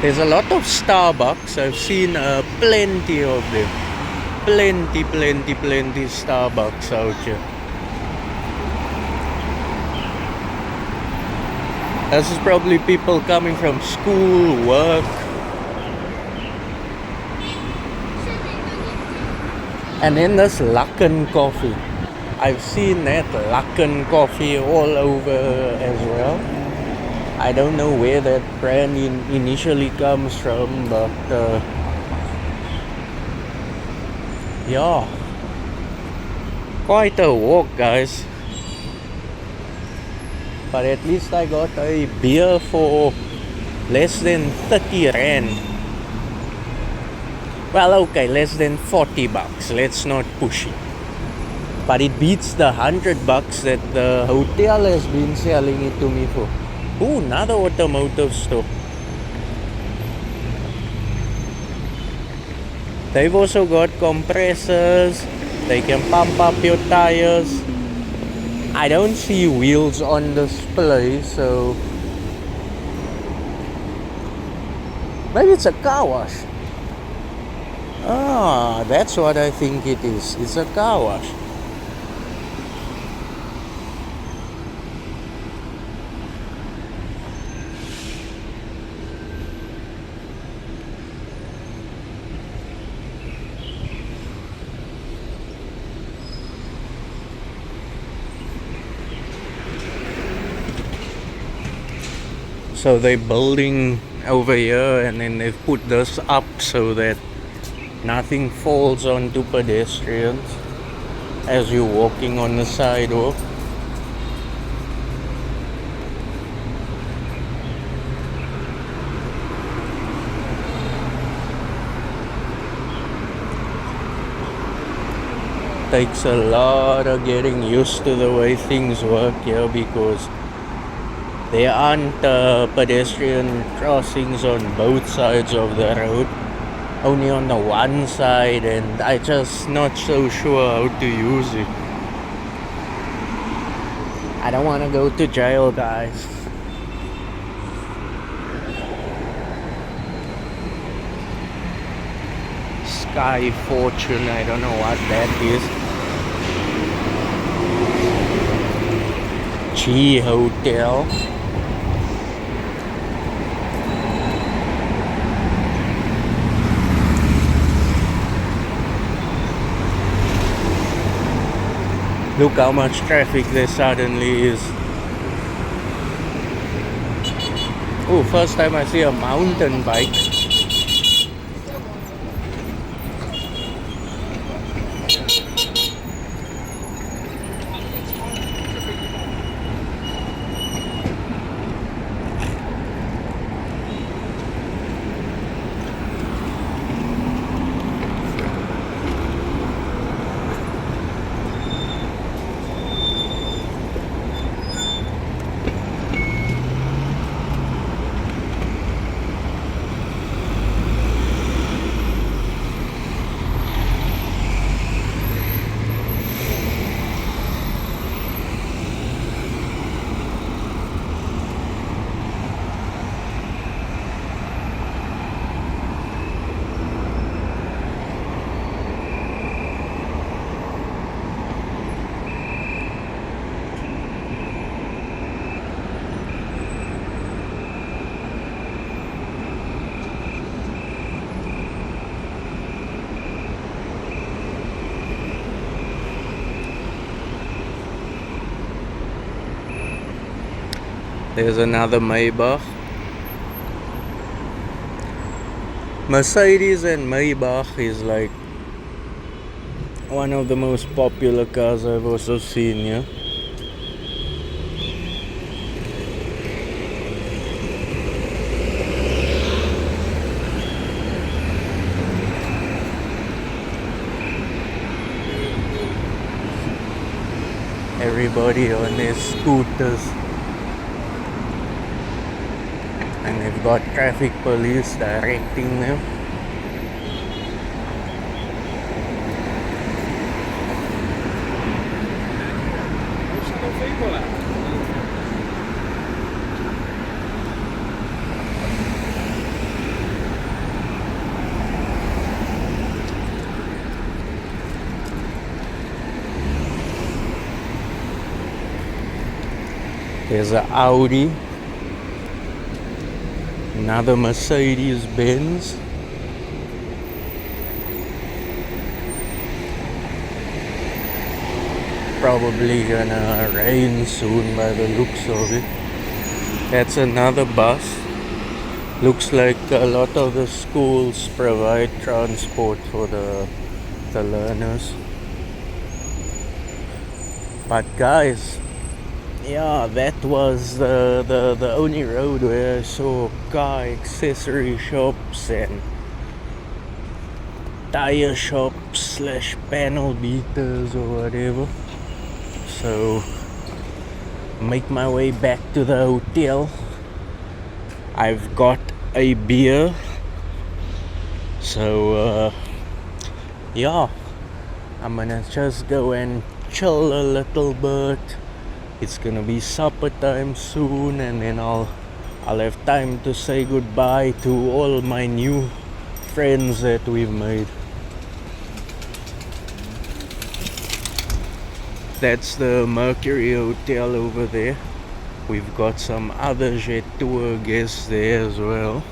There's a lot of Starbucks. I've seen plenty of them. Plenty Starbucks out here. This is probably people coming from school, work. And then there's Luckin Coffee. I've seen that Luckin Coffee all over as well. I don't know where that brand initially comes from, but yeah, quite a walk, guys. But at least I got a beer for less than 30 rand. Well, okay, less than 40 bucks. Let's not push it. But it beats the 100 bucks that the hotel has been selling it to me for. Ooh, another automotive store. They've also got compressors. They can pump up your tires. I don't see wheels on display, so maybe it's a car wash. Ah, that's what I think it is. It's a car wash. So they're building over here and then they've put this up so that nothing falls onto pedestrians as you're walking on the sidewalk. Takes a lot of getting used to the way things work here because There aren't pedestrian crossings on both sides of the road, only on the one side, and I just not so sure how to use it. I don't want to go to jail, guys. Sky Fortune, I don't know what that is. G Hotel. Look how much traffic there suddenly is. Oh, first time I see a mountain bike. There's another Maybach. Mercedes and Maybach is like one of the most popular cars I've also seen, yeah. Everybody on their scooters. And they've got traffic police directing them. There's an Audi. Another Mercedes Benz. Probably gonna rain soon by the looks of it. That's another bus. Looks like a lot of the schools provide transport for the learners. But guys, yeah, that was the only road where I saw car accessory shops and tire shops slash panel beaters or whatever. So make my way back to the hotel. I've got a beer. So yeah, I'm gonna just go and chill a little bit. It's gonna be supper time soon, and then I'll have time to say goodbye to all my new friends that we've made. That's the Mercury Hotel over there. We've got some other Jetour guests there as well.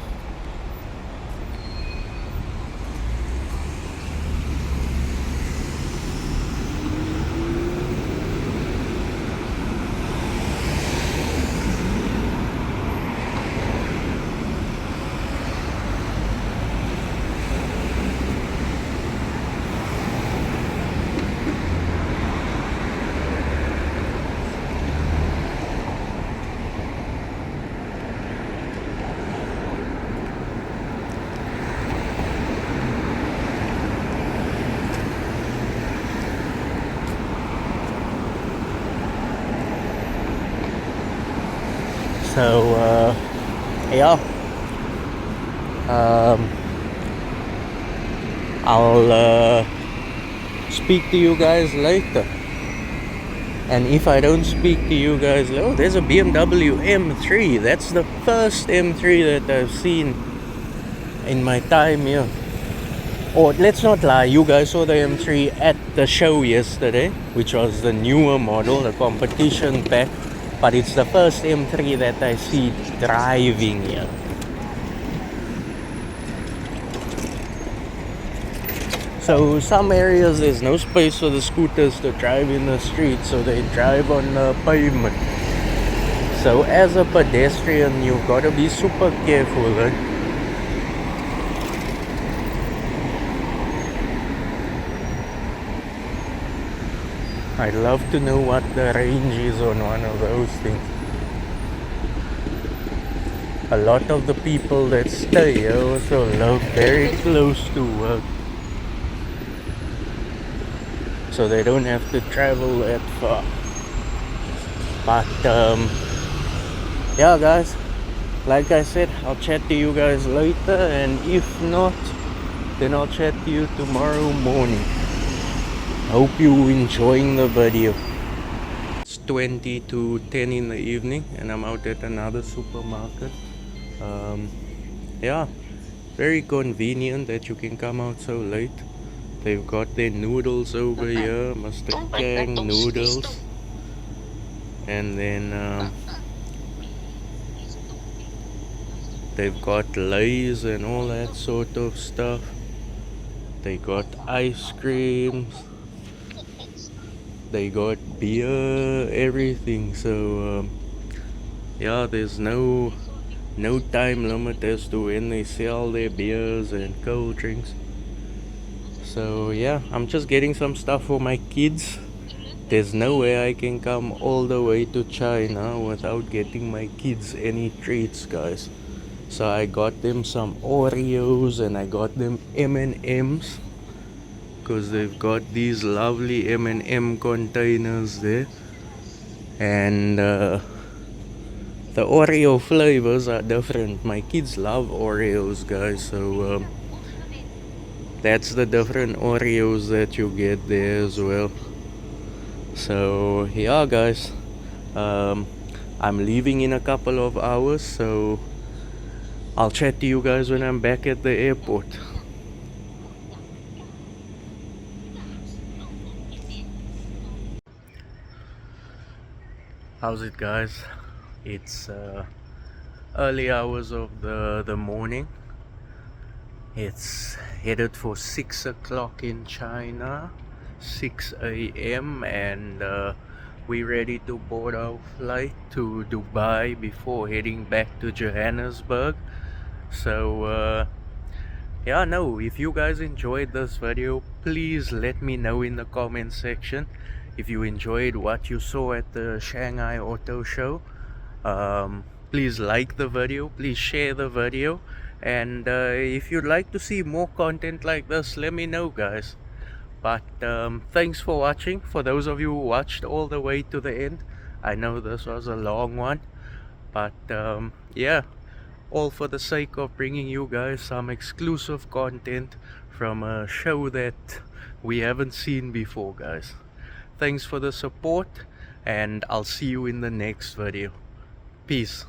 So yeah, I'll speak to you guys later. And if I don't speak to you guys, oh, there's a BMW M3. That's the first M3 that I've seen in my time here. Or let's not lie, you guys saw the M3 at the show yesterday, which was the newer model, the competition pack. But it's the first M3 that I see driving here. So some areas there's no space for the scooters to drive in the street, so they drive on the pavement. So as a pedestrian, you've got to be super careful, eh? I'd love to know what the range is on one of those things. A lot of the people that stay here also live very close to work, so they don't have to travel that far. But yeah guys, like I said, I'll chat to you guys later, and if not, then I'll chat to you tomorrow morning. Hope you enjoying the video. It's 20 to 10 in the evening and I'm out at another supermarket. Yeah, very convenient that you can come out so late. They've got their noodles over here, Mr. Kang noodles. And then they've got Lays and all that sort of stuff. They got ice creams. They got beer, everything. So yeah, there's no time limit as to when they sell their beers and cold drinks. So yeah, I'm just getting some stuff for my kids. There's no way I can come all the way to China without getting my kids any treats, guys. So I got them some Oreos and I got them M&Ms, because they've got these lovely M&M containers there. And the Oreo flavors are different. My kids love Oreos, guys, so that's the different Oreos that you get there as well. So yeah guys, I'm leaving in a couple of hours, so I'll chat to you guys when I'm back at the airport. How's it, guys? It's early hours of the morning. It's headed for 6 o'clock in China, 6 a.m. and we're ready to board our flight to Dubai before heading back to Johannesburg. So yeah, no, if you guys enjoyed this video, please let me know in the comment section if you enjoyed what you saw at the Shanghai Auto Show. Please like the video, please share the video, and if you'd like to see more content like this, let me know, guys. But thanks for watching. For those of you who watched all the way to the end, I know this was a long one, but yeah, all for the sake of bringing you guys some exclusive content from a show that we haven't seen before, guys. Thanks for the support, and I'll see you in the next video. Peace.